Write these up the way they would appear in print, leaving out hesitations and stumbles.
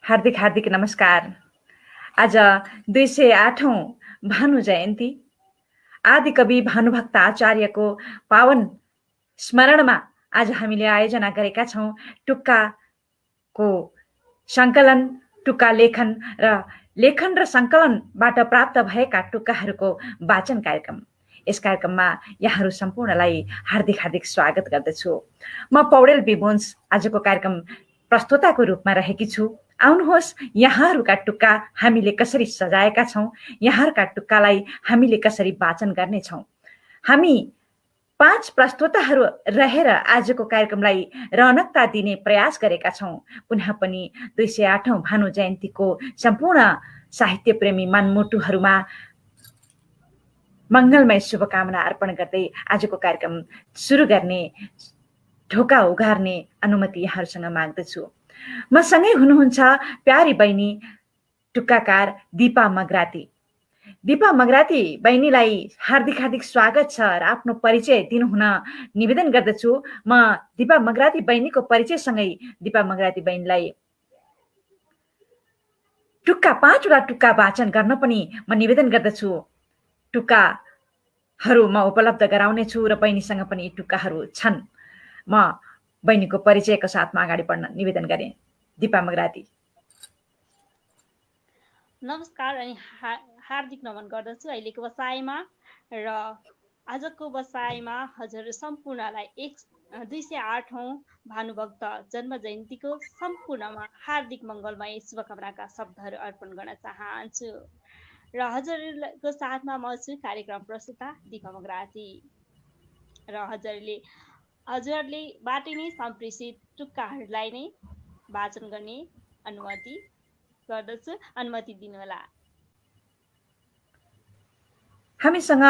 हार्दिक हार्दिक नमस्कार। आज 208औं भानु जयन्ती आदिकवि भानुभक्त आचार्यको पावन स्मरणमा आज हामीले आयोजना गरेका छौँ टुक्काको सङ्कलन, टुक्का लेखन र सङ्कलनबाट प्राप्त भएका टुक्काहरूको वाचन कार्यक्रम। यस कार्यक्रममा यहाँहरू सम्पूर्णलाई हार्दिक हार्दिक स्वागत गर्दछु। म पौडेल बिबोन्स आजको कार्यक्रम प्रस्तोताको रूपमा रहेकी छु। आउनुहोस्, यहाँहरूका टुक्का हामीले कसरी सजाएका छौँ, यहाँहरूका टुक्कालाई हामीले कसरी वाचन गर्नेछौँ। हामी 5 प्रस्तोताहरू रहेर आजको कार्यक्रमलाई रौनकता दिने प्रयास गरेका छौँ। पुनः पनि 208औं भानु जयन्तीको सम्पूर्ण साहित्य प्रेमी मनमुटुहरूमा मङ्गलमय शुभकामना अर्पण गर्दै आजको कार्यक्रम सुरु गर्ने, ढोका उघार्ने अनुमति यहाँहरूसँग माग्दछु। मसँगै हुनुहुन्छ प्यारी बहिनी टुक्काकार दिपा मगराती। दिपा मगराती बहिनीलाई हार्दिक हार्दिक स्वागत छ र आफ्नो परिचय दिनुहुन निवेदन गर्दछु। म दिपा मगराती बहिनीको परिचयसँगै दिपा मगराती बहिनीलाई टुक्का 5 वटा टुक्का वाचन गर्न पनि म निवेदन गर्दछु। टुक्काहरू म उपलब्ध गराउनेछु र बहिनीसँग पनि यी टुक्काहरू छन्। म बहिनीको परिचयको साथमा अगाडि बढ्न निवेदन गरेँ। दिपा मगराती। नमस्कार अनि हार्दिक नमन गर्दछु अहिलेको बसाइमा र आजको बसाइमा हजुर सम्पूर्णलाई 208औं भानुभक्त जन्म जयन्तीको सम्पूर्णमा हार्दिक मङ्गलमय शुभकामनाका शब्दहरू अर्पण गर्न चाहन्छु र हजुरको साथमा म छु कार्यक्रम प्रस्तुता दिपा मगराती र हजुरले बाटै नै सम्प्रेषित टुक्काहरूलाई नै वाचन गर्ने अनुमति गर्दछु। अनुमति दिनुहोला। हामीसँग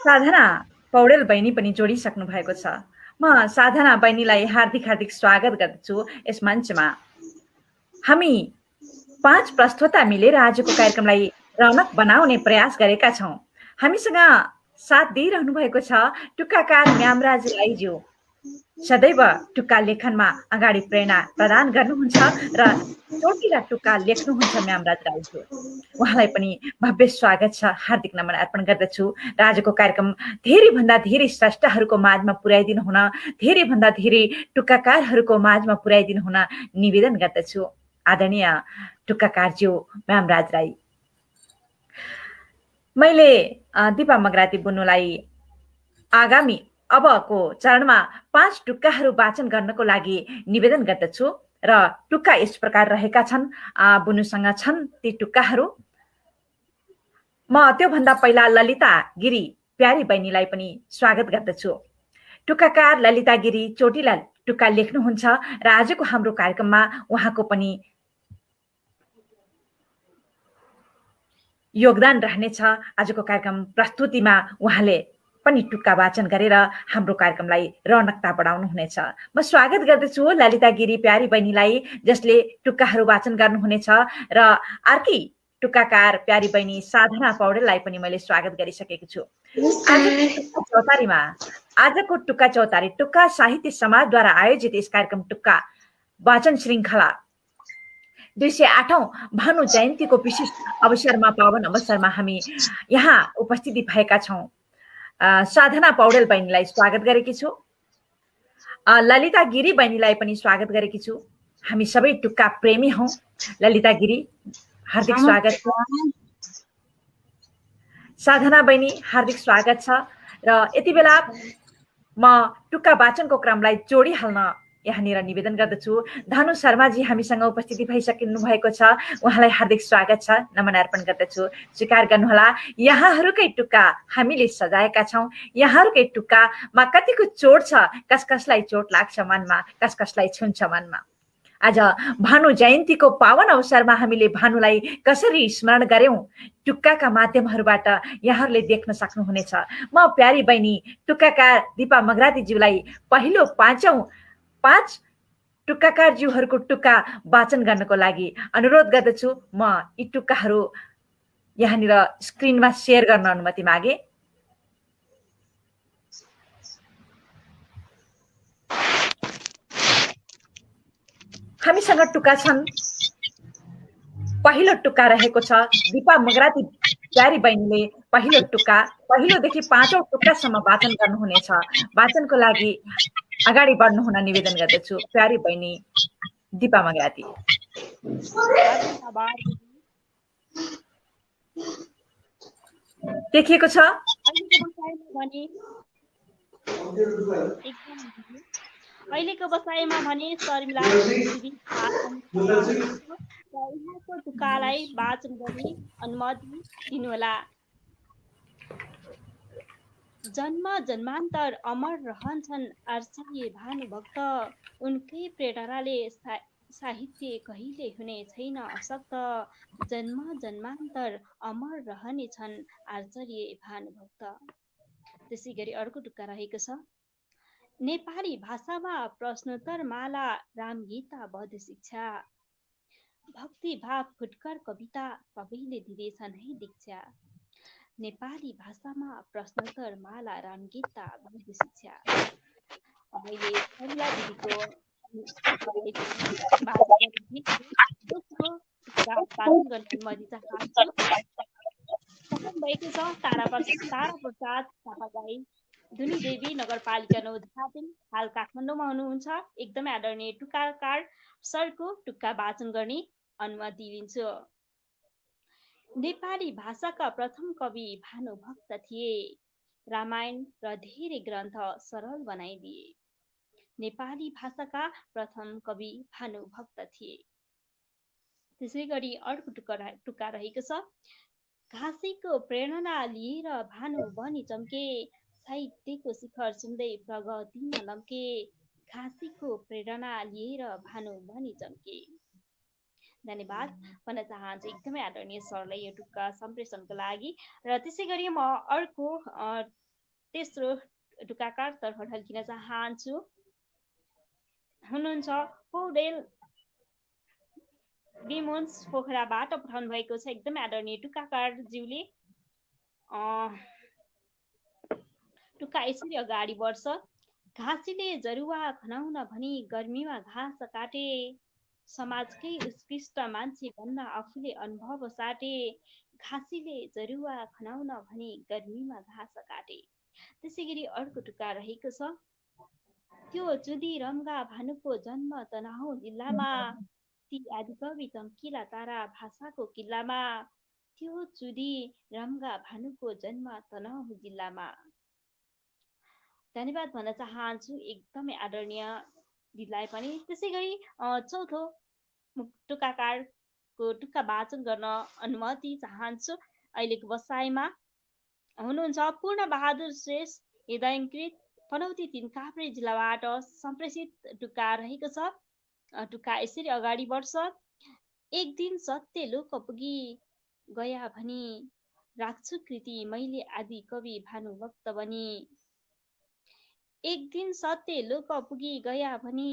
साधना पौडेल बहिनी पनि जोडिसक्नु भएको छ। म साधना बहिनीलाई हार्दिक हार्दिक स्वागत गर्दछु यस मञ्चमा। हामी 5 प्रस्तोता मिलेर आजको कार्यक्रमलाई रौनक बनाउने प्रयास गरेका छौँ। हामीसँग साथ दिइरहनु भएको छ टुक्काकार म्यामराज राईज्यू। सदैव टुक्का लेखनमा अगाडि प्रेरणा प्रदान गर्नुहुन्छ र चोटिला टुक्का लेख्नुहुन्छ म्यामराज राईज्यू। उहाँलाई पनि भव्य स्वागत छ, हार्दिक नमन अर्पण गर्दछु र आजको कार्यक्रम धेरैभन्दा धेरै स्रष्टाहरूको माझमा पुर्याइदिनु हुन, धेरैभन्दा धेरै टुक्काकारहरूको माझमा पुर्याइदिनु हुन निवेदन गर्दछु। आदरणीय टुक्काकारज्यू म्यामराज राई। मैले दिपा मगराती बुन्नुलाई आगामी अबको चरणमा 5 टुक्काहरू वाचन गर्नको लागि निवेदन गर्दछु र टुक्का यस प्रकार रहेका छन्। बुनुसँग छन् ती टुक्काहरू। म त्योभन्दा पहिला ललिता गिरी प्यारी बहिनीलाई पनि स्वागत गर्दछु। टुक्काकार ललिता गिरी चोटिला टुक्का लेख्नुहुन्छ र आजको हाम्रो कार्यक्रममा उहाँको पनि योगदान रहनेछ। आजको कार्यक्रम प्रस्तुतिमा उहाँले पनि टुक्का वाचन गरेर हाम्रो कार्यक्रमलाई रौनकता बढाउनु हुनेछ। म स्वागत गर्दछु ललिता गिरी प्यारी बहिनीलाई, जसले टुक्काहरू वाचन गर्नुहुनेछ र अर्की टुक्काकार प्यारी बहिनी साधना पौडेललाई पनि मैले स्वागत गरिसकेको छु। आजको टुक्का चौतारी टुक्का साहित्य समाजद्वारा आयोजित यस कार्यक्रम टुक्का वाचन श्रृङ्खला 208औं भानु जयन्तीको विशेष अवसरमा, पावन अवसरमा हामी यहाँ उपस्थिति भएका छौँ। साधना पौडेल बहिनीलाई स्वागत गरेकी छु। ललिता गिरी बहिनीलाई पनि स्वागत गरेकी छु। हामी सबै टुक्का प्रेमी हौँ। ललिता गिरी, हार्दिक स्वागत छ। साधना बहिनी, हार्दिक स्वागत छ। र यति बेला म टुक्का वाचनको क्रमलाई जोडिहाल्न यहाँनिर निवेदन गर्दछु। धानु शर्माजी हामीसँग उपस्थिति भइसक्नु भएको छ। उहाँलाई हार्दिक स्वागत छ, नमन अर्पण गर्दछु। स्वीकार गर्नुहोला, यहाँहरूकै टुक्का हामीले सजाएका छौँ। यहाँहरूकै टुक्कामा कतिको चोट छ, कसलाई चोट लाग्छ मनमा, कसलाई छुन्छ मनमा। आज भानु जयन्तीको पावन अवसरमा हामीले भानुलाई कसरी स्मरण गर्यौं, टुक्काका माध्यमहरूबाट यहाँहरूले देख्न सक्नुहुनेछ। म प्यारी बहिनी टुक्काकार दिपा मगरातीज्यूलाई पहिलो 5 टुक्काकारज्यूहरूको टुक्का वाचन गर्नको लागि अनुरोध गर्दछु। म यी टुक्काहरू यहाँनिर स्क्रिनमा सेयर गर्न अनुमति मागे। हामीसँग टुक्का छन्। पहिलो टुक्का रहेको छ दिपा मगराती प्यारी बहिनीले पहिलोदेखि 5औं टुक्कासम्म वाचन गर्नुहुनेछ। वाचनको लागि अगाडि बढ्नुहुन निवेदन गर्दछु। प्यारी बहिनी दिपा मगराती। देखिएको छ अहिलेको बसाइमा भने शर्मिला उहाँको टुक्कालाई वाचन गर्ने अनुमति दिनुहोला। जन्म जन्मान्तर अमर रहन्छन् आचार्य भानुभक्त, उनकै प्रेरणाले साहित्य कहिले हुने छैन अशक्त। जन्म जन्मान्तर अमर रहनेछन् आचार्य भानुभक्त। त्यसै गरी अर्को टुक्का रहेको छ। नेपाली भाषामा प्रश्नोत्तर माला, रामगीता, बौद्ध शिक्षा, भक्ति भाव फुटकर कविता सबैले दिँदैछन् है दीक्षा। नेपाली भाषामा प्रश्नोत्तर माला, रामगीता, बौद्ध शिक्षा। मैले शर्मिला दिदीको दोस्रो वाचन गर्ने अनुमति चाहन्छु। भएको छ तारा प्रसाद थापागाई, धुनी देवी, नगरपालिका 9 धादिङ, हाल काठमाडौँमा हुनुहुन्छ। एकदमै आदरणीय टुक्काकार सरको टुक्का वाचन गर्ने अनुमति लिन्छु। नेपाली भाषाका प्रथम कवि भानुभक्त थिए। रामायण र धेरै ग्रन्थ सरल बनाइदिए। नेपाली भाषाका प्रथम कवि भानुभक्त थिए। त्यसै गरी अर्को टुक्का रहेको छ। घाँसीको प्रेरणा लिएर भानु बनी चम्के, साहित्यको शिखर छुँदै प्रगतिमा लम्के। घाँसीको प्रेरणा लिएर भानु बनी चम्के। धन्यवाद भन्न चाहन्छु एकदमै आदरणीय सरलाई यो टुक्का सम्प्रेषणको लागि। र त्यसै गरी म अर्को तेस्रो टुक्काकार तर्फ ढल्किन चाहन्छु। हुनुहुन्छ पौडेल विमुन्स पोखराबाट पठाउनु भएको छ। एकदमै आदरणीय टुक्काकार ज्यूले टुक्का यसरी अगाडि बढ्छ। घाँसीले जरुवा खनाउन भनी गर्मीमा घाँस काटे, समाजकै उत्कृष्ट मान्छे बन्न आफूले अनुभव साटे। घाँसीले जरुवा खनाउन भनी गर्मीमा घाँस काटे। त्यसै गरी अर्को टुक्का रहेको छ। त्यो चुदी रम्गा भानुको जन्म तनहुँ जिल्लामा, ती आदिकवि चम्किला तारा भाषाको किल्लामा। त्यो चुदी रम्गा भानुको जन्म तनहुँ जिल्लामा। धन्यवाद भन्न चाहन्छु एकदमै आदरणीय दिदीलाई पनि। त्यसै गरी चौथो टुक्काकारको टुक्का वाचन गर्न अनुमति चाहन्छु। अहिलेको बसाइमा हुनुहुन्छ पूर्ण बहादुर श्रेष्ठ, हृदयङ्कृत, पनौती 3 काभ्रे जिल्लाबाट सम्प्रेषित टुक्का रहेको छ। टुक्का यसरी अगाडि बढ्छ। एक दिन सत्य लोक पुगी गया भनी, राख्छु कृति मैले आदि कवि भानुभक्त बनी। एक दिन सत्य लोक पुगी गया भनी,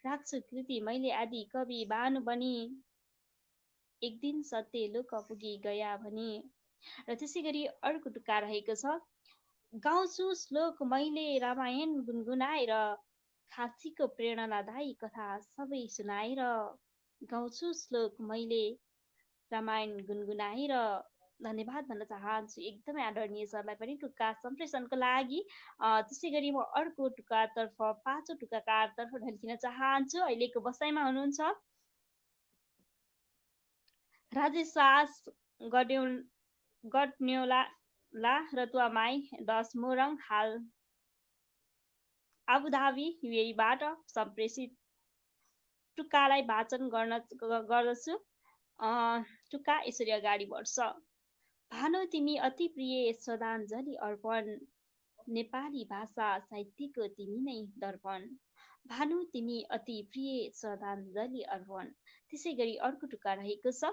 राख्छु कृति मैले आदि कवि भानु बनी। एक दिन सत्य लोक पुगी गया भनी। र त्यसै गरी अर्को टुक्का रहेको छ। गाउँछु श्लोक मैले रामायण गुनगुनाएर, खाँसीको प्रेरणादायी कथा सबै सुनाएर। गाउँछु श्लोक मैले रामायण गुनगुनाएर। धन्यवाद भन्न चाहन्छु एकदमै आदरणीय सरलाई पनि टुक्का सम्प्रेषणको लागि। त्यसै गरी म अर्को टुक्कातर्फ 5औं टुक्काकारतर्फ ढल्किन चाहन्छु। अहिलेको बसाइमा हुनुहुन्छ राजेश सास गड्न्योला रतुवा माई 10 मोरङ, हाल आबुधाबी युएईबाट सम्प्रेषित टुक्कालाई वाचन गर्दछु। टुक्का यसरी अगाडि बढ्छ। भानु तिमी अति प्रिय श्रद्धाञ्जली अर्पण, नेपाली भाषा साहित्यको तिमी नै दर्पण। भानु तिमी अति प्रिय श्रद्धाञ्जली अर्पण। त्यसै गरी अर्को टुक्का रहेको छ।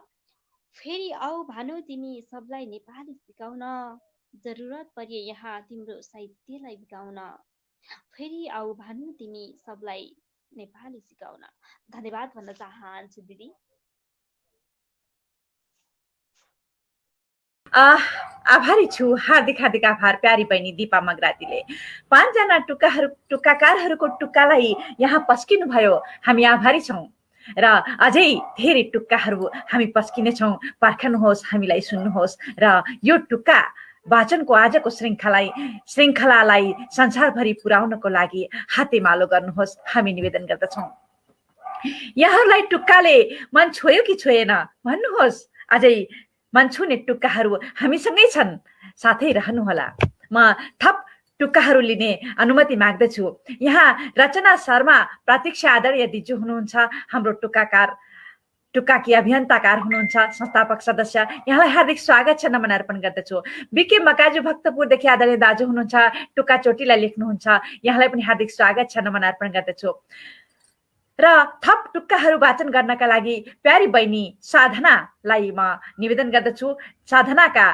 फेरि आऊ भानु तिमी सबलाई नेपाली सिकाउन, जरुरत परे यहाँ तिम्रो साहित्यलाई बिकाउन। फेरि आऊ भानु तिमी सबलाई नेपाली सिकाउन। धन्यवाद भन्न चाहन्छु दिदी। आभारी छु, हार्दिक हार्दिक आभार प्यारी बहिनी दिपा मगरातीले। 5 जना टुक्काकारहरूको टुक्कालाई यहाँ पस्किनु भयो, हामी आभारी छौँ र अझै धेरै टुक्काहरू हामी पस्किनेछौँ। पर्खनुहोस्, हामीलाई सुन्नुहोस् र यो टुक्का वाचनको आजको श्रृङ्खलालाई संसारभरि पुर्याउनको लागि हातेमालो गर्नुहोस्, हामी निवेदन गर्दछौँ। यहाँहरूलाई टुक्काले मन छोयो कि छोएन भन्नुहोस्। अझै मन छुने टुक्काहरू हामीसँगै छन्, साथै रहनुहोला। म थप टुक्काहरू लिने अनुमति माग्दछु। यहाँ रचना शर्मा प्रतीक्षा आदरणीय दिजु हुनुहुन्छ, हाम्रो टुक्काकी अभियन्ताकार हुनुहुन्छ, संस्थापक सदस्य। यहाँलाई हार्दिक स्वागत छ, नमन अर्पण गर्दछु। बिके मकाजु भक्तपुरदेखि आदरणीय दाजु हुनुहुन्छ, टुक्का चोटीलाई लेख्नुहुन्छ, यहाँलाई पनि हार्दिक स्वागत छ, नमन अर्पण गर्दछु। र थप टुक्काहरू वाचन गर्नका लागि प्यारी बहिनी साधनालाई म निवेदन गर्दछु। साधनाका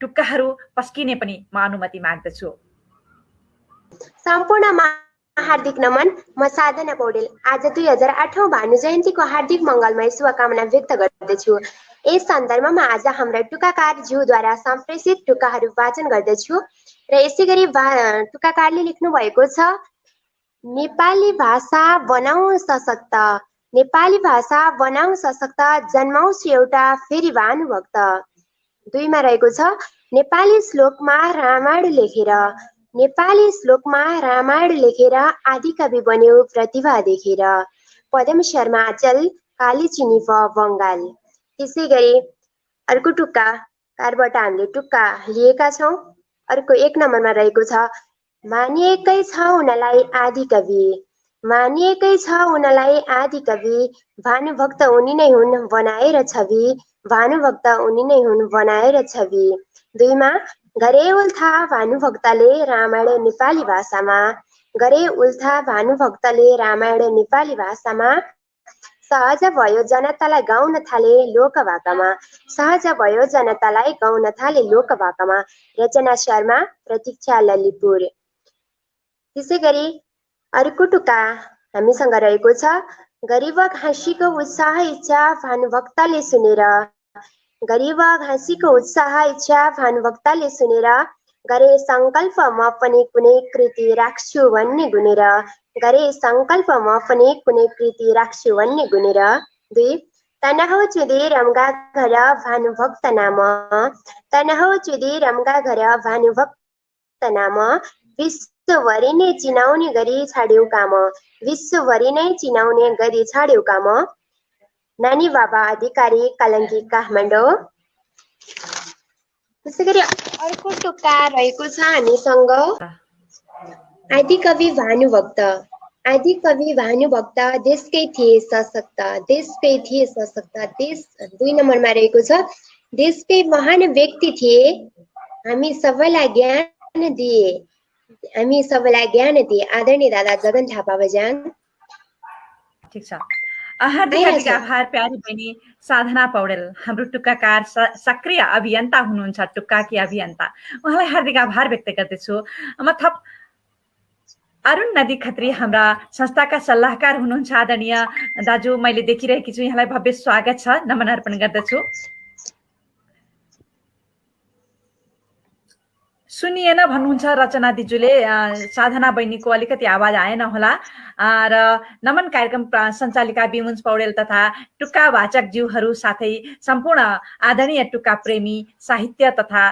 टुक्काहरू पस्किने पनि म अनुमति माग्दछु। सम्पूर्णमा हार्दिक नमन। म साधना पौडेल आज 2008औं भानु जयन्तीको हार्दिक मङ्गलमय शुभकामना व्यक्त गर्दछु। यस सन्दर्भमा आज हाम्रा टुक्काकार ज्यूद्वारा सम्प्रेषित टुक्काहरू वाचन गर्दछु र यसै गरी टुक्काकारले लेख्नु भएको छ, नेपाली भाषा बनाऊ सशक्त, नेपाली भाषा बनाऊ सशक्त, जन्माउँछु एउटा फेरि भानुभक्त। 2 मा रहेको छ, नेपाली श्लोकमा रामायण लेखेर, नेपाली श्लोकमा रामायण लेखेर आदिकवि बन्यो प्रतिभा देखेर, पदम शर्मा अचल काली चिनिफ बङ्गाल। त्यसै गरी अर्को टुक्काकारबाट हामीले टुक्का लिएका छौँ। अर्को 1 नम्बरमा रहेको छ, मानिएकै छ उनलाई आदिकवि, मानिएकै छ उनलाई आदिकवि, भानुभक्त उनी नै हुन् बनाएर छवि, भानुभक्त उनी नै हुन् बनाएर छवि। 2 मा गरे उल्था भानुभक्तले रामायण नेपाली भाषामा, गरे उल्था भानुभक्तले रामायण नेपाली भाषामा, सहज भयो जनतालाई गाउन थाले लोकभाकामा, सहज भयो जनतालाई गाउन थाले लोकभाकामा। रचना शर्मा प्रतीक्षा ललितपुर। त्यसै गरी अर्को टुक्का हामीसँग रहेको छ, गरिब घाँसीको उत्साह इच्छा भानुभक्तले सुनेर, गरिब घाँसीको उत्साह इच्छा भानुभक्तले सुनेर, गरे सङ्कल्प म पनि कुनै कृति राख्छु भन्ने गुनेर, गरे सङ्कल्प म पनि कुनै कृति राख्छु भन्ने गुनेर। 2 तनहु चुदी रमगा घर भानुभक्त नाम, तनहु चुदी रमगा घर भानुभक्त नाम, विश्वभरि नै चिनाउने गरी छाड्यौ काम, विश्वभरि नै चिनाउने गरी छाड्यौ काम। नानी बाबा अधिकारी कालङ्गी काठमाडौँ। त्यसै गरी अर्को टुक्का रहेको छ हामीसँग, आदिकवि भानुभक्त, आदिकवि भानुभक्त देशकै थिए सशक्त, देशकै थिए सशक्त। 2 नम्बरमा रहेको छ, देशकै महान व्यक्ति थिए, हामी सबैलाई ज्ञान दिए, हामी सबैलाई ज्ञान दिए, आदरणीय दादा जगन थापा बझाङ। ठिक छ, हार्दिक हार्दिक आभार प्यारी बहिनी साधना पौडेल, हाम्रो टुक्काकार सक्रिय अभियन्ता हुनुहुन्छ, टुक्काकी अभियन्ता। उहाँलाई हार्दिक आभार व्यक्त गर्दछु। म थप अरुण नदी खत्री हाम्रा संस्थाका सल्लाहकार हुनुहुन्छ, आदरणीय दाजु मैले देखिरहेकी छु, यहाँलाई भव्य स्वागत छ, नमन अर्पण गर्दछु। सुनिएन भन्नुहुन्छ रचना दिजुले, साधना बहिनीको अलिकति आवाज आएन होला र नमन कार्यक्रम सञ्चालिका बिमुन्स पौडेल तथा टुक्का वाचक ज्यूहरू साथै सम्पूर्ण आदरणीय टुक्का प्रेमी साहित्य तथा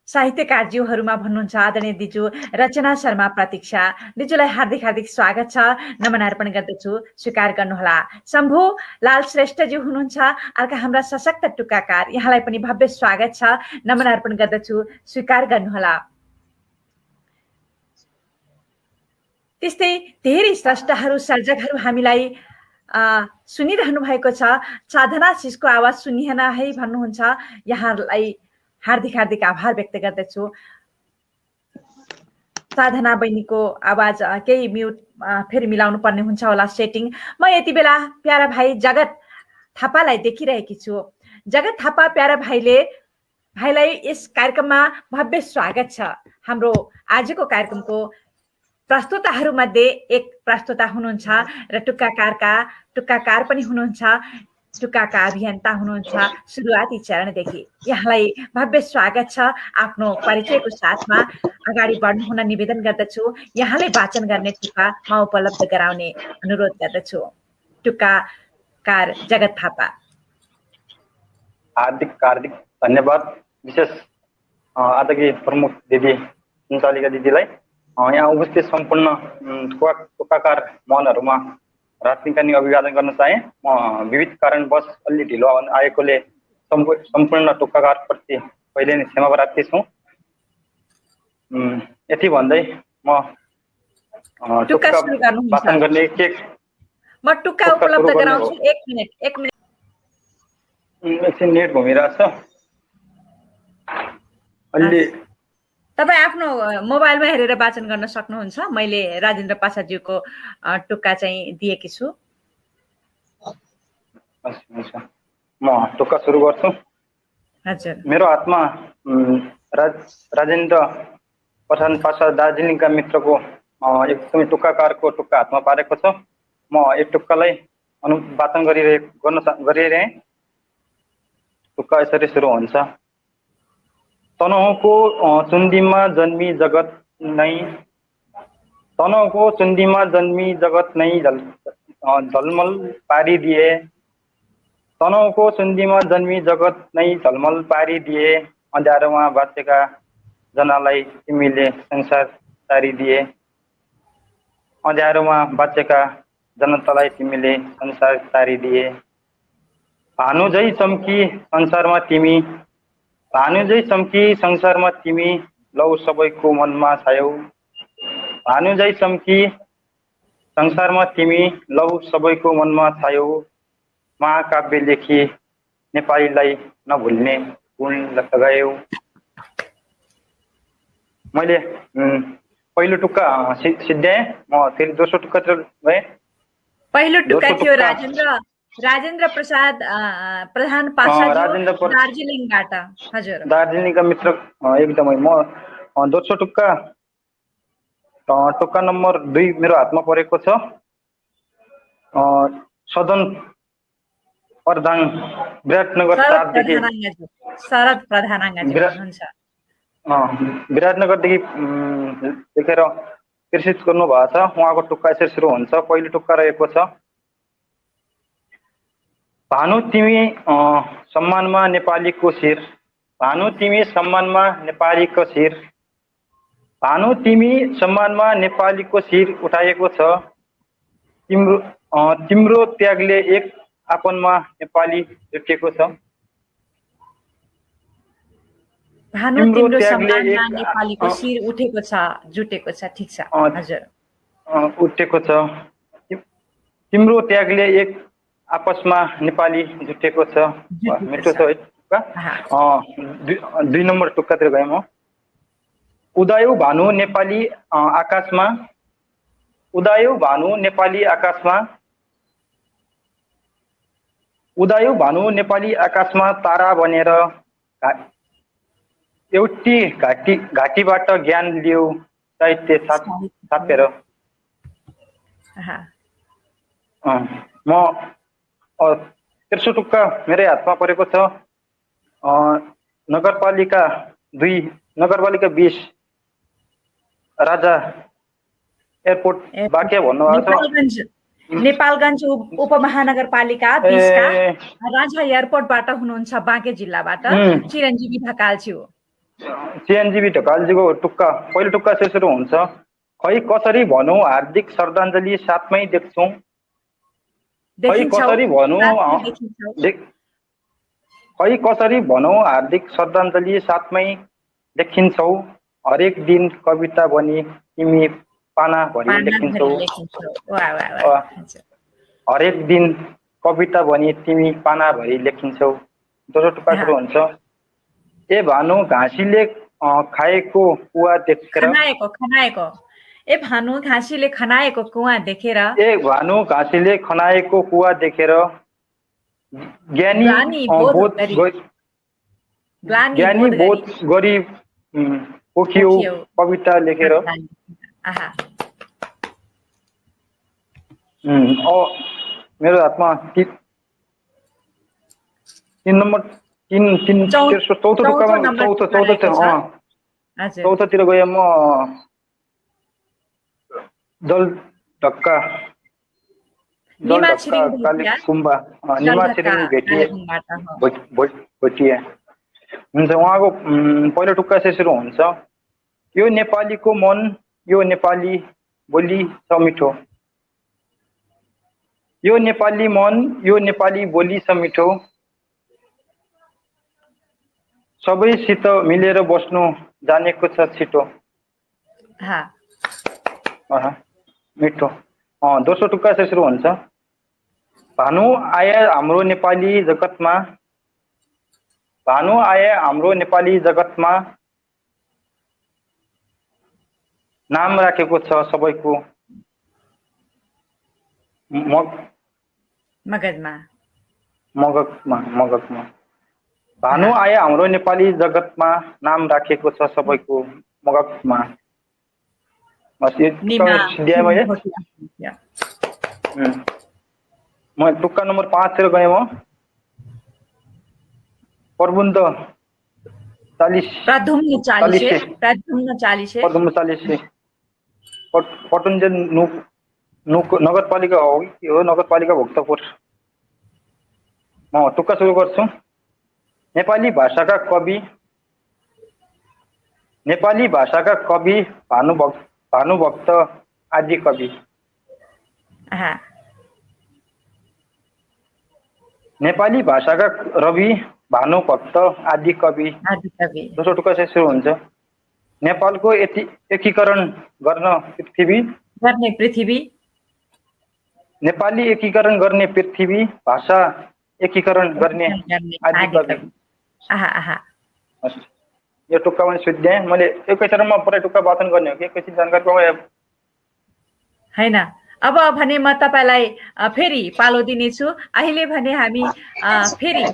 साहित्यकार ज्यूहरूमा भन्नुहुन्छ आदरणीय दिजु रचना शर्मा प्रतीक्षा दिजुलाई हार्दिक हार्दिक स्वागत छ, नमन अर्पण गर्दछु, स्वीकार गर्नुहोला। शम्भु लाल श्रेष्ठज्यू हुनुहुन्छ अर्का हाम्रा सशक्त टुक्काकार, यहाँलाई पनि भव्य स्वागत छ, नमन अर्पण गर्दछु, स्वीकार गर्नुहोला। त्यस्तै धेरै स्रष्टाहरू सर्जकहरू हामीलाई सुनिरहनु भएको छ। साधना सिसको आवाज सुनिएन है भन्नुहुन्छ, यहाँलाई हार्दिक हार्दिक आभार व्यक्त गर्दछु। साधना बहिनीको आवाज केही म्युट फेरि मिलाउनु पर्ने हुन्छ होला सेटिङ। म यति बेला प्यारा भाइ जगत थापालाई देखिरहेकी छु। जगत थापा प्यारा भाइलाई यस कार्यक्रममा भव्य स्वागत छ। हाम्रो आजको कार्यक्रमको प्रस्तोताहरूमध्ये एक प्रस्तोता हुनुहुन्छ र टुक्काकार पनि हुनुहुन्छ। टुक्काका अभियन्ता हुनुहुन्छ सुरुवाती चरणदेखि। यहाँलाई भव्य स्वागत छ। आफ्नो परिचयको साथमा अगाडि बढ्नु हुन निवेदन गर्दछु। यहाँले वाचन गर्ने टुक्का म उपलब्ध गराउने अनुरोध गर्दछु। टुक्काकार जगत थापा। हार्दिक धन्यवाद। विशेष आजकी प्रमुख दिदी सञ्चालिका दिदीलाई, यहाँ उपस्थित सम्पूर्ण टुक्काकार मनहरूमा रात्रिकानी अभिवादन गर्न चाहे। म विविध कारणवश अलि ढिलो आएकोले सम्पूर्ण टुक्काकारप्रति पहिले नै क्षमा प्रार्थी छु। यति भन्दै म टुक्का सुरु गर्नुहुन्छ। वाचन गर्ने म टुक्का उपलब्ध गराउँछु। एक मिनट एकछिन नेट घुमिरहेछ अलि। तपाईँ आफ्नो मोबाइलमा हेरेर वाचन गर्न सक्नुहुन्छ। मैले राजेन्द्र पासाज्यूको टुक्का चाहिँ दिएकी छु। म टुक्का सुरु गर्छु। हजुर। मेरो हातमा राजेन्द्र प्रसाद पासा दार्जिलिङका मित्रको एकदमै टुक्काकारको टुक्का हातमा पारेको छ। म यो टुक्कालाई वाचन गरिरहेँ। टुक्का यसरी सुरु हुन्छ। तनहुँको चुन्डीमा जन्मी जगत नै, तनहुँको चुन्डीमा जन्मी जगत नै झलमल पारिदिए। तनहुँको चुन्डीमा जन्मी जगत नै झलमल पारिदिए। अँध्यारोमा बाँचेका जनालाई तिमीले संसार तारिदिए। अँध्यारोमा बाँचेका जनतालाई तिमीले संसार तारिदिए। भानु झै चम्की संसारमा तिमी, भानु झै चम्की संसारमा तिमी, लौ सबैको मनमा छायौ। भानु झै चम्की संसारमा तिमी, लौ सबैको मनमा छायौ। महाकाव्य लेखी नेपालीलाई नभुल्ने गुण लगायौ। मैले पहिलो टुक्का सिद्ध्याएँ। म फेरि दोस्रो टुक्कातिर गएँ। पहिलो टुक्का थियो राजेन्द्र प्रसाद प्रधान पासाज्यू दार्जिलिङबाट। हजुर, दार्जिलिङका मित्र एकदमै। म दोस्रो टुक्का नम्बर 2 मेरो हातमा परेको छ। सदन प्रधान विराटनगर 4 देखि शरद प्रधानाङ्गजी हुनुहुन्छ। विराटनगरदेखि लेखेर प्रेषित गर्नु भएको छ। उहाँको टुक्का यसरी सुरु हुन्छ। पहिलो टुक्का रहेको छ। भानु तिमी सम्मानमा नेपालीको शिर, भानु तिमी सम्मानमा नेपालीको शिर, भानु तिमी सम्मानमा नेपालीको शिर उठाएको छ। तिम्रो त्यागले एक आपनमा नेपाली जुटेको छ। भानु तिम्रो सम्मानमा नेपालीको शिर उठेको छ, जुटेको छ। ठिक छ, हजुर। उठेको छ। तिम्रो त्यागले एक आपसमा नेपाली जुटेको छ। मिठो छ है टुक्का। 2 नम्बर टुक्कातिर गएँ म। उदायो भानु नेपाली आकाशमा, उदायो भानु नेपाली आकाशमा, उदायो भानु नेपाली आकाशमा तारा बनेर एउटी घाटीबाट ज्ञान लियो साहित्य छापेर। म तेस्रो टुक्का मेरै हातमा परेको छ। नगरपालिका 20 राजा एयरपोर्ट वाक्य भन्नुभएको छ। नेपालगञ्ज उपमहानगरपालिका 20 का राजा एयरपोर्टबाट हुनुहुन्छ, बाँके जिल्लाबाट चिरञ्जीवी ढकालज्यू। चिरञ्जीवी ढकालजीको टुक्का पहिलो टुक्का सुरु हुन्छ। खै कसरी भनौँ हार्दिक श्रद्धाञ्जली साथमै देख्छौँ। खै कसरी भनौँ हार्दिक श्रद्धाञ्जली साथमै देखिन्छौ। हरेक दिन कविता बनी तिमी पाना भरि लेखिन्छौ। हरेक दिन कविता बनी तिमी पाना भरि लेखिन्छौ। दोस्रो टुक्का सुरु हुन्छ। ए भानु घाँसीले खाएको कुवा देखेर, ए भानु घाँसीले खनाएको कुवा देखेर, ए भानु घाँसीले खनाएको कुवा देखेर ज्ञानी बोध गरी पोखियो कविता लेखेर। मेरो हातमा 3 नम्बर 3 तेस्रो चौथो टुक्कामा हजुर चौथोतिर गए म जल ढक्का निमा छिरिङ काली गुम्बा निमा छिरिङ भेटिए भोटिए हुन्छ। उहाँको पहिलो टुक्का चाहिँ सुरु हुन्छ, यो नेपालीको मन यो नेपाली बोली छ मिठो, यो नेपाली मन यो नेपाली बोली छ मिठो, सबैसित मिलेर बस्नु जानेको छ छिटो। मिठो। दोस्रो टुक्का चाहिँ सुरु हुन्छ, भानु आए हाम्रो नेपाली जगतमा, भानु आए हाम्रो नेपाली जगतमा, नाम राखेको छ सबैको मगजमा। भानु आए हाम्रो नेपाली जगतमा, नाम राखेको छ सबैको मगजमा। म टुक्का नम्बर 5 तिर गएँ म, प्रबन्ध 40 पटुन्जेल नगरपालिका हो कि हो, नगरपालिका भक्तपुर। म टुक्का सुरु गर्छु, नेपाली भाषाका कवि भानुभक्त आदि कवि। नेपाली भाषाका रवि भानुभक्त आदि कवि। दोस्रो टुक्का चाहिँ सुरु हुन्छ, नेपालको एकीकरण गर्न पृथ्वी, नेपाली एकीकरण गर्ने पृथ्वी, भाषा एकीकरण गर्ने आदि कवि। यो टुक्का पनि सुध्याएँ मैले। एकैचरणमा पुरै टुक्का वाचन गर्ने हो कि एकैछिन जानकारी पाउँ हैन? अब भने म तपाईलाई फेरि पालो दिनेछु। अहिले भने हामी फेरि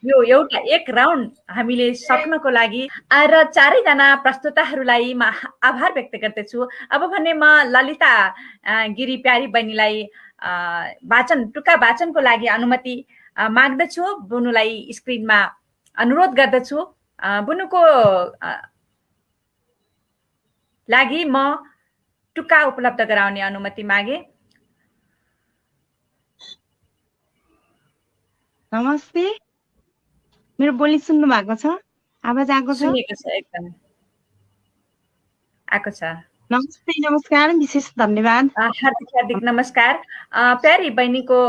यो एउटा एक राउन्ड हामीले सक्नको लागि र चारैजना प्रस्तुताहरूलाई म आभार व्यक्त गर्दछु। अब भने म ललिता गिरी प्यारी बहिनीलाई टुक्का वाचनको लागि अनुमति माग्दछु। बुनुलाई स्क्रिनमा अनुरोध गर्दछु। बुनुको लागि म टुक्का उपलब्ध गराउने अनुमति मागे। नमस्ते, मेरो बोली सुन्नु भएको छ? आवाज आएको छ? सुनेको छ, एकदम आएको छ। नमस्ते, नमस्कार, विशेष धन्यवाद। हार्दिक नमस्कार। प्यारी बहिनीको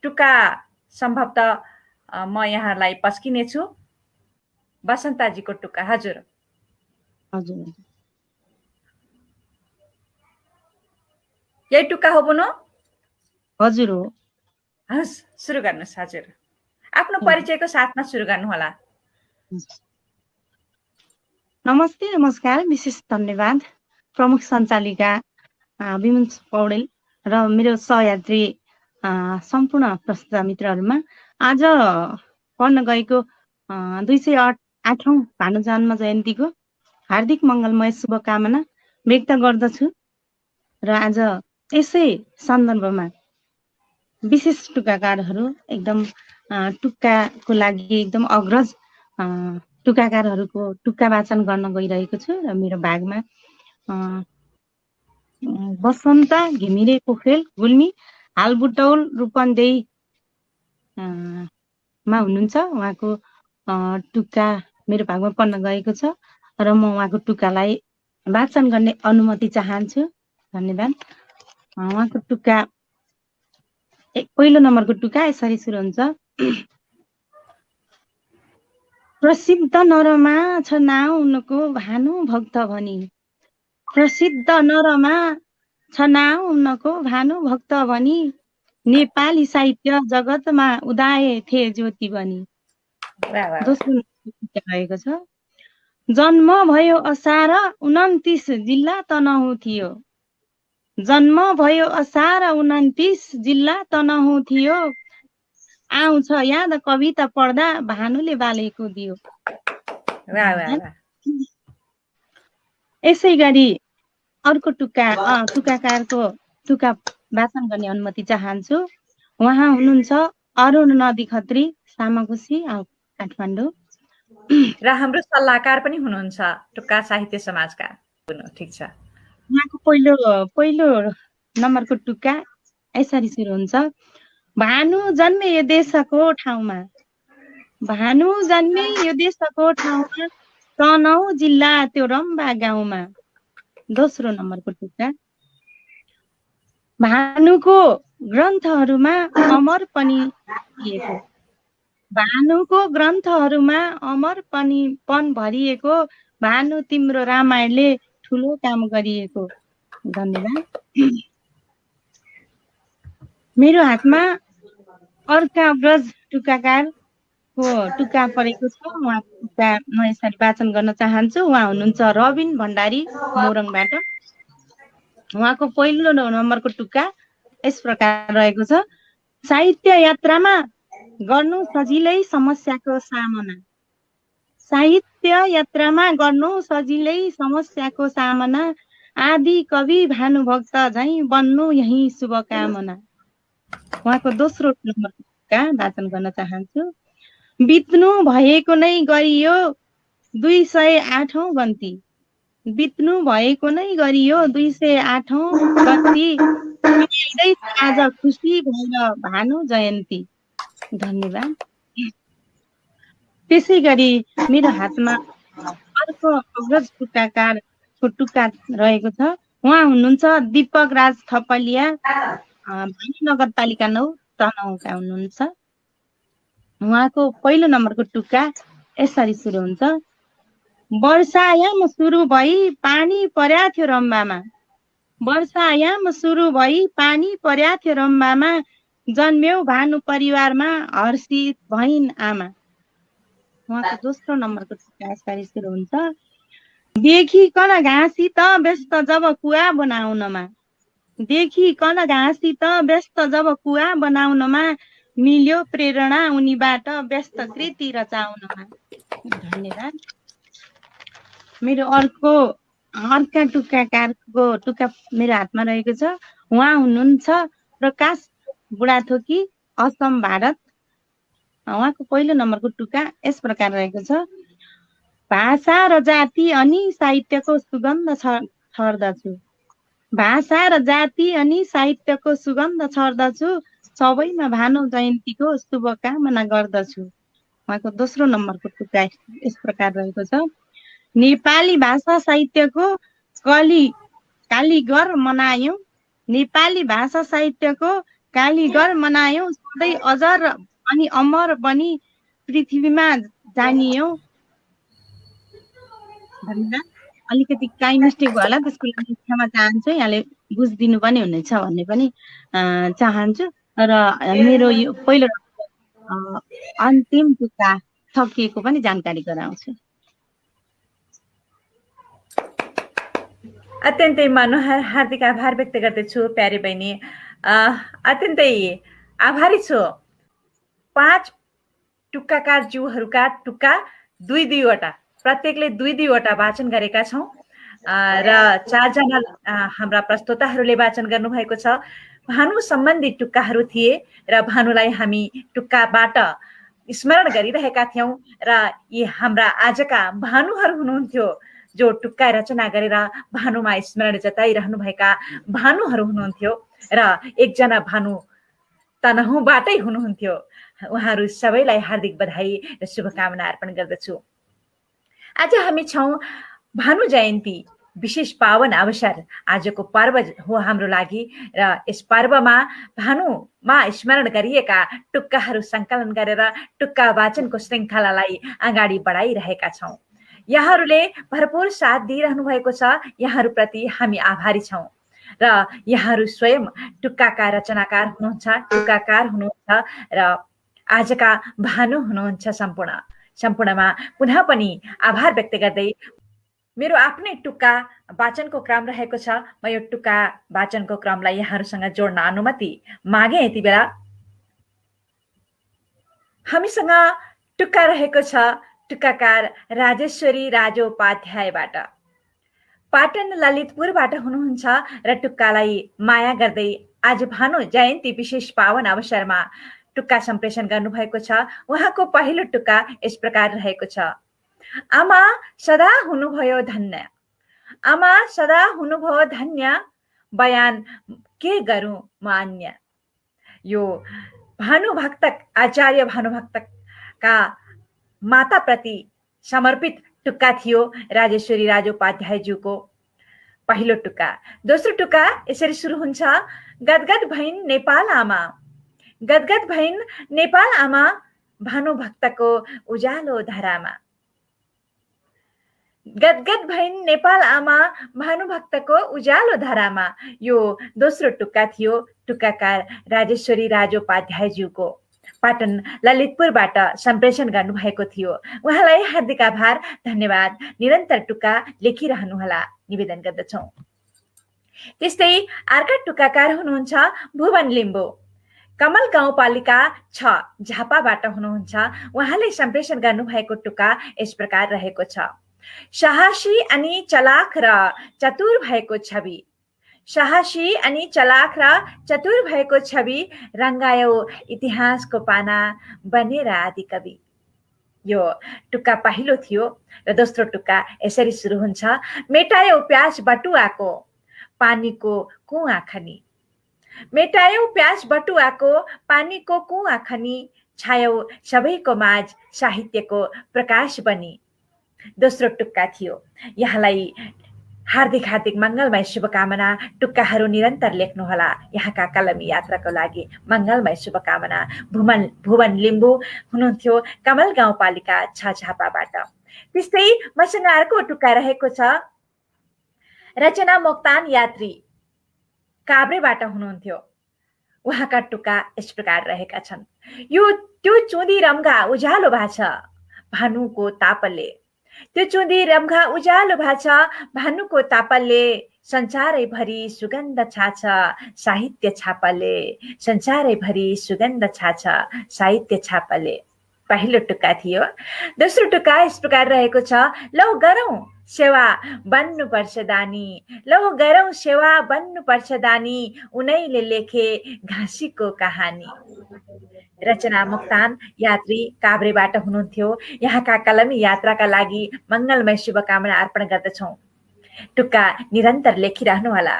टुक्का सम्भवतः म यहाँलाई पस्किनेछु। बसन्ताजीको टुक्का। हजुर हजुर, यही टुक्का हो बुनु? हजुर हो। हस्, सुरु गर्नुहोस्। हजुर, आफ्नो परिचयको साथमा सुरु गर्नु होला। नमस्ते, नमस्कार, विशेष धन्यवाद। प्रमुख सञ्चालिका विमल पौडेल र मेरो सहयात्री सम्पूर्ण प्रस्तुता मित्रहरूमा आज पढ्न गएको 208औं भानु जन्म जयन्तीको हार्दिक मङ्गलमय शुभकामना व्यक्त गर्दछु। र आज यसै सन्दर्भमा विशेष टुक्काकारहरू एकदम टुक्काको लागि एकदम अग्रज टुक्काकारहरूको टुक्का वाचन गर्न गइरहेको छु। र मेरो भागमा बसन्ता घिमिरे पोखरेल गुल्मी, हाल बुटौल रूपन्देही मा हुनुहुन्छ। उहाँको टुक्का मेरो भागमा पढ्न गएको छ र म उहाँको टुक्कालाई वाचन गर्ने अनुमति चाहन्छु। धन्यवाद। उहाँको टुक्का पहिलो नम्बरको टुक्का यसरी सुरु हुन्छ, प्रसिद्ध नरमा छ नाउँ उनको भानुभक्त भनी, प्रसिद्ध नरमा छ नाउँ उनको भानुभक्त भनी, नेपाली साहित्य जगतमा उदाए थिए ज्योति बनी। दोस्रो रहेको छ, जन्म भयो असार 29 जिल्ला तनहुँ थियो, जन्म भयो असार 29 जिल्ला तनहुँ थियो, आउँछ याद कविता पढ्दा भानुले बालेको दियो। यसै गरी अर्को टुक्काकारको टुक्का वाचन गर्ने अनुमति चाहन्छु। उहाँ हुनुहुन्छ अरुण नदी खत्री सामाकोशी काठमाडौँ। र हाम्रो सल्लाहकार पनि हुनुहुन्छ टुक्का साहित्य समाजका। ठिक छ। उहाँको पहिलो नम्बरको टुक्का यसरी सुरु हुन्छ। भानु जन्मे यो देशको ठाउँमा, भानु जन्मे यो देशको ठाउँमा, तनहुँ जिल्ला त्यो रम्बा गाउँमा। दोस्रो नम्बरको टुक्का। भानुको ग्रन्थहरूमा अमर पनि भरिएको, भानुको ग्रन्थहरूमा अमर पनि पन भरिएको, भानु तिम्रो रामायणले ठुलो काम गरिएको। धन्यवाद। मेरो हातमा अर्का अग्रज टुक्काकारको टुक्का परेको छ। उहाँको टुक्का म यसरी वाचन गर्न चाहन्छु। उहाँ हुनुहुन्छ रबिन भण्डारी मोरङबाट। उहाँको पहिलो नम्बरको टुक्का यस प्रकार रहेको छ। साहित्य यात्रामा गर्नु सजिलै समस्याको सामना, साहित्य यात्रामा गर्नु सजिलै समस्याको सामना, आदि कवि भानुभक्त झैँ बन्नु यही शुभकामना। उहाँको दोस्रो नम्बरको टुक्का वाचन गर्न चाहन्छु। बित्नु भएको नै गरियो 208औं गन्ती, बित्नु भएको नै गरियो 208औं गन्ती, आज खुसी भएर भानु जयन्ती। धन्यवाद। त्यसै गरी मेरो हातमा अर्को अग्रज टुक्काकारको टुक्का रहेको छ। उहाँ हुनुहुन्छ दीपक राज थपलिया, भानु नगरपालिका 9 तनहुँका हुनुहुन्छ। उहाँको पहिलो नम्बरको टुक्का यसरी सुरु हुन्छ। वर्षायाम सुरु भई पानी पर्या थियो रम्बामा, वर्षायाम सुरु भई पानी पर्या थियो रम्बामा, जन्म्यौ भानु परिवारमा हर्षित भइन् आमा। उहाँको दोस्रो नम्बरको टुक्का यसरी सुरु हुन्छ। देखिकन घाँसी त व्यस्त जब कुवा बनाउनमा, देखिकन घाँसी त व्यस्त जब कुवा बनाउनमा, मिल्यो प्रेरणा उनीबाट व्यस्त कृति रचाउनमा। धन्यवाद। मेरो अर्का टुक्काकारको टुक्का मेरो हातमा रहेको छ। उहाँ हुनुहुन्छ प्रकाश बुढाथोकी असम भारत। उहाँको पहिलो नम्बरको टुक्का यस प्रकार रहेको छ। भाषा र जाति अनि साहित्यको सुगन्ध छर्दछु, भाषा र जाति अनि साहित्यको सुगन्ध छर्दछु, सबैमा भानु जयन्तीको शुभकामना गर्दछु। उहाँको दोस्रो नम्बरको टुक्का यस प्रकार रहेको छ। नेपाली भाषा साहित्यको कालीगर मनायौं, नेपाली भाषा साहित्यको कालीगर मनायौं, सधैँ अजर अनि अमर बनी पृथ्वीमा जानियौं। धन्यवाद। अलिकति काहीँ मिस्टेक भयो होला, त्यसको लागि क्षमा चाहन्छु। यहाँले बुझिदिनु पनि हुनेछ भन्ने पनि चाहन्छु। र मेरो यो पहिलो अन्तिम टुक्का सकिएको पनि जानकारी गराउँछु। अत्यन्तै मनोहर, हार्दिक आभार व्यक्त गर्दछु प्यारे बहिनी। अत्यन्तै आभारी छु। 5 टुक्काकारज्यूहरूका टुक्का 2-2वटा, प्रत्येकले 2-2वटा वाचन गरेका छौँ र 4 जना हाम्रा प्रस्तोताहरूले वाचन गर्नुभएको छ। भानु सम्बन्धी टुक्काहरू थिए र भानुलाई हामी टुक्काबाट स्मरण गरिरहेका थियौँ र यी हाम्रा आजका भानुहरू हुनुहुन्थ्यो जो टुक्का रचना गरेर भानुमा स्मरण जताइरहनुभएका भानुहरू हुनुहुन्थ्यो र एकजना भानु तनहुँबाटै हुनुहुन्थ्यो। उहाँहरू सबैलाई हार्दिक बधाई र शुभकामना अर्पण गर्दछु। आज हामी छौँ भानु जयन्ती, विशेष पावन अवसर आजको पर्व हो हाम्रो लागि र यस पर्वमा भानुमा स्मरण गरिएका टुक्काहरू सङ्कलन गरेर टुक्का वाचनको श्रृङ्खलालाई अगाडि बढाइरहेका छौँ। यहाँहरूले भरपूर साथ दिइरहनु भएको छ। यहाँहरूप्रति हामी आभारी छौँ र यहाँहरू स्वयं टुक्काका रचनाकार हुनुहुन्छ, टुक्काकार हुनुहुन्छ र आजका भानु हुनुहुन्छ। सम्पूर्णमा पुनः पनि आभार व्यक्त गर्दै मेरो आफ्नै टुक्का वाचनको क्रम रहेको छ। म यो टुक्का वाचनको क्रमलाई यहाँहरूसँग जोड्न अनुमति मागे। यति बेला हामीसँग टुक्का रहेको छ टुक्काकार राजेश्वरी राजोपाध्यायबाट, पाटन ललितपुरबाट हुनुहुन्छ र टुक्कालाई माया गर्दै आज भानु जयन्ती विशेष पावन अवसरमा टुक्का सम्प्रेषण गर्नुभएको छ। उहाँको पहिलो टुक्का यस प्रकार रहेको छ। आमा सदा हुनुभयो धन्य, आमा सदा हुनुभयो धन्य, बयान के गरौँ म अन्य। यो भानुभक्त आचार्य भानुभक्तका माताप्रति समर्पित टुक्का थियो राजेश्वरी राजोपाध्यायज्यूको पहिलो टुक्का। दोस्रो टुक्का यसरी सुरु हुन्छ, गदगद भइन् नेपाल आमा, गदगद भइन् नेपाल आमा, भानुभक्तको उज्यालो धारामा। गदगद भइन् नेपाल आमा, भानुभक्तको उज्यालो धारामा। यो दोस्रो टुक्का थियो टुक्काकार राजेश्वरी राजोपाध्यायज्यूको, पाटन ललितपुरबाट सम्प्रेषण गर्नुभएको थियो। उहाँलाई हार्दिक आभार, धन्यवाद। निरन्तर टुक्का लेखिरहनुहोला निवेदन गर्दछौँ। त्यस्तै अर्का टुक्काकार हुनुहुन्छ भुवन लिम्बू, कमल गाउँपालिका 6 झापाबाट हुनुहुन्छ। उहाँले सम्प्रेषण गर्नुभएको टुक्का यस प्रकार रहेको छ, साहसी अनि चलाख र चतुर भएको छवि, साहसी अनि चलाख र चतुर भएको छवि, रङ्गायो इतिहासको पाना बनेर आदि कवि। यो टुक्का पहिलो थियो। र दोस्रो टुक्का यसरी सुरु हुन्छ, मेटायो प्याज बटुवाको पानीको कुवा खनी, मेटायो प्याज बटुवाको पानीको कुवा खनी, छायो सबैको माझ साहित्यको प्रकाश बनी। दोस्रो टुक्का थियो। यहाँलाई हार्दिक हार्दिक मङ्गलमय शुभकामना। टुक्काहरू निरन्तर लेख्नुहोला। यहाँका कलमी यात्राको लागि मङ्गलमय शुभकामना। भुवन लिम्बू हुनुहुन्थ्यो कमल गाउँपालिका 6 झापाबाट। त्यस्तै मसँग अर्को टुक्का रहेको छ, रचना मोक्तान यात्री काभ्रेबाट हुनुहुन्थ्यो। उहाँका टुक्का यस प्रकार रहेका छन्, यो त्यो चुँदी रम्घा उज्यालो भाछ भानुको तापले, त्यो चुँदी रम्घा उज्यालो भाछ भानुको तापले, संसारैभरि सुगन्ध छाछ साहित्य छापले, संसारैभरि सुगन्ध छाछ साहित्य छापले। पहिलो टुक्का थियो। दोस्रो टुक्का यस प्रकार रहेको छ, लौ गरौँ सेवा बन्नुपर्छ दानी, लौ गरौँ सेवा बन्नुपर्छ दानी, उनैले लेखे घाँसीको कहानी। रचना मोक्तान यात्री काभ्रेबाट हुनुहुन्थ्यो। यहाँका कलमी यात्राका लागि मङ्गलमय शुभकामना अर्पण गर्दछौँ। टुक्का निरन्तर लेखिरहनुहोला।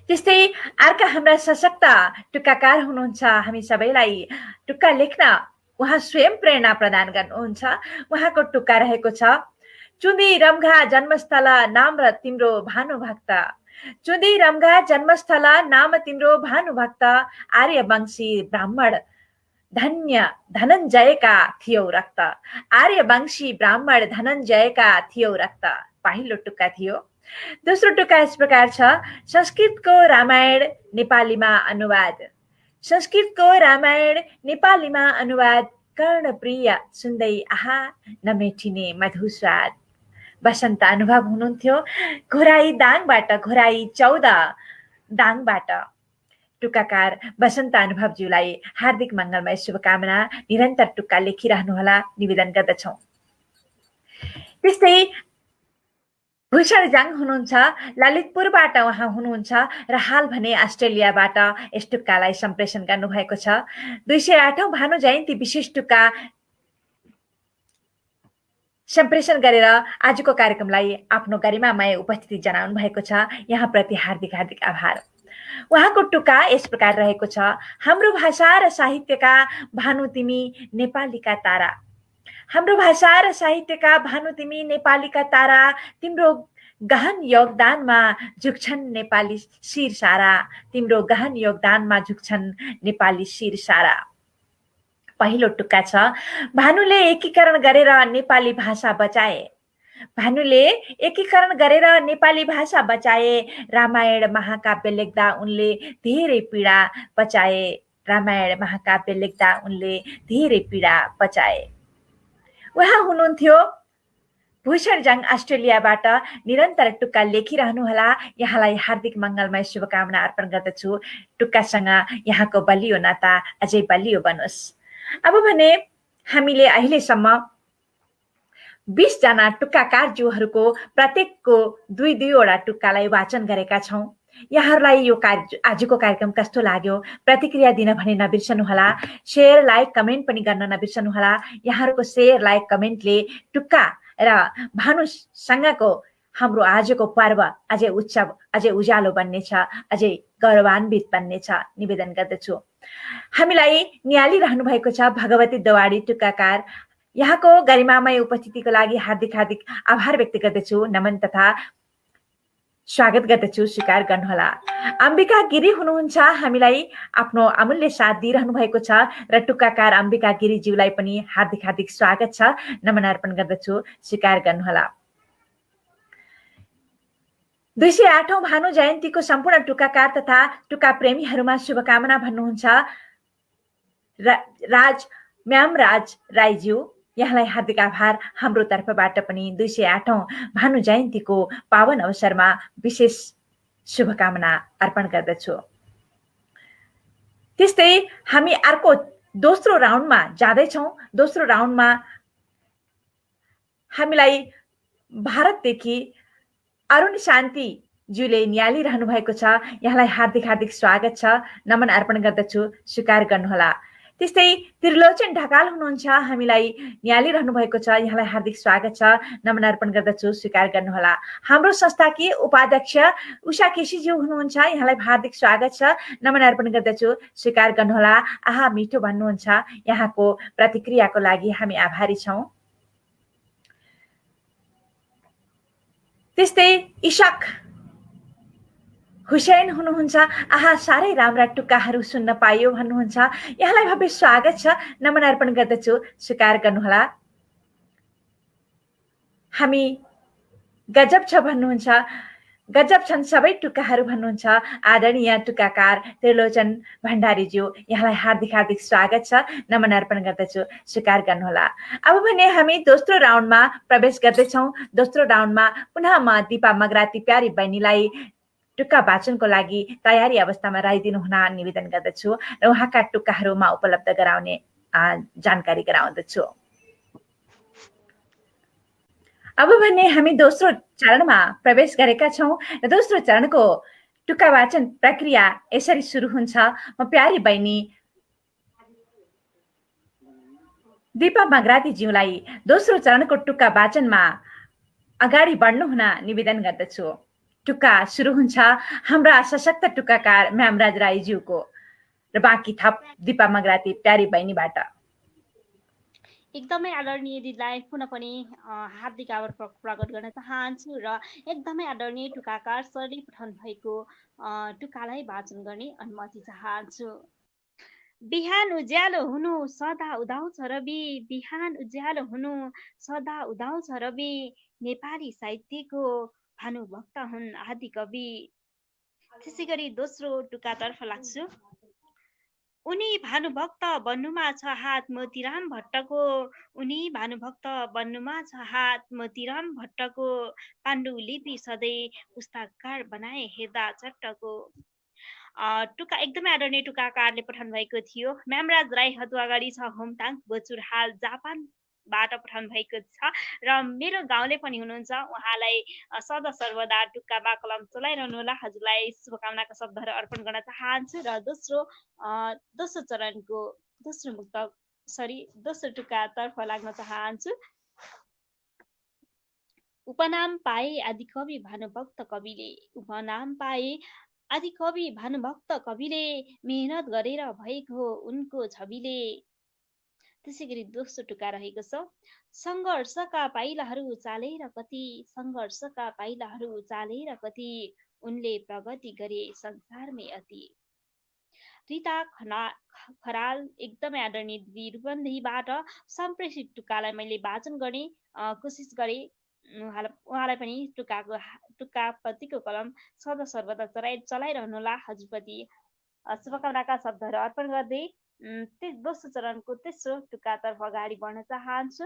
त्यस्तै अर्का हाम्रा सशक्त टुक्काकार हुनुहुन्छ। हामी सबैलाई टुक्का लेख्न उहाँ स्वयं प्रेरणा प्रदान गर्नुहुन्छ। उहाँको टुक्का रहेको छ, चुँदी रम्घा जन्मस्थल नाम र तिम्रो भानुभक्त, चुँदी रम्घा जन्मस्थल नाम तिम्रो भानुभक्त, आर्यवंशी ब्राह्मण धन्य धनञ्जयका थियौ रक्त, आर्यवंशी ब्राह्मण धनञ्जयका थियौ रक्त। पहिलो टुक्का थियो। दोस्रो टुक्का यस प्रकार छ, संस्कृतको रामायण नेपालीमा अनुवाद, संस्कृतको रामायण नेपालीमा अनुवाद, कर्णप्रिय सुन्दै आहा नमेटिने मधुस्वाद। बसन्त अनुभव हुनुहुन्थ्यो घोराई दाङबाट, घोराई 14 दाङबाट। टुक्काकार बसन्त अनुभवज्यूलाई हार्दिक मङ्गलमय शुभकामना। निरन्तर टुक्का लेखिरहनुहोला निवेदन गर्दछौँ। त्यस्तै भूषण जाङ हुनुहुन्छ ललितपुरबाट, उहाँ हुनुहुन्छ र हाल भने अस्ट्रेलियाबाट यस टुक्कालाई सम्प्रेषण गर्नुभएको छ। 208औं भानु जयन्ती विशेष टुक्का सम्प्रेषण गरेर आजको कार्यक्रमलाई आफ्नो गरिमामय उपस्थिति जनाउनु भएको छ। यहाँप्रति हार्दिक हार्दिक आभार। उहाँको टुक्का यस प्रकार रहेको छ, हाम्रो भाषा र साहित्यका भानु तिमी नेपालीका तारा, हाम्रो भाषा र साहित्यका भानु तिमी नेपालीका तारा, तिम्रो गहन योगदानमा झुक्छन् नेपाली शिर सारा, तिम्रो गहन योगदानमा झुक्छन् नेपाली शिर सारा। पहिलो टुक्का छ, भानुले एकीकरण गरेर नेपाली भाषा बचाए, भानुले एकीकरण गरेर नेपाली भाषा बचाए, रामायण महाकाव्य लेख्दा उनले धेरै पीडा पचाए, रामायण महाकाव्य लेख्दा उनले धेरै पीडा पचाए। उहाँ हुनुहुन्थ्यो भूषण जाङ अस्ट्रेलियाबाट। निरन्तर टुक्का लेखिरहनुहोला। यहाँलाई हार्दिक मङ्गलमय शुभकामना अर्पण गर्दछु। टुक्कासँग यहाँको बलियो नाता अझै बलियो बनोस्। अब भने हामीले अहिलेसम्म 20 जना टुक्काकारज्यूहरूको प्रत्येकको 2-2 वटा टुक्कालाई वाचन गरेका छौँ। यहाँहरूलाई यो आजको कार्यक्रम कस्तो लाग्यो प्रतिक्रिया दिन भने नबिर्सनुहोला। शेयर लाइक कमेन्ट पनि गर्न नबिर्सनुहोला। यहाँहरूको शेयर लाइक कमेन्टले टुक्का र भानुसँगको हाम्रो आजको पर्व अझै उत्सव अझै उज्यालो बन्नेछ, अझै गौरवान्वित बन्नेछ निवेदन गर्दछु। हामीलाई निहालिरहनु भएको छ भगवती दवाडी टुक्काकार। यहाँको गरिमामय उपस्थितिको लागि हार्दिक हार्दिक आभार व्यक्त गर्दछु, नमन तथा स्वागत गर्दछु, स्वीकार गर्नुहोला। अम्बिका गिरी हुनुहुन्छ, हामीलाई आफ्नो अमूल्य साथ दिइरहनु भएको छ र टुक्काकार अम्बिका गिरीज्यूलाई पनि हार्दिक हार्दिक स्वागत छ, नमन अर्पण गर्दछु, स्वीकार गर्नुहोला। 208औं भानु जयन्तीको सम्पूर्ण टुक्काकार तथा टुक्का प्रेमीहरूमा शुभकामना भन्नुहुन्छ म्याम राज राईज्यू। यहाँलाई हार्दिक आभार। हाम्रो तर्फबाट पनि 208औं भानु जयन्तीको पावन अवसरमा विशेष शुभकामना अर्पण गर्दछु। त्यस्तै हामी अर्को दोस्रो राउन्डमा जाँदैछौँ। दोस्रो राउन्डमा हामीलाई भारतदेखि अरुण शान्ति ज्यूले निहालिरहनु भएको छ। यहाँलाई हार्दिक हार्दिक स्वागत छ, नमन अर्पण गर्दछु, स्वीकार गर्नुहोला। त्यस्तै त्रिलोचन ढकाल हुनुहुन्छ, हामीलाई निहालिरहनु भएको छ। यहाँलाई हार्दिक स्वागत छ, नमन अर्पण गर्दछु, स्वीकार गर्नुहोला। हाम्रो संस्थाकीय उपाध्यक्ष उषा केसीज्यू हुनुहुन्छ, यहाँलाई हार्दिक स्वागत छ, नमन अर्पण गर्दछु, स्वीकार गर्नुहोला। आहा मिठो भन्नुहुन्छ, यहाँको प्रतिक्रियाको लागि हामी आभारी छौँ। त्यस्तै इशक हुसैन हुनुहुन्छ, आहा साह्रै राम्रा टुक्काहरू सुन्न पाइयो भन्नुहुन्छ, यहाँलाई भव्य स्वागत छ, नमन अर्पण गर्दछु, स्वीकार गर्नुहोला। हामी गजब छ भन्नुहुन्छ, गजब छन् सबै टुक्काहरू भन्नुहुन्छ आदरणीय टुक्काकार त्रिलोचन भण्डारीज्यू। यहाँलाई हार्दिक हार्दिक स्वागत छ, नमन अर्पण गर्दछु, स्वीकार गर्नुहोला। अब भने हामी दोस्रो राउन्डमा प्रवेश गर्दैछौँ। दोस्रो राउन्डमा पुनः म दिपा मगराती प्यारी बहिनीलाई टुक्का वाचनको लागि तयारी अवस्थामा राखिदिनु हुन निवेदन गर्दछु र उहाँका टुक्काहरूमा उपलब्ध गराउने जानकारी गराउँदछु। अब भने हामी दोस्रो चरणमा प्रवेश गरेका छौँ र दोस्रो चरणको टुक्का वाचन प्रक्रिया यसरी सुरु हुन्छ। म प्यारी बहिनी दिपा मगरातीज्यूलाई दोस्रो चरणको टुक्का वाचनमा अगाडि बढ्नु हुन निवेदन गर्दछु। टुक्का सुरु हुन्छ हाम्रा सशक्त टुक्काकार म्याम राज राईज्यूको र बाँकी थप दिपा मगराती प्यारी बहिनीबाट। एकदमै आदरणीय दिदीलाई पुनः पनि हार्दिक आभार प्रकट गर्न चाहन्छु र एकदमै आदरणीय टुक्काकार सरले पठाउनु भएको टुक्कालाई वाचन गर्ने अनुमति चाहन्छु। बिहान उज्यालो हुनु सदा उदाउँछ रवि, बिहान उज्यालो हुनु सदा उदाउँछ रवि, नेपाली साहित्यको भानुभक्त हुन् आदि कवि। त्यसै गरी दोस्रो टुक्कातर्फ लाग्छु। उनी भानुभक्त बन्नुमा छ हात मोतीराम भट्टको, उनी भानुभक्त बन्नुमा छ हात मोतीराम भट्टको, पाण्डुलिपि सधैँ पुस्तककार बनाए हेर्दा चट्टको। टुक्का एकदमै आदरणीय टुक्काकारले पठाउनु भएको थियो। म्यामराज राई हतुवागढी छ, होमटाङ बोचुर, हाल जापानबाट पठाउनु भएको छ र मेरो गाउँले पनि हुनुहुन्छ। उहाँलाई सदा सर्वदा टुक्कामा कलम चलाइरहनु होला। हजुरलाई शुभकामनाका शब्दहरू अर्पण गर्न चाहन्छु र दोस्रो चरणको दोस्रो टुक्कातर्फ लाग्न चाहन्छु। उपनाम पाए आदिकवि भानुभक्त कविले, उपनाम पाए आदिकवि भानुभक्त कविले, मेहनत गरेर भएको उनको छविले। त्यसै गरी दोस्रो टुक्का रहेको छ। सङ्घर्षका पाइलाहरू चालेर कति, सङ्घर्षका पाइलाहरू चालेर कति, उनले प्रगति गरे संसारमै अति। रिता खराल एकदमै आदरणीय दिदी रूपन्देहीबाट सम्प्रेषित टुक्कालाई मैले वाचन गर्ने कोसिस गरेँ। उहाँलाई पनि टुक्काप्रतिको कलम सदा सर्वदा चलाइरहनुहोला। हजुरप्रति शुभकामनाका शब्दहरू अर्पण गर्दै दोस्रो चरणको तेस्रो टुक्कातर्फ अगाडि बढ्न चाहन्छु।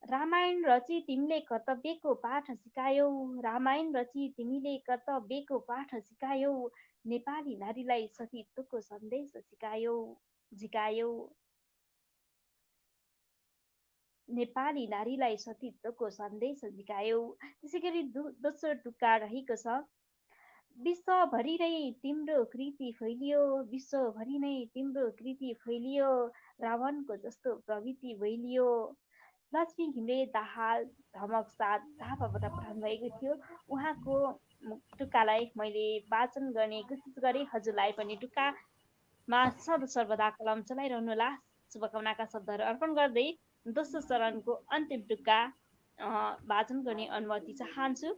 रामायण रची तिमीले कर्तव्यको पाठ सिकायौ, रामायण रची तिमीले कर्तव्यको पाठ सिकायौ, नेपाली नारीलाई सतीत्वको सन्देश झिकायौ, नेपाली नारीलाई सतीत्वको सन्देश झिकायौ। त्यसै गरी दोस्रो टुक्का रहेको छ। विश्वभरि नै तिम्रो कृति फैलियो, विश्वभरि नै तिम्रो कृति फैलियो, रावणको जस्तो प्रवृत्ति भैलियो। लक्ष्मी घिम्रे दाहाल धमक साथ झापाबाट पठाउनु भएको थियो। उहाँको टुक्कालाई मैले वाचन गर्ने कोसिस गरेँ। हजुरलाई पनि टुक्कामा सर्वदा कलम चलाइरहनुहोला। शुभकामनाका शब्दहरू अर्पण गर्दै दोस्रो चरणको अन्तिम टुक्का वाचन गर्ने अनुमति चाहन्छु।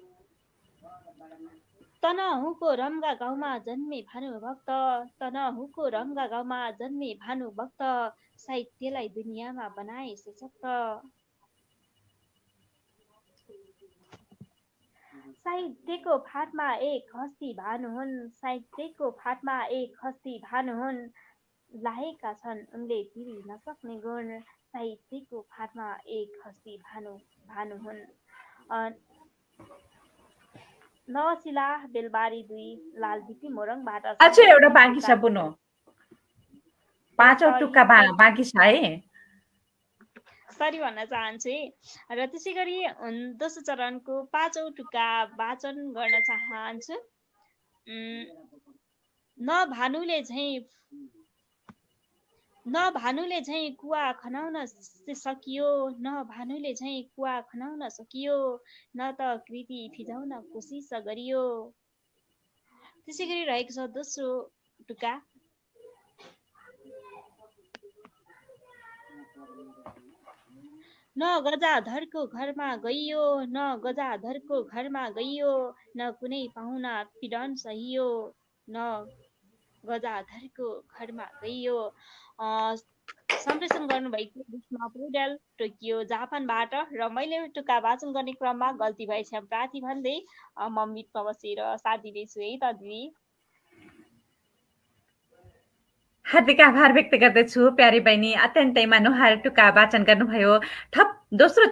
तनहुँको रम्गा गाउँमा जन्मे भानुभक्त, तनहुँको रम्गा गाउँमा जन्मे भानुभक्त, साहित्यलाई दुनियाँमा बनाए सशक्त। साहित्यको फाटमा एक हस्ती भानु हुन्, साहित्यको फाटमा एक हस्ती भानु हुन्, लाएका छन् उनले तिरी नसक्ने गुण, साहित्यको फाटमा एक हस्ती भानु हुन्। नवशिला बेलबारी 2 लालदिपी मोरङबाट अझै एउटा बाँकी छ पुनो, 5औं टुक्का बाँकी छ है। सरी भन्न चाहन्छु है। र त्यसै गरी दोस्रो चरणको 5औं टुक्का वाचन गर्न चाहन्छु। न भानुले झैँ कुवा खनाउन सकियो, न भानुले झैँ कुवा खनाउन सकियो, न त कृति फिजाउन कोसिस गरियो। त्यसै गरी रहेको छ दोस्रो टुक्का। न गजाधरको घरमा गइयो, न गजाधरको घरमा गइयो, न कुनै पाहुना पीडन सहियो, न गजाधरको घरमा गइयो। सम्प्रेषण गर्नुभएको विष्णु पौडेल टोकियो जापानबाट। र मैले टुक्का वाचन गर्ने क्रममा गल्ती भएछ प्रार्थी भन्दै म मिटमा बसेर साथ दिँदैछु है त दिदी। हार्दिक आभार व्यक्त गर्दछु प्यारी बहिनी, अत्यन्तै मनोहर टुक्का वाचन गर्नुभयो। थप दोस्रो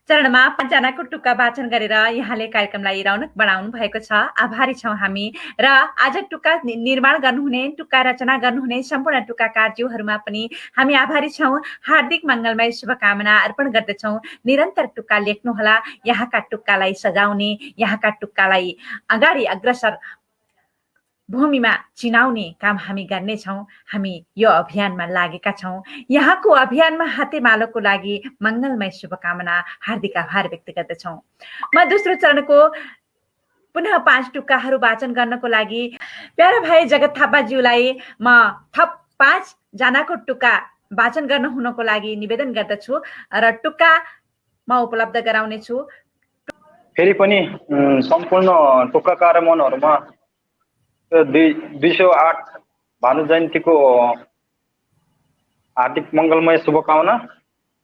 चरणमा 5 जनाको टुक्का वाचन गरेर यहाँले कार्यक्रमलाई रौनक बढाउनु भएको छ। आभारी छौँ हामी। र आज टुक्का निर्माण गर्नुहुने, टुक्का रचना गर्नुहुने सम्पूर्ण टुक्काकारज्यूहरूमा पनि हामी आभारी छौँ। हार्दिक मङ्गलमय शुभकामना अर्पण गर्दछौँ। निरन्तर टुक्का लेख्नुहोला, यहाँका टुक्कालाई सजाउने, यहाँका टुक्कालाई अगाडि अग्रसर भूमिमा चिनाउने काम हामी गर्नेछौँ। हामी यो अभियानमा लागेका छौँ। यहाँको अभियानमा हातेमालोको लागि मङ्गलमय शुभकामना, हार्दिक आभार व्यक्त गर्दछौँ। म दोस्रो चरणको पुनः 5 टुक्काहरू वाचन गर्नको लागि प्यारा भाइ जगत थापाज्यूलाई म थप 5 जनाको टुक्का वाचन गर्न हुनको लागि निवेदन गर्दछु र टुक्का म उपलब्ध गराउनेछु। फेरि पनि सम्पूर्ण टुक्काकार मनहरूमा 208 भानु जयन्तीको हार्दिक मङ्गलमय शुभकामना।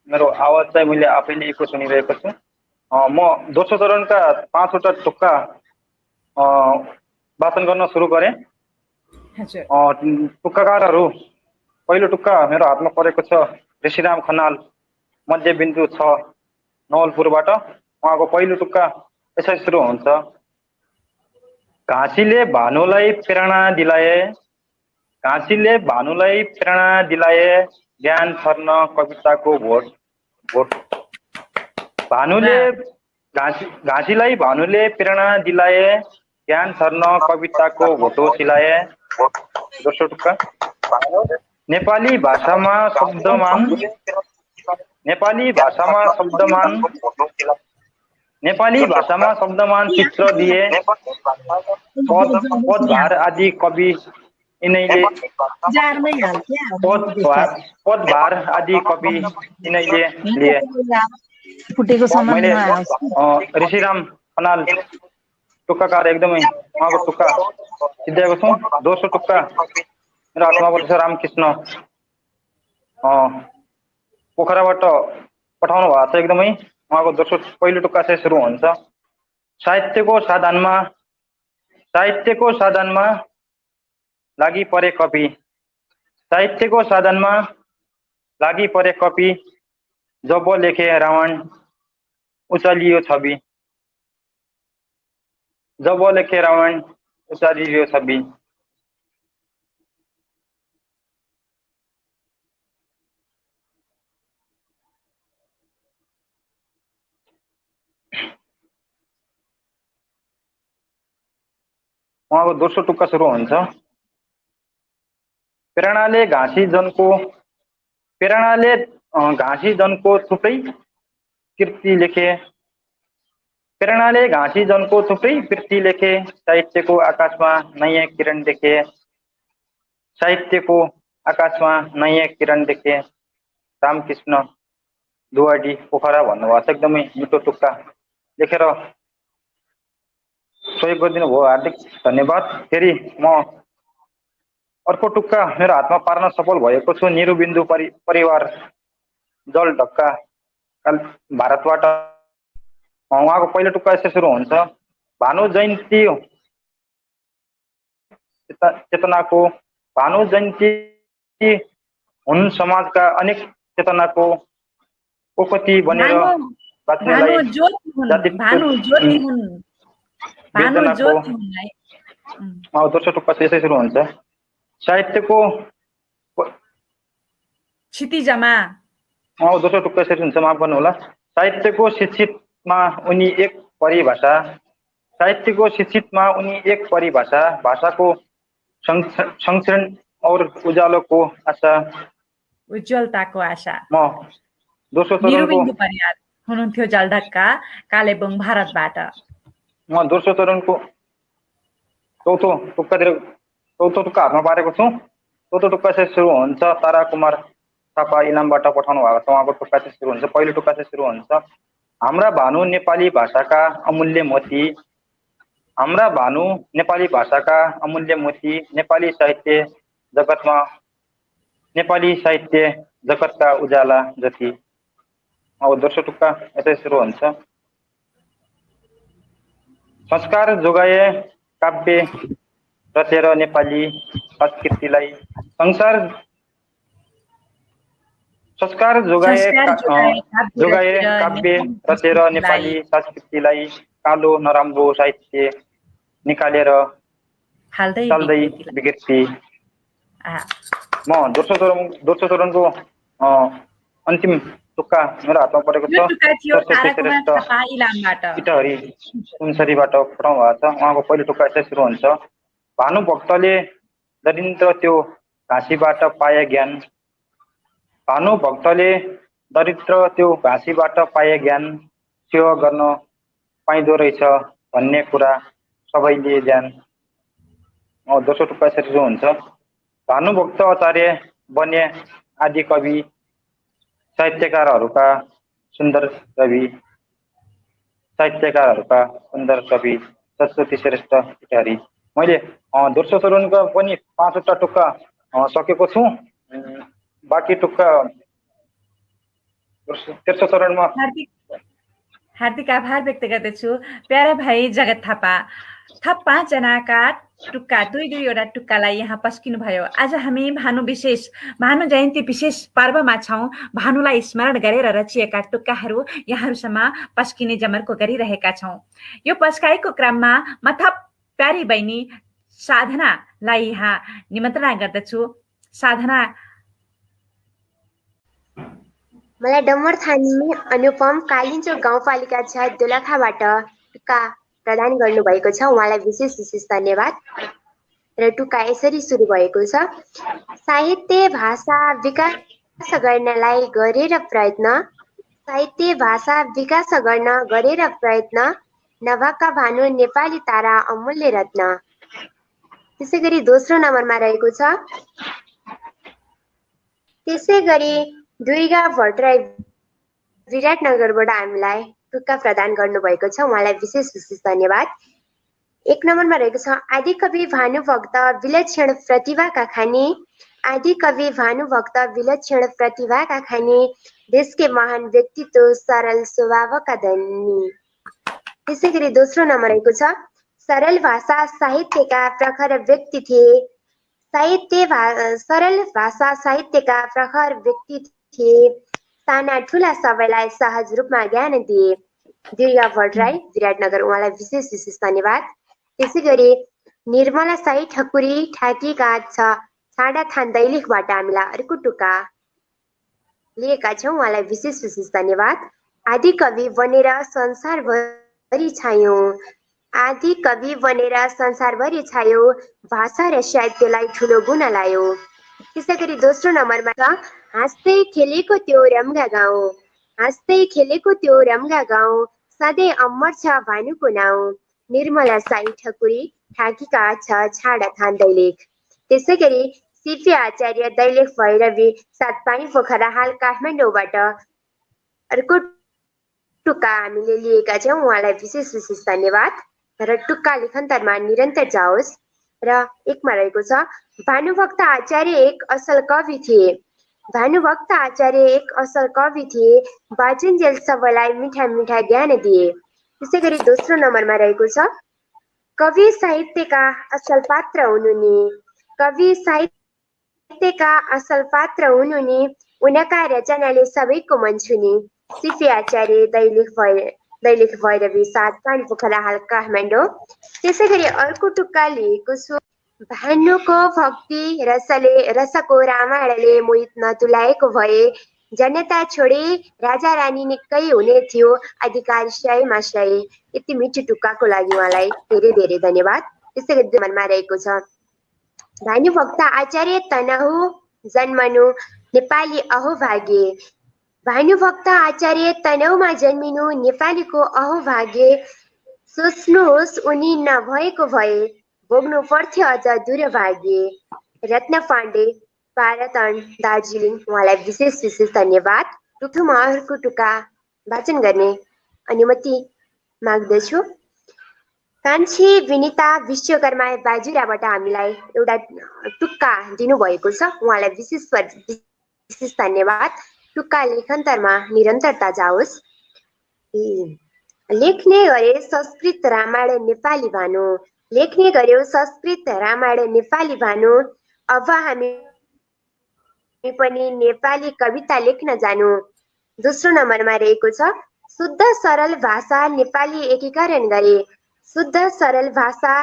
मेरो आवाज चाहिँ मैले आफैले इको सुनिरहेको छु। म दोस्रो चरणका 5वटा टुक्का वाचन गर्न सुरु गरेँ। टुक्काकारहरू, पहिलो टुक्का मेरो हातमा परेको छ ऋषिराम खनाल, मध्यबिन्दु 6 नवलपुरबाट। उहाँको पहिलो टुक्का यसरी सुरु हुन्छ। घाँसीले भानुलाई प्रेरणा दिलाए, घाँसीले भानुलाई प्रेरणा दिलाए, ज्ञान छर्न कविताको भोट। भानुले घाँसीलाई भानुले प्रेरणा दिलाए, ज्ञान छर्न कविताको भोटो सिलाए। दोस्रो टुक्का। नेपाली भाषामा शब्दमान, नेपाली भाषामा शब्दमान, नेपाली भाषामा शब्दमान चित्र दिए, पदभार आदि कवि यिनैले, पदभार आदि कवि यिनैले लिए। मैले ऋषिराम खनाल टुक्काकार एकदमै उहाँको टुक्का सिद्ध्याएको छु। दोस्रो टुक्का मेरो हातमा पर्छ रामकृष्ण पोखराबाट पठाउनु भएको छ। एकदमै उहाँको दोस्रो पहिलो टुक्का चाहिँ सुरु हुन्छ। साहित्यको साधनमा लागि परे कवि, साहित्यको साधनमा लागि परे कवि, जब लेखे रावण उचालियो छवि, जब लेखे रावण उचालियो छवि। उहाँको दोस्रो टुक्का सुरु हुन्छ। प्रेरणाले घाँसी जनको थुप्रै कृति लेखे। प्रेरणाले घाँसी जनको थुप्रै कृति लेखे। साहित्यको आकाशमा नयाँ किरण देखे। साहित्यको आकाशमा नयाँ किरण देखे। रामकृष्ण दुवाडी पोखरा भन्नुभएको छ। एकदमै मिठो टुक्का लेखेर सहयोग गरिदिनु भयो, हार्दिक धन्यवाद। फेरि म अर्को टुक्का मेरो हातमा पार्न सफल भएको छु। निरुबिन्दु परिवार जलढक्का भारतबाट। उहाँको पहिलो टुक्का यसरी सुरु हुन्छ। भानु जयन्ती हुन् समाजका अनेक चेतनाको उपति बनेर बाँच्नेलाई दोस्रो टुक्का यसै सुरु हुन्छ। साहित्यको क्षितिजमा दोस्रो टुक्का यसरी हुन्छ, माफ गर्नुहोला। साहित्यको शिक्षितमा उनी एक परिभाषा। साहित्यको शिक्षितमा उनी एक परिभाषा। भाषाको संरक्षण और उज्यालोको आशा, उज्जवलताको आशा। म दोस्रो चरणको निरुबिन्दु परियार हुनुहुन्थ्यो जलढक्का कालेबुङ भारतबाट। म दोस्रो चरणको चौथो टुक्का हातमा पारेको छु। चौथो टुक्का चाहिँ सुरु हुन्छ। तारा कुमार थापा इलामबाट पठाउनु भएको छ। उहाँको टुक्का चाहिँ सुरु हुन्छ। पहिलो टुक्का चाहिँ सुरु हुन्छ। हाम्रा भानु नेपाली भाषाका अमूल्य मोती। हाम्रा भानु नेपाली भाषाका अमूल्य मोती। नेपाली साहित्य जगतका उजाला जति। अब दोस्रो टुक्का यसै सुरु हुन्छ। संस्कार जोगाए काव्य रचेर नेपाली संस्कृतिलाई। संस्कार जोगाए काव्य रचेर नेपाली संस्कृतिलाई कालो नराम्रो साहित्य निकालेर चाल्दै विकृति। म दोस्रो चरणको अन्तिम टुक्का मेरो हातमा परेको छ। इटहरी सुनसरीबाट पठाउनु भएको छ। उहाँको पहिलो टुक्का यसै सुरु हुन्छ। भानुभक्तले दरिद्र त्यो घाँसीबाट पाए ज्ञान। भानुभक्तले दरिद्र त्यो घाँसीबाट पाए ज्ञान। सेवा गर्न पाइँदो रहेछ भन्ने कुरा सबैले जान। दोस्रो टुक्का यसरी सुरु हुन्छ। भानुभक्त आचार्य बने आदि कवि साहित्यकारहरूका सुन्दर कवि सरस्वती श्रेष्ठ इटहरी। मैले दोस्रो चरणका पनि 5वटा टुक्का सकेको छु। बाँकी टुक्का तेस्रो चरणमा। हार्दिक आभार व्यक्त गर्दछु प्यारा भाइ जगत थापा। थप 5 जनाका टुक्का दुईवटा टुक्कालाई यहाँ पस्किनु भयो। आज हामी भानु जयन्ती विशेष पर्वमा छौँ। भानुलाई स्मरण गरेर रचिएका टुक्काहरू यहाँहरूसम्म पस्किने जमर्को गरिरहेका छौँ। यो पस्काइको क्रममा म थप प्यारी बहिनी साधनालाई यहाँ निमन्त्रणा गर्दछु। साधना, मलाई डम्बर थानी अनुपम कालिन्चोक गाउँपालिका 6 दोलखाबाट टुक्का प्रदान गर्नुभएको छ। उहाँलाई विशेष धन्यवाद। र टुक्का यसरी सुरु भएको छ। साहित्य भाषा विकास गर्नलाई गरेर प्रयत्न नभएका भानु नेपाली तारा अमूल्य रत्न। त्यसै गरी दोस्रो नम्बरमा रहेको छ। त्यसै गरी दुर्गा भट्टराई विराटनगरबाट हामीलाई टुक्का प्रदान गर्नुभएको छ। उहाँलाई विशेष धन्यवाद। 1 नम्बरमा रहेको छ। आदिकवि भानुभक्त विलक्षण प्रतिभाका खानी। आदिकवि भानुभक्त विलक्षण प्रतिभाका खानी। देशकै महान व्यक्तित्व सरल स्वभावका धनी। त्यसै गरी दोस्रो नम्बर रहेको छ। सरल भाषा साहित्यका प्रखर व्यक्ति थिए। सरल भाषा साहित्यका प्रखर व्यक्ति थिए। साना ठुला सबैलाई सहज रूपमा ज्ञान दिए। दुर्गा भट्टराई विराटनगर। उहाँलाई विशेष धन्यवाद। त्यसै गरी निर्मला साई ठकुरी ठाकीका छाडा थान दैलेखबाट हामीलाई अर्को टुक्का लिएका छौँ। उहाँलाई विशेष धन्यवाद। आदिकवि बनेर संसारभरि छायौँ। आदि कवि बनेर संसारभरि छायो, भाषा र साहित्यलाई ठुलो गुण लायो। त्यसै गरी दोस्रो नम्बरमा छ हाँस्दै खेलेको त्यो रम्गा गाउँ, हाँस्दै खेलेको त्यो रम्गा गाउँ, सधैँ अमर छ भानुको नाउँ, निर्मला साई ठकुरी ठाकीका छ छाडा थान दैलेख। त्यसै गरी सिपी आचार्य दैलेख भैरवी सातपानी पोखरा हाल काठमाडौँबाट अर्को टुक्का हामीले लिएका छौँ। उहाँलाई विशेष विशेष धन्यवाद। र टुक्का लेखन्तरमा निरन्तर जाओस्। र एकमा रहेको छ भानुभक्त आचार्य एक असल कवि थिए, भानुभक्त आचार्य एक असल कवि थिए, बाचुन्जेल सबैलाई मिठा मिठा ज्ञान दिए। त्यसै गरी दोस्रो नम्बरमा रहेको छ कवि साहित्यका असल पात्र हुनु नि, कवि साहित्यका असल पात्र हुनु नि, उनका रचनाले सबैको मन छुने। सिपी आचार्य दैलेख भैरवी सातपानी पोखरा हाल काठमाडौँ। त्यसै गरी अर्को टुक्का लिएको छु भानुको भक्ति रसको रामायणले मोहित नतुलाएको भए, जनता छोडे राजा रानी निकै हुने थियो, अधिकार सयमा सय। यति मिठो टुक्काको लागि उहाँलाई धेरै धेरै धन्यवाद। त्यसै गरी मनमा रहेको छ भानुभक्त आचार्य तनहु जन्मनु नेपाली अहोभाग्य, भानुभक्त आचार्य तनहुमा जन्मिनु नेपालीको अहोभाग्य, सोच्नुहोस् उनी नभएको भए भोग्नु पर्थ्यो अझ दुर्भाग्य। रत्न पाण्डे पारतन दार्जिलिङ, उहाँलाई विशेष विशेष धन्यवाद। टुक्कामा अर्को टुक्का वाचन गर्ने अनुमति माग्दछु। कान्छी विनिता विश्वकर्मा बाजुराबाट हामीलाई एउटा टुक्का दिनुभएको छ, उहाँलाई विशेष धन्यवाद। टुक्का लेखन्तरमा निरन्तरता जाओस्। लेख्ने गरे संस्कृत रामायण नेपाली भानु, लेख्ने गर्यो संस्कृत रामायण नेपाली भानु, अब हामी पनि नेपाली कविता लेख्न जानु। दोस्रो नम्बरमा रहेको छ शुद्ध सरल भाषा नेपाली एकीकरण गरे, शुद्ध सरल भाषा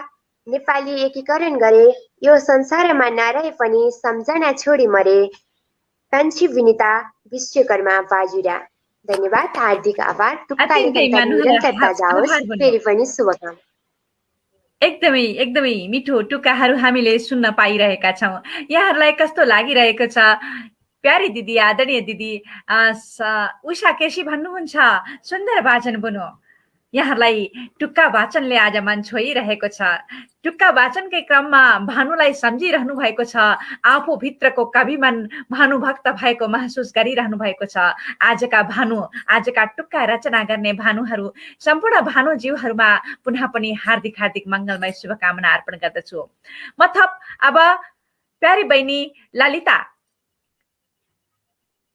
नेपाली एकीकरण गरे, यो संसारमा नरहे पनि सम्झना छोडी मरे। कान्छी विनिता विश्वकर्मा बाजुरा। धन्यवाद, हार्दिक आभार। टुक्का निरन्तरता जाओस्। फेरि पनि शुभकामना। एकदमै एकदमै मिठो टुक्काहरू हामीले सुन्न पाइरहेका छौँ। यहाँहरूलाई कस्तो लागिरहेको छ? प्यारी दिदी, आदरणीय दिदी उषा केसी भन्नुहुन्छ सुन्दर वाचन बनो। यहाँहरूलाई टुक्का वाचनले आज मन छोइरहेको छ। टुक्का वाचनकै क्रममा भानुलाई सम्झिरहनु भएको छ, आफू भित्रको कविमन भानुभक्त भएको महसुस गरिरहनु भएको छ। आजका भानु, आजका टुक्का रचना गर्ने भानुहरू, सम्पूर्ण भानुज्यूहरूमा पुनः पनि हार्दिक हार्दिक मङ्गलमय शुभकामना अर्पण गर्दछु। म थप अब प्यारी बहिनी ललिता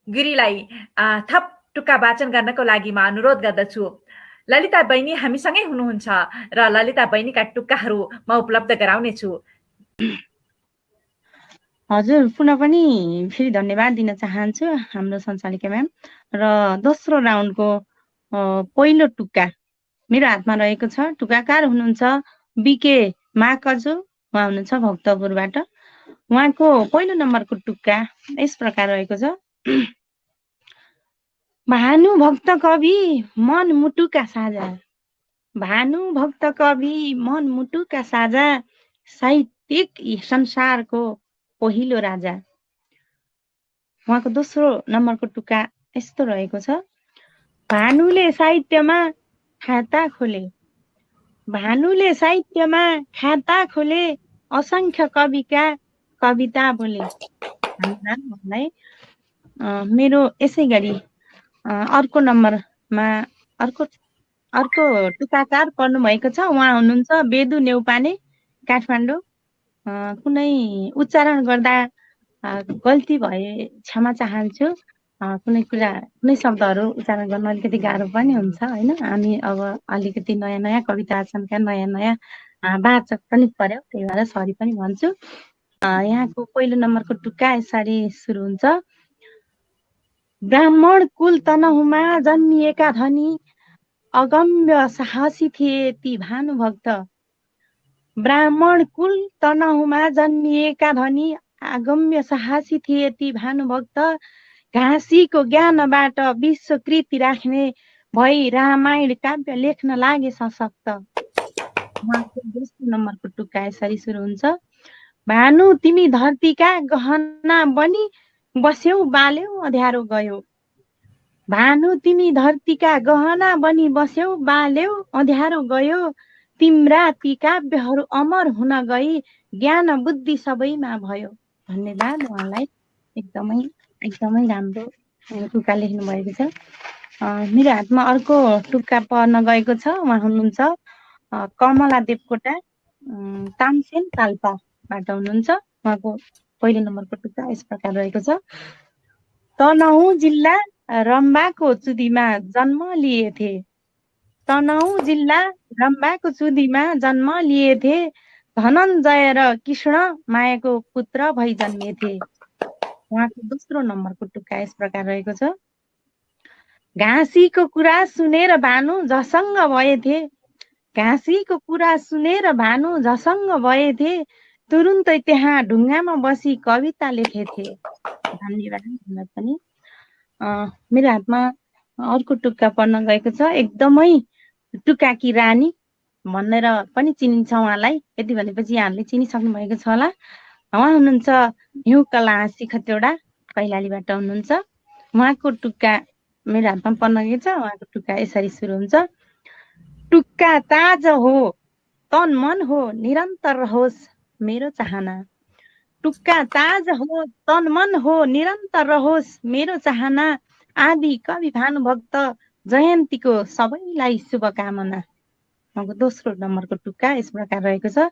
गिरीलाई थप टुक्का वाचन गर्नको लागि म अनुरोध गर्दछु। ललिता बहिनी हामीसँगै हुनुहुन्छ र ललिता बहिनीका टुक्काहरू म उपलब्ध गराउने छु। हजुर, पुनः पनि फेरि धन्यवाद दिन चाहन्छु हाम्रो सञ्चालिका म्याम। र दोस्रो राउन्डको पहिलो टुक्का मेरो हातमा रहेको छ। टुक्काकार हुनुहुन्छ बिके माकजु, उहाँ हुनुहुन्छ भक्तपुरबाट। उहाँको पहिलो नम्बरको टुक्का यस प्रकार रहेको छ। भानुभक्त कवि मन मुटुका साझा, भानुभक्त कवि मन मुटुका साझा, साहित्यिक संसारको पहिलो राजा। उहाँको दोस्रो नम्बरको टुक्का यस्तो रहेको छ। भानुले साहित्यमा खाता खोले, भानुले साहित्यमा खाता खोले, असंख्य कविका कविता बोले। मेरो यसै गरी अर्को नम्बरमा अर्को टुक्काकार पर्नु भएको छ। उहाँ हुनुहुन्छ बेदु नेउपाने, काठमाडौँ। कुनै उच्चारण गर्दा गल्ती भए क्षमा चाहन्छु। कुनै शब्दहरू उच्चारण गर्न अलिकति गाह्रो पनि हुन्छ होइन। हामी अब अलिकति नयाँ नयाँ कविता वाचनका नयाँ नयाँ वाचक पनि पर्यो, त्यही भएर सरी पनि भन्छु। यहाँको पहिलो नम्बरको टुक्का यसरी सुरु हुन्छ। ब्राह्मण कुल तनहुमा जन्मिएका धनी, अगम्य साहसी थिए ती भानुभक्त, ब्राह्मण कुल तनहुमा जन्मिएका धनी, अगम्य साहसी थिए ती भानुभक्त, घाँसीको ज्ञानबाट विश्वकृति राख्ने भई रामायण काव्य लेख्न लागे सशक्त। उहाँको दोस्रो नम्बरको टुक्का यसरी सुरु हुन्छ। भानु तिमी धरतीका गहना बनी बस्यौ बाल्यौ अँध्यारो गयो। भानु तिमी धरतीका गहना बनी बस्यौ बाल्यौ अँध्यारो गयो। तिम्रा ती काव्यहरू अमर हुन गई ज्ञान बुद्धि सबैमा भयो। धन्यवाद उहाँलाई, एकदमै एकदमै राम्रो टुक्का लेख्नु भएको छ। मेरो हातमा अर्को टुक्का पढ्न गएको छ। उहाँ हुनुहुन्छ कमला देवकोटा, तामसेन पाल्पाबाट हुनुहुन्छ। उहाँको पहिलो नम्बरको टुक्का यस प्रकार रहेको छ। तनहुँ जिल्ला रम्बाको चुदीमा जन्म लिएथे। तनहुँ जिल्ला रम्बाको चुदीमा जन्म लिएथे। धनञ्जय र कृष्ण मायाको पुत्र भई जन्मेथे। उहाँको दोस्रो नम्बरको टुक्का यस प्रकार रहेको छ। घाँसीको कुरा सुनेर भानु झसङ्ग भएथे। घाँसीको कुरा सुनेर भानु झसङ्ग भएथे। तुरुन्तै त्यहाँ ढुङ्गामा बसी कविता लेखेथे। धन्यवाद पनि। मेरो हातमा अर्को टुक्का पढ्न गएको छ। एकदमै टुक्काकी रानी भनेर पनि चिनिन्छ उहाँलाई। यति भनेपछि यहाँहरूले चिनिसक्नु भएको छ होला। उहाँ हुनुहुन्छ हिउँकला हाँसी खतिवडा, कैलालीबाट हुनुहुन्छ। उहाँको टुक्का मेरो हातमा पढ्न गएको छ। उहाँको टुक्का यसरी सुरु हुन्छ। टुक्का ताज हो तन मन हो निरन्तर रहोस् मेरो चाहना। टुक्का ताज हो तन मन हो निरन्तर रहोस् मेरो चाहना। आदि कवि भानुभक्त जयन्तीको सबैलाई शुभकामना। उहाँको दोस्रो नम्बरको टुक्का यस प्रकार रहेको छ।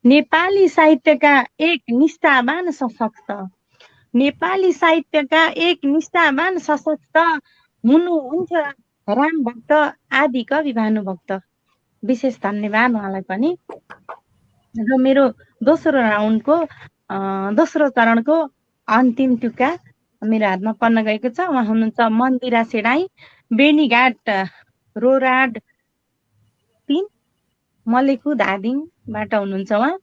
नेपाली साहित्यका एक निष्ठावान सशक्त। नेपाली साहित्यका एक निष्ठावान सशक्त हुनुहुन्छ राम भक्त आदि कवि भानुभक्त। विशेष धन्यवाद उहाँलाई पनि। र मेरो दोस्रो राउन्डको दोस्रो चरणको अन्तिम टुक्का मेरो हातमा पढ्न गएको छ। उहाँ हुनुहुन्छ मन्दिरा सेडाई, बेनीघाट रोराड 3 मलेखु धादिङबाट हुनुहुन्छ उहाँ।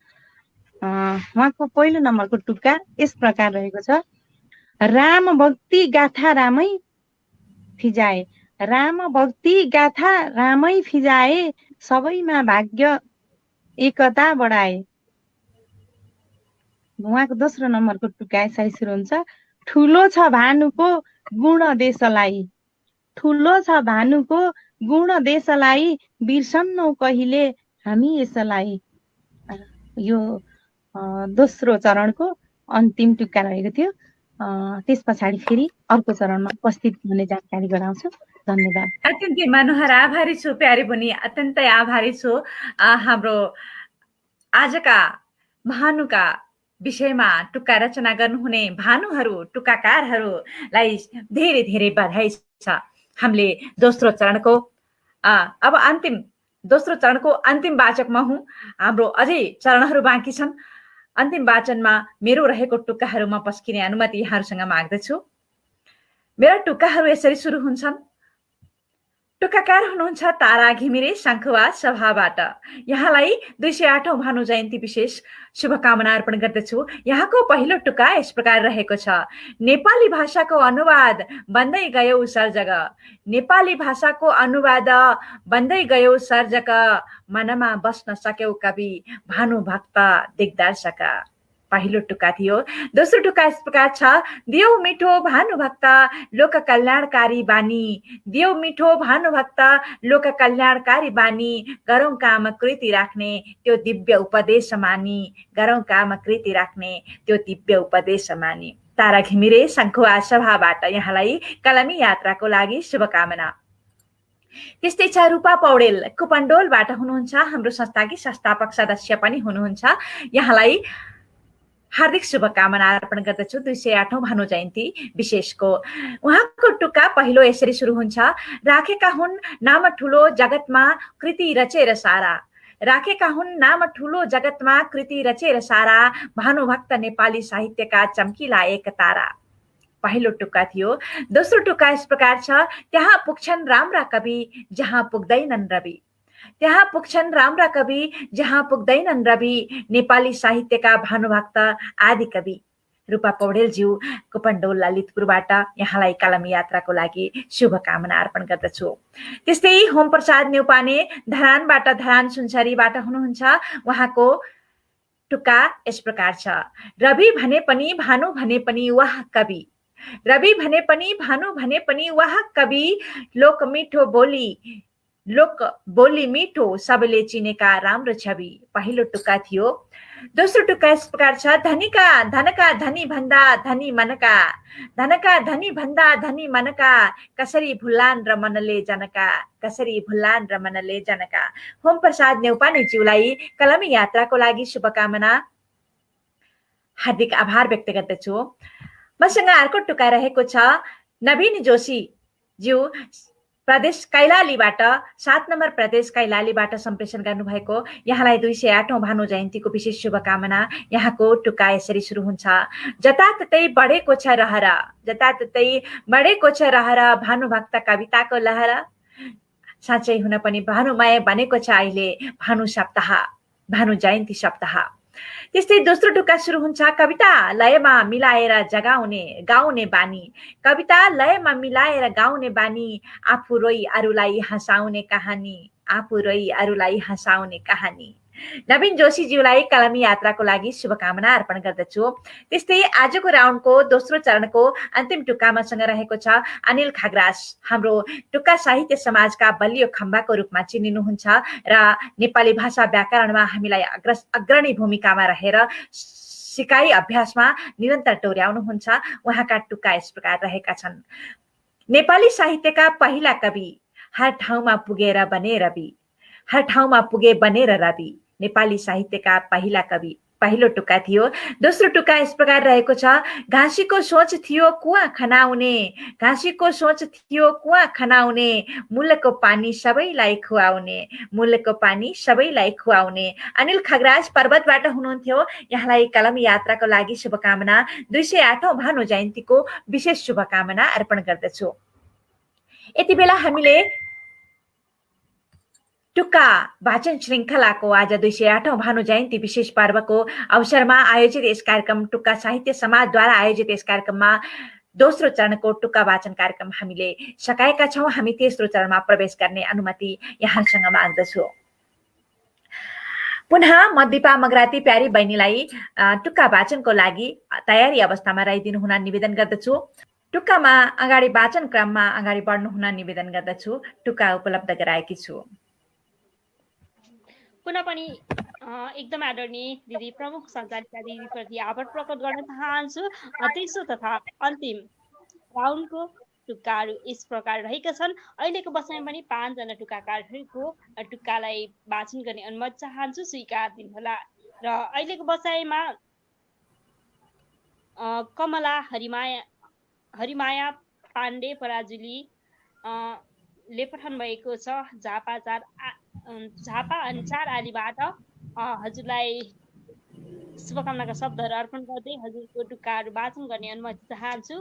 उहाँको पहिलो नम्बरको टुक्का यस प्रकार रहेको छ। राम भक्ति गाथा रामै फिजाए। राम भक्ति गाथा रामै फिजाए। सबैमा भाग्य एकता बढाए। उहाँको दोस्रो नम्बरको टुक्का यसरी सुरु हुन्छ। ठुलो छ भानुको गुण देशलाई। ठुलो छ भानुको गुण देशलाई बिर्सन्नौ कहिले हामी यसलाई। यो दोस्रो चरणको अन्तिम टुक्का रहेको थियो। त्यस पछाडि फेरि अर्को चरणमा उपस्थित हुने जानकारी गराउँछु। धन्यवाद। अत्यन्तै मनोहर आभारी छु प्यारी बहिनी, अत्यन्तै आभारी छु हाम्रो आजका भानुका विषयमा टुक्का रचना गर्नुहुने भानुहरू टुक्काकारहरूलाई धेरै धेरै बधाई छ। हामीले दोस्रो चरणको दोस्रो चरणको अन्तिम वाचक म हुँ। हाम्रो अझै चरणहरू बाँकी छन्। अन्तिम वाचनमा मेरो रहेको टुक्काहरूमा पस्किने अनुमति यहाँहरूसँग माग्दछु। मेरा टुक्काहरू यसरी सुरु हुन्छन्। टुक्काकार हुनुहुन्छ तारा घिमिरे शङ्खुवा सभाबाट। यहाँलाई 208औं भानु जयन्ती विशेष शुभकामना अर्पण गर्दछु। यहाँको पहिलो टुक्का यस प्रकार रहेको छ। नेपाली भाषाको अनुवाद बन्दै गयो सर्जक। नेपाली भाषाको अनुवाद बन्दै गयो सर्जक। मनमा बस्न सक्यौ कवि भानुभक्त दिग्दर्शक। पहिलो टुक्का थियो। दोस्रो टुक्का यस प्रकार छ। देऊ मिठो भानुभक्त लोक कल्याणकारी बानी। देऊ मिठो भानुभक्त लोक कल्याणकारी बानी। गरौँ काम कृति राख्ने त्यो दिव्य उपदेश मानी। गरौँ काम कृति राख्ने त्यो दिव्य उपदेश मानी। तारा घिमिरे शङ्खुवा सभाबाट यहाँलाई कलमी यात्राको लागि शुभकामना। त्यस्तै छ रूपा पौडेल कुपन्डोलबाट हुनुहुन्छ। हाम्रो संस्थाकी संस्थापक सदस्य पनि हुनुहुन्छ। यहाँलाई हार्दिक शुभकामना अर्पण गर्दछु 208औं भानु जयन्ती विशेषको। उहाँको टुक्का पहिलो यसरी सुरु हुन्छ। राखेका हुन् नाम ठुलो जगतमा कृति रचेर सारा। राखेका हुन् नाम ठुलो जगतमा कृति रचेर सारा। भानुभक्त नेपाली साहित्यका चम्किला एक तारा। पहिलो टुक्का थियो। दोस्रो टुक्का यस प्रकार छ। त्यहाँ पुग्छन् राम्रा कवि जहाँ पुग्दैनन् रवि। त्यहाँ पुग्छन् राम्रा कवि जहाँ पुग्दैनन् रवि। नेपाली साहित्यका भानुभक्त आदि कवि। रूपा पौडेलज्यू गोपनडोल ललितपुरबाट यहाँलाई कालमी यात्राको लागि शुभकामना अर्पण गर्दछु। त्यस्तै होम प्रसाद न्यौपाने धरानबाट, धरान सुनसरीबाट हुनुहुन्छ। उहाँको टुक्का यस प्रकार छ। रवि भने पनि भानु भने पनि वाह कवि, रवि भने पनि भानु भने पनि वाह कवि, लोक मिठो बोली, लोक बोली मिठो, सबैले चिनेका राम्रो छवि। पहिलो टुक्का थियो। दोस्रो टुक्का यस प्रकार छ। धनीका धनका धनी भन्दा धनी मनका, धनका धनी भन्दा धनी मनका, कसरी भुल्लान र मनले जनका, कसरी भुल्लान र मनले जनका। होम प्रसाद न्यौपानेज्यूलाई कलमी यात्राको लागि शुभकामना, हार्दिक आभार व्यक्त गर्दछु। मसँग अर्को टुक्का रहेको छ। नवीन जोशी ज्यू प्रदेश कैलालीबाट, 7 नम्बर प्रदेश कैलालीबाट सम्प्रेषण गर्नुभएको। यहाँलाई 208औं भानु जयन्तीको विशेष शुभकामना। यहाँको टुक्का यसरी सुरु हुन्छ। जताततै बढेको छ रहर, जताततै बढेको छ रहर, भानुभक्त कविताको लहर, साँच्चै हुन पनि भानुमय बनेको छ अहिले भानु सप्ताह, भानु जयन्ती सप्ताह। त्यस्तै दोस्रो टुक्का सुरु हुन्छ। कविता लयमा मिलाएर जगाउने गाउने बानी, कविता लयमा मिलाएर गाउने बानी, आफू रोई अरूलाई हँसाउने कहानी, आफू रोई अरूलाई हँसाउने कहानी। नवीन जोशीज्यूलाई कलमी यात्राको लागि शुभकामना अर्पण गर्दछु। त्यस्तै आजको राउन्डको दोस्रो चरणको अन्तिम टुक्का मसँग रहेको छ। अनिल खग्रास हाम्रो टुक्का साहित्य समाजका बलियो खम्बाको रूपमा चिनिनुहुन्छ र नेपाली भाषा व्याकरणमा हामीलाई अग्रणी भूमिकामा रहेर सिकाइ अभ्यासमा निरन्तर डोर्याउनुहुन्छ। उहाँका टुक्का यस प्रकार रहेका छन्। नेपाली साहित्यका पहिला कवि, हर ठाउँमा पुगेर बने रवि, हर ठाउँमा पुगे बनेर रवि, नेपाली साहित्यका पहिला कवि। पहिलो टुक्का थियो। दोस्रो टुक्का यस प्रकार रहेको छ। घाँसीको सोच थियो कुवा खनाउने, घाँसीको सोच थियो कुवा खनाउने, मूलको पानी सबैलाई खुवाउने, मूलको पानी सबैलाई खुवाउने। अनिल खग्रास पर्वतबाट हुनुहुन्थ्यो। यहाँलाई कलमी यात्राको लागि शुभकामना, 208औं भानु जयन्तीको विशेष शुभकामना अर्पण गर्दछु। यति बेला हामीले टुक्का वाचन श्रृङ्खलाको आज 208औं भानु जयन्ती विशेष पर्वको अवसरमा आयोजित यस कार्यक्रम टुक्का साहित्य समाजद्वारा आयोजित यस कार्यक्रममा दोस्रो चरणको टुक्का वाचन कार्यक्रम हामीले सकाएका छौँ। हामी तेस्रो चरणमा प्रवेश गर्ने अनुमति यहाँसँग माग्दछु। पुनः म दिपा मगराती प्यारी बहिनीलाई टुक्का वाचनको लागि तयारी अवस्थामा रहिदिनु हुन निवेदन गर्दछु। टुक्कामा अगाडि वाचन क्रममा अगाडि बढ्नु हुन निवेदन गर्दछु। टुक्का उपलब्ध गराएकी छु। पुनः पनि एकदम आदरणीय दिदी प्रमुख सञ्चालिका दिदीप्रति आभार प्रकट गर्न चाहन्छु। तेस्रो तथा अन्तिम राउन्डको टुक्काहरू यस प्रकार रहेका छन्। अहिलेको बसाइमा पनि 5 जना टुक्काकारहरूको टुक्कालाई वाचन गर्ने अनुमति चाहन्छु, स्वीकार दिनुहोला। र अहिलेको बसाइमा कमला हरिमाया पाण्डे पराजुली ले पठाउनु भएको छ। झापा अनि 4 आलीबाट हजुरलाई शुभकामनाका शब्दहरू अर्पण गर्दै हजुरको टुक्काहरू वाचन गर्ने अनुमति चाहन्छु।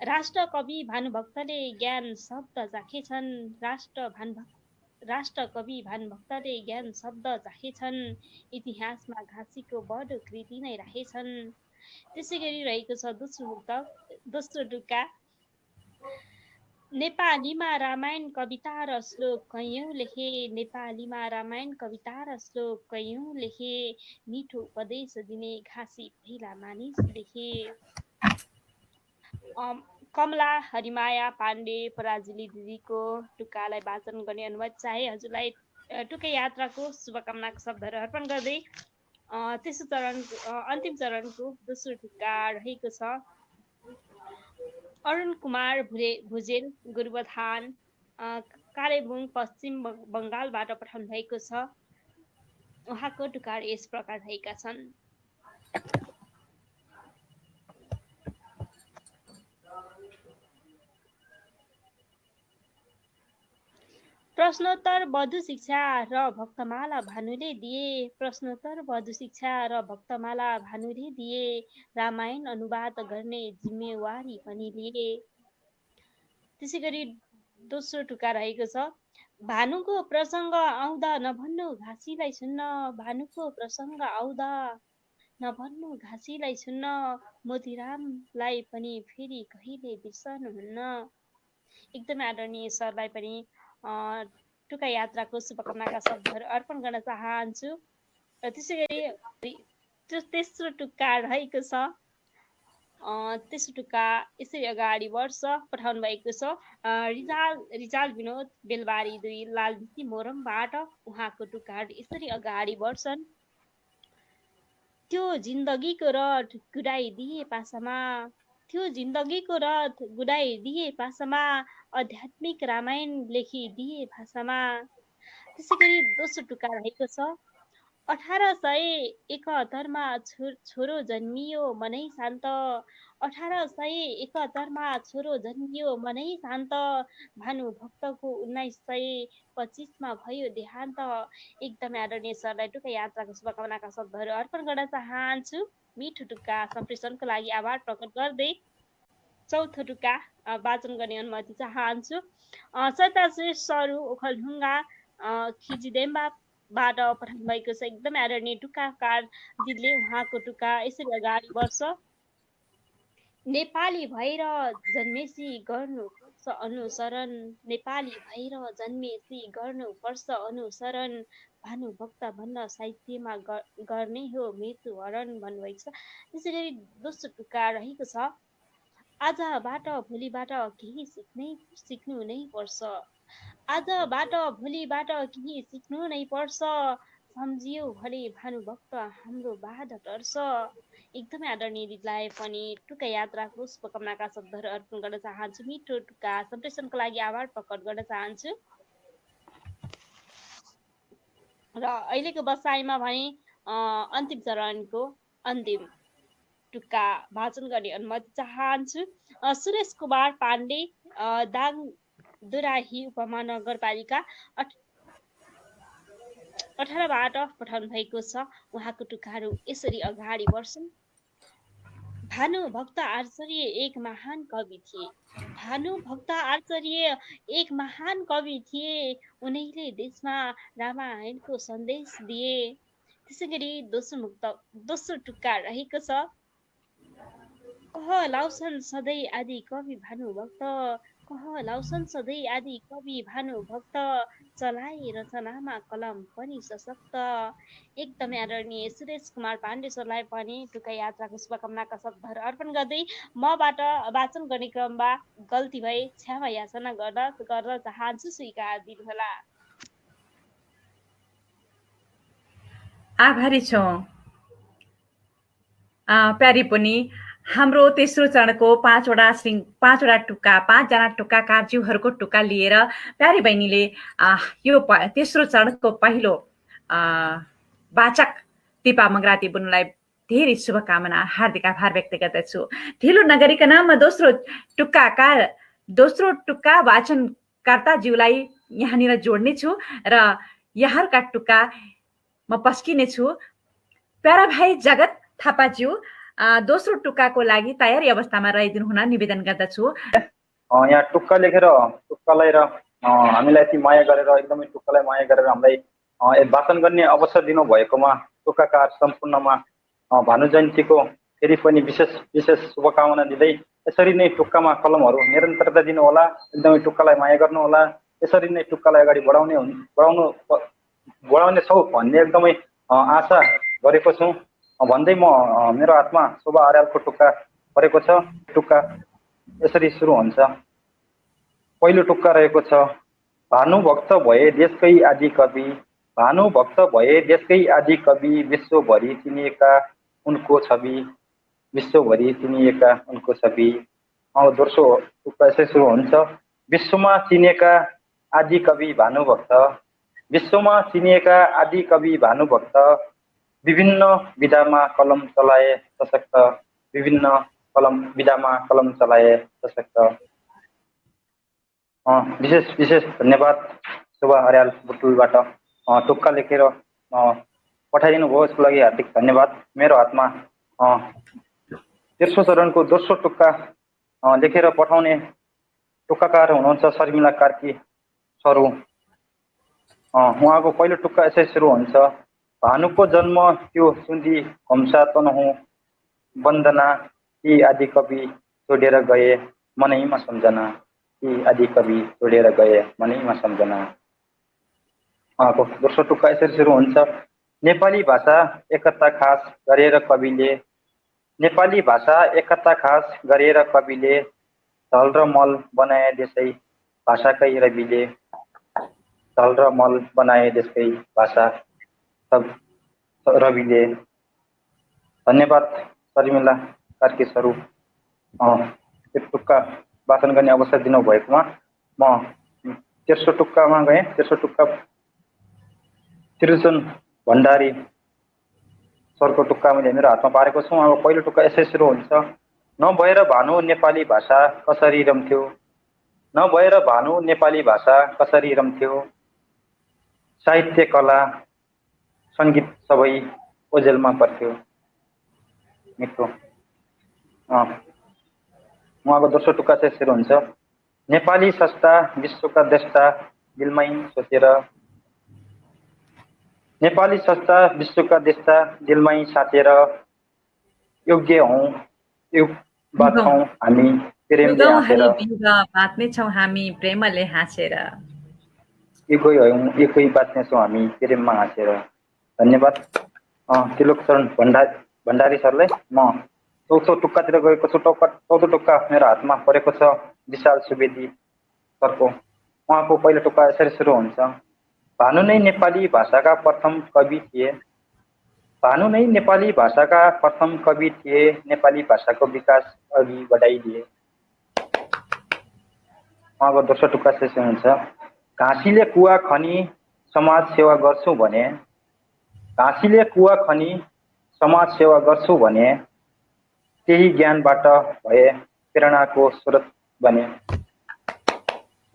राष्ट्र कवि भानुभक्तले ज्ञान शब्द चाखेछन्, राष्ट्र कवि भानुभक्तले ज्ञान शब्द चाखेछन्, इतिहासमा घाँसीको बढो कृति नै राखेछन्। त्यसै गरी रहेको छ दोस्रो टुक्का। नेपालीमा रामायण कविता र श्लोक कैयौँ लेखे, नेपालीमा रामायण कविता र श्लोक कैयौँ लेखे, मिठो उपदेश दिने घाँसी पहिला मानिस लेखे। कमला हरिमाया पाण्डे पराजुली दिदीको टुक्कालाई वाचन गर्ने अनुमति चाहे हजुरलाई टुक्कै यात्राको शुभकामनाको शब्दहरू अर्पण गर्दै तेस्रो चरण अन्तिम चरणको दोस्रो टुक्का रहेको छ। अरुण कुमार भुजेल गुरुबथान कालेबुङ पश्चिम बङ्गालबाट पठाउनु भएको छ। उहाँको टुक्काहरू यस प्रकार रहेका छन्। प्रश्नोत्तर बधु शिक्षा र भक्तमाला भानुले दिए, प्रश्नोत्तर बधु शिक्षा र भक्तमाला भानुले दिए, रामायण अनुवाद गर्ने जिम्मेवारी पनि लिए। त्यसै गरी दोस्रो टुक्का रहेको छ। भानुको प्रसङ्ग आउँदा नभन्नु घाँसीलाई सुन्न, भानुको प्रसङ्ग आउँदा नभन्नु घाँसीलाई सुन्न, मोतीरामलाई पनि फेरि कहिले बिर्सनुहुन्न। एकदमै आदरणीय सरलाई पनि टुका यात्राको शुभकामनाका शब्दहरू अर्पण गर्न चाहन्छु। र त्यसै गरी तेस्रो टुक्का रहेको छ। तेस्रो टुक्का यसरी अगाडि बढ्छ, पठाउनु भएको छ रिजाल विनोद बेलबारी 2 लालबिसी मोरमबाट। उहाँको टुक्काहरू यसरी अगाडि बढ्छन्। त्यो जिन्दगीको रथ गुडाइदिए पासामा, त्यो जिन्दगीको रथ गुडाइदिए पासामा, आध्यात्मिक रामायण लेखिदिए भाषामा। त्यसै गरी दोस्रो टुक्का रहेको छ। 1871 मा छोरो जन्मियो मनै शान्त, 1871 मा छोरो जन्मियो मनै शान्त, भानुभक्तको 1925 मा भयो देहान्त। एकदमै आदरणीय सरलाई टुक्का यात्राको शुभकामनाका शब्दहरू अर्पण गर्न चाहन्छु। मिठो टुक्का सम्प्रेषणको लागि आभार प्रकट गर्दै चौथो टुक्का वाचन गर्ने अनुमति चाहन्छु। सत्ता श्रेष्ठ सरू ओखलढुङ्गा खिजिदेम्बाबाट पठाउनु भएको छ। एकदमै आदरणीय टुक्काकार दिदीले उहाँको टुक्का यसरी अगाडि बढ्छ। नेपाली भएर जन्मेसी गर्नुपर्छ अनुसरण, नेपाली भएर जन्मेसी गर्नुपर्छ अनुसरण, भानुभक्त भन्न साहित्यमा गर्ने हो मृत्युवरण भन्नुभएको छ। त्यसै गरी दोस्रो टुक्का रहेको छ। आजबाट भोलिबाट केही सिक्नु नै पर्छ, आजबाट भोलिबाट केही सिक्नु नै पर्छ, सम्झियो भने भानुभक्त हाम्रो बाधा टर्छ। एकदमै आदरणीय दिदीलाई पनि टुक्का यात्राको शुभकामनाका शब्दहरू अर्पण गर्न चाहन्छु। मिठो टुक्का सम्प्रेषणको लागि आभार प्रकट गर्न चाहन्छु। र अहिलेको बसाइमा भने अन्तिम चरणको अन्तिम टुक्का वाचन गर्ने अनुमति चाहन्छु। सुरेश कुमार पाण्डे दाङ दुराही उपमहानगरपालिका 18बाट पठाउनु भएको छ। उहाँको टुक्काहरू यसरी अगाडि बढ्छन्। भानुभक्त आचार्य एक महान कवि थिए, भानुभक्त आचार्य एक महान कवि थिए, उनैले देशमा रामायणको सन्देश दिए। त्यसै गरी दोस्रो टुक्का रहेको छ। कहलाउँछन् सधैँ आदि कवि भानुभक्त, कहलाउँछन् सधैँ आदि कवि भानुभक्त, चलाए रचनामा कलम पनि सशक्त। एकदमै आदरणीय सुरेश कुमार पाण्डे सरलाई पनि टुक्का यात्राको शुभकामनाका शब्दहरू अर्पण गर्दै मबाट वाचन गर्ने क्रममा गल्ती भए क्षमा याचना गर्न चाहन्छु, स्वीकार दिनुहोला। आभारी छौँ प्यारी पनि। हाम्रो तेस्रो चरणको पाँचवटा टुक्का, 5 जना टुक्काकारज्यूहरूको टुक्का लिएर प्यारी बहिनीले यो तेस्रो चरणको पहिलो वाचक दिपा मगराती बुनुलाई धेरै शुभकामना, हार्दिक आभार व्यक्त गर्दछु। ढिलो नगरिकन म दोस्रो टुक्का वाचनकर्ताज्यूलाई यहाँनिर जोड्ने छु र यहाँका टुक्का म पस्किने छु। प्यारा भाइ जगत थापाज्यू दोस्रो टुक्काको लागि तयारी अवस्थामा रहिदिनु हुन निवेदन गर्दछु। यहाँ टुक्का लेखेर टुक्कालाई र हामीलाई यति माया गरेर, एकदमै टुक्कालाई माया गरेर हामीलाई वाचन गर्ने अवसर दिनुभएकोमा टुक्काकार सम्पूर्णमा भानु जयन्तीको फेरि पनि विशेष शुभकामना दिँदै यसरी नै टुक्कामा कलमहरू निरन्तरता दिनुहोला, एकदमै टुक्कालाई माया गर्नुहोला, यसरी नै टुक्कालाई अगाडि बढाउने छौँ भन्ने एकदमै आशा गरेको छु भन्दै म मेरो हातमा शोभा अर्यालको टुक्का परेको छ। टुक्का यसरी सुरु हुन्छ। पहिलो टुक्का रहेको छ। भानुभक्त भए देशकै आदि कवि, भानुभक्त भए देशकै आदि कवि, विश्वभरि चिनिएका उनको छवि, विश्वभरि चिनिएका उनको छवि। दोस्रो टुक्का यसरी सुरु हुन्छ। विश्वमा चिनिएका आदि कवि भानुभक्त, विश्वमा चिनिएका आदि कवि भानुभक्त, विभिन्न विधामा कलम चलाए सशक्त, विभिन्न विधामा कलम चलाए सशक्त। विशेष धन्यवाद शोभा अर्याल बुटुलबाट टुक्का लेखेर पठाइदिनु भयो, यसको लागि हार्दिक धन्यवाद। मेरो हातमा तेस्रो चरणको दोस्रो टुक्का लेखेर पठाउने टुक्काकार हुनुहुन्छ शर्मिला कार्की सरू। उहाँको पहिलो टुक्का यसरी सुरु हुन्छ। भानुको जन्म त्यो सुन्दी घम्सा तनहुँ वन्दना ती आदि कवि छोडेर गए मनैमा सम्झना ती आदि कवि छोडेर गए मनैमा सम्झना। उहाँको दोस्रो टुक्का यसरी सुरु हुन्छ। नेपाली भाषा एकता खास गरेर कविले नेपाली भाषा एकता खास गरेर कविले झल र मल बनाए देशै भाषाकै रविले झल र मल बनाए देशकै भाषा सब रविले। धन्यवाद शर्मिला कार्की स्वरूप त्यो टुक्का वाचन गर्ने अवसर दिनुभएकोमा। म तेस्रो टुक्कामा गएँ। तेस्रो टुक्का त्रिलोचन भण्डारी सरको टुक्का मैले मेरो हातमा पारेको छु। अब पहिलो टुक्का यसै सुरु हुन्छ। नभएर भानु नेपाली भाषा कसरी रम्थ्यो नभएर भानु नेपाली भाषा कसरी रम्थ्यो साहित्य कला सङ्गीत सबै ओझेलमा पर्थ्यो मिठो। उहाँको दोस्रो टुक्का चाहिँ यसरी हुन्छ। नेपाली संस्था विश्वका देष्टा दिलमै सोचेर नेपाली संस्था विश्वका देष्टा दिलमै साचेर योग्य हौँ युगबाट छौँ हामी प्रेमले हाँसेर बाँच्नेछौँ हामी प्रेमले हाँसेर एकै हौँ एकै बाँच्नेछौँ हामी प्रेममा हाँसेर। धन्यवाद त्रिलोकचरण भण्डारी सरलाई। म चौथो टुक्कातिर गएको छु। चौथो टुक्का मेरो हातमा परेको छ विशाल सुवेदी सरको। उहाँको पहिलो टुक्का यसरी सुरु हुन्छ। भानु नै नेपाली भाषाका प्रथम कवि थिए भानु नै नेपाली भाषाका प्रथम कवि थिए नेपाली भाषाको विकास अघि बढाइदिए। उहाँको दोस्रो टुक्का यसरी हुन्छ। घाँसीले कुवा खनी समाज सेवा गर्छु भने घाँसीले कुवा खनी समाज सेवा गर्छु भने त्यही ज्ञानबाट भए प्रेरणाको स्रोत बने।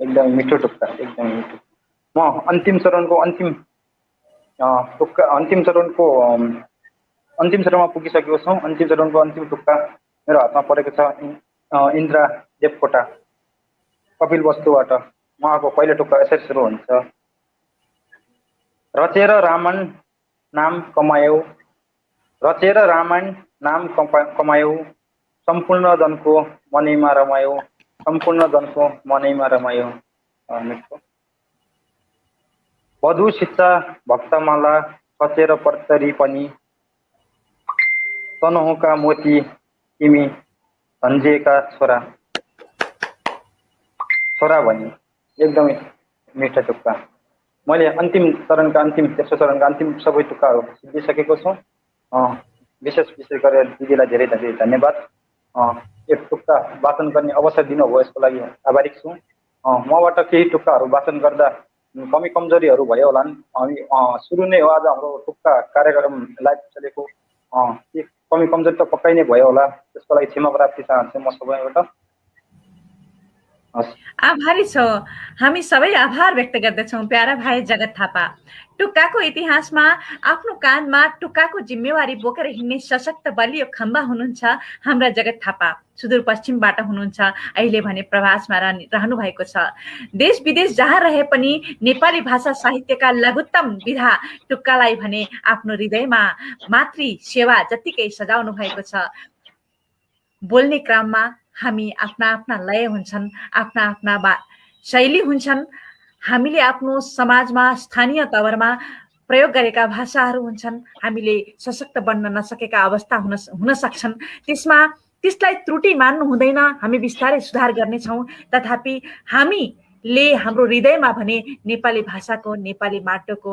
एकदम मिठो टुक्का एकदम मिठो। म अन्तिम चरणको अन्तिम चरणमा पुगिसकेको छौँ। अन्तिम चरणको अन्तिम टुक्का मेरो हातमा परेको छ इन्द्रा देवकोटा कपिल वस्तुबाट। उहाँको पहिलो टुक्का यसरी सुरु हुन्छ। रचेर रामायण नाम कमायौ रचेर रामायण नाम कमायौ सम्पूर्ण जनको मनैमा रमायौ सम्पूर्ण जनको मनैमा रमायौ। वधु शिक्षा भक्तमाला खचेर पर्तरी पनि तनहुँका मोती तिमी धन्जेका छोरा छोरा भनी। एकदमै मिठा टुक्का। मैले अन्तिम चरणका अन्तिम तेस्रो चरणका अन्तिम सबै टुक्काहरू सिद्धिसकेको छु। विशेष गरेर दिदीलाई धेरै धेरै धन्यवाद। यो टुक्का वाचन गर्ने अवसर दिनुभयो यसको लागि आभारी छु। मबाट केही टुक्काहरू वाचन गर्दा कमी कमजोरीहरू भयो होला। हामी सुरु नै हो आज हाम्रो टुक्का कार्यक्रम लाइभ चलेको। कमी कमजोरी त पक्कै नै भयो होला। त्यसको लागि क्षमा प्राप्ति चाहन्छु म सबैबाट। आभारी छौँ। हामी सबै आभार व्यक्त गर्दछौँ प्यारा भाइ जगत थापा। टुक्काको इतिहासमा आफ्नो काँधमा टुक्काको जिम्मेवारी बोकेर हिँड्ने सशक्त बलियो खम्बा हुनुहुन्छ हाम्रा जगत थापा। सुदूरपश्चिमबाट हुनुहुन्छ। अहिले भने प्रवासमा रहनु भएको छ। देश विदेश जहाँ रहे पनि नेपाली भाषा साहित्यका लघुत्तम विधा टुक्कालाई भने आफ्नो हृदयमा मातृ सेवा जत्तिकै सजाउनु भएको छ। बोल्ने क्रममा हामी आफ्ना आफ्ना लय हुन्छन् आफ्ना आफ्ना शैली हुन्छन्। हामीले आफ्नो समाजमा स्थानीय तवरमा प्रयोग गरेका भाषाहरू हुन्छन्। हामीले सशक्त बन्न नसकेका अवस्था हुन सक्छन्। त्यसलाई त्रुटि मान्नु हुँदैन। हामी बिस्तारै सुधार गर्नेछौँ। तथापि हामीले हाम्रो हृदयमा भने नेपाली भाषाको नेपाली माटोको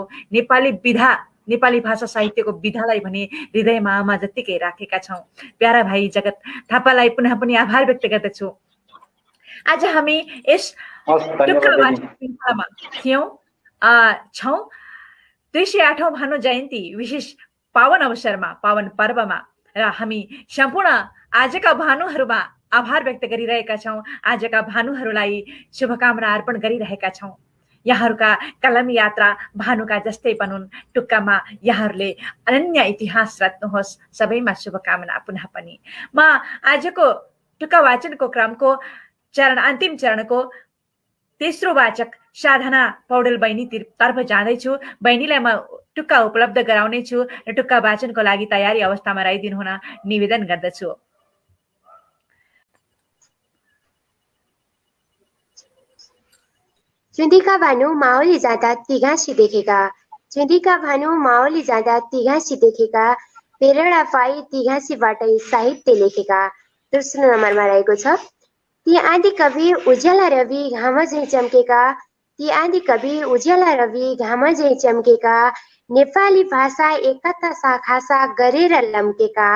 नेपाली भाषा साहित्यको विधालाई भने हृदयमा आमा जत्तिकै राखेका छौँ। प्यारा भाइ जगत थापालाई पुनः पनि आभार व्यक्त गर्दछु। आज हामी यस छौँ 208औं भानु जयन्ती विशेष पावन अवसरमा पावन पर्वमा र हामी सम्पूर्ण आजका भानुहरूमा आभार व्यक्त गरिरहेका छौँ। आजका भानुहरूलाई शुभकामना अर्पण गरिरहेका छौँ। यहाँहरूका कलम यात्रा भानुका जस्तै बनुन्। टुक्कामा यहाँहरूले अनन्य इतिहास रच्नुहोस्। सबैमा शुभकामना पुनः पनि। म आजको टुक्का वाचनको क्रमको अन्तिम चरणको तेस्रो वाचक साधना पौडेल बहिनी तर्फ जाँदैछु। बहिनीलाई म टुक्का उपलब्ध गराउनेछु र टुक्का वाचनको लागि तयारी अवस्थामा रहिदिनु हुन निवेदन गर्दछु। चुन्डीका भानु माओली जाँदा ती घाँसी देखेका, चुन्डीका भानु माओली जाँदा ती घाँसी देखेका, प्रेरणा पाई ती घाँसीबाटै साहित्य लेखेका। दोस्रो नम्बरमा रहेको छ, ती आदि कवि उज्याला रवि घाम झैँ चम्केका, ती आदि कवि उज्याला रवि घाम झैँ चम्केका, नेपाली भाषा एकता साखासा गरेर लम्केका।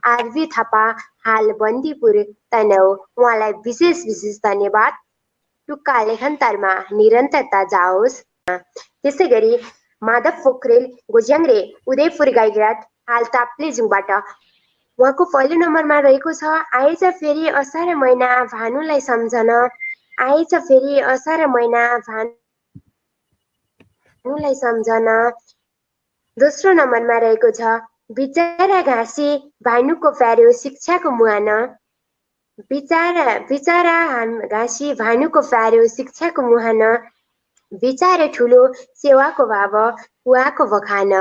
आरबी थापा, हाल बन्दीपुर तनहु। उहाँलाई विशेष विशेष धन्यवाद। टुक्का लेखन्तरमा निरन्तरता जाओस्। त्यसै गरी माधव पोखरेल गोज्याङ्रे उदयपुर गाईघाट हाल ताप्लेजुङबाट उहाँको पहिलो नम्बरमा रहेको छ, आएछ फेरि असार महिना भानुलाई सम्झन, आएछ फेरि असार महिना भानुलाई सम्झन। दोस्रो नम्बरमा रहेको छ, बिचरा घाँसी भानुको प्यारो शिक्षाको मुहान, बिचरा घाँसी भानुको प्यारो शिक्षाको मुहान, विचार ठुलो सेवाको भाव कुवाको बखान,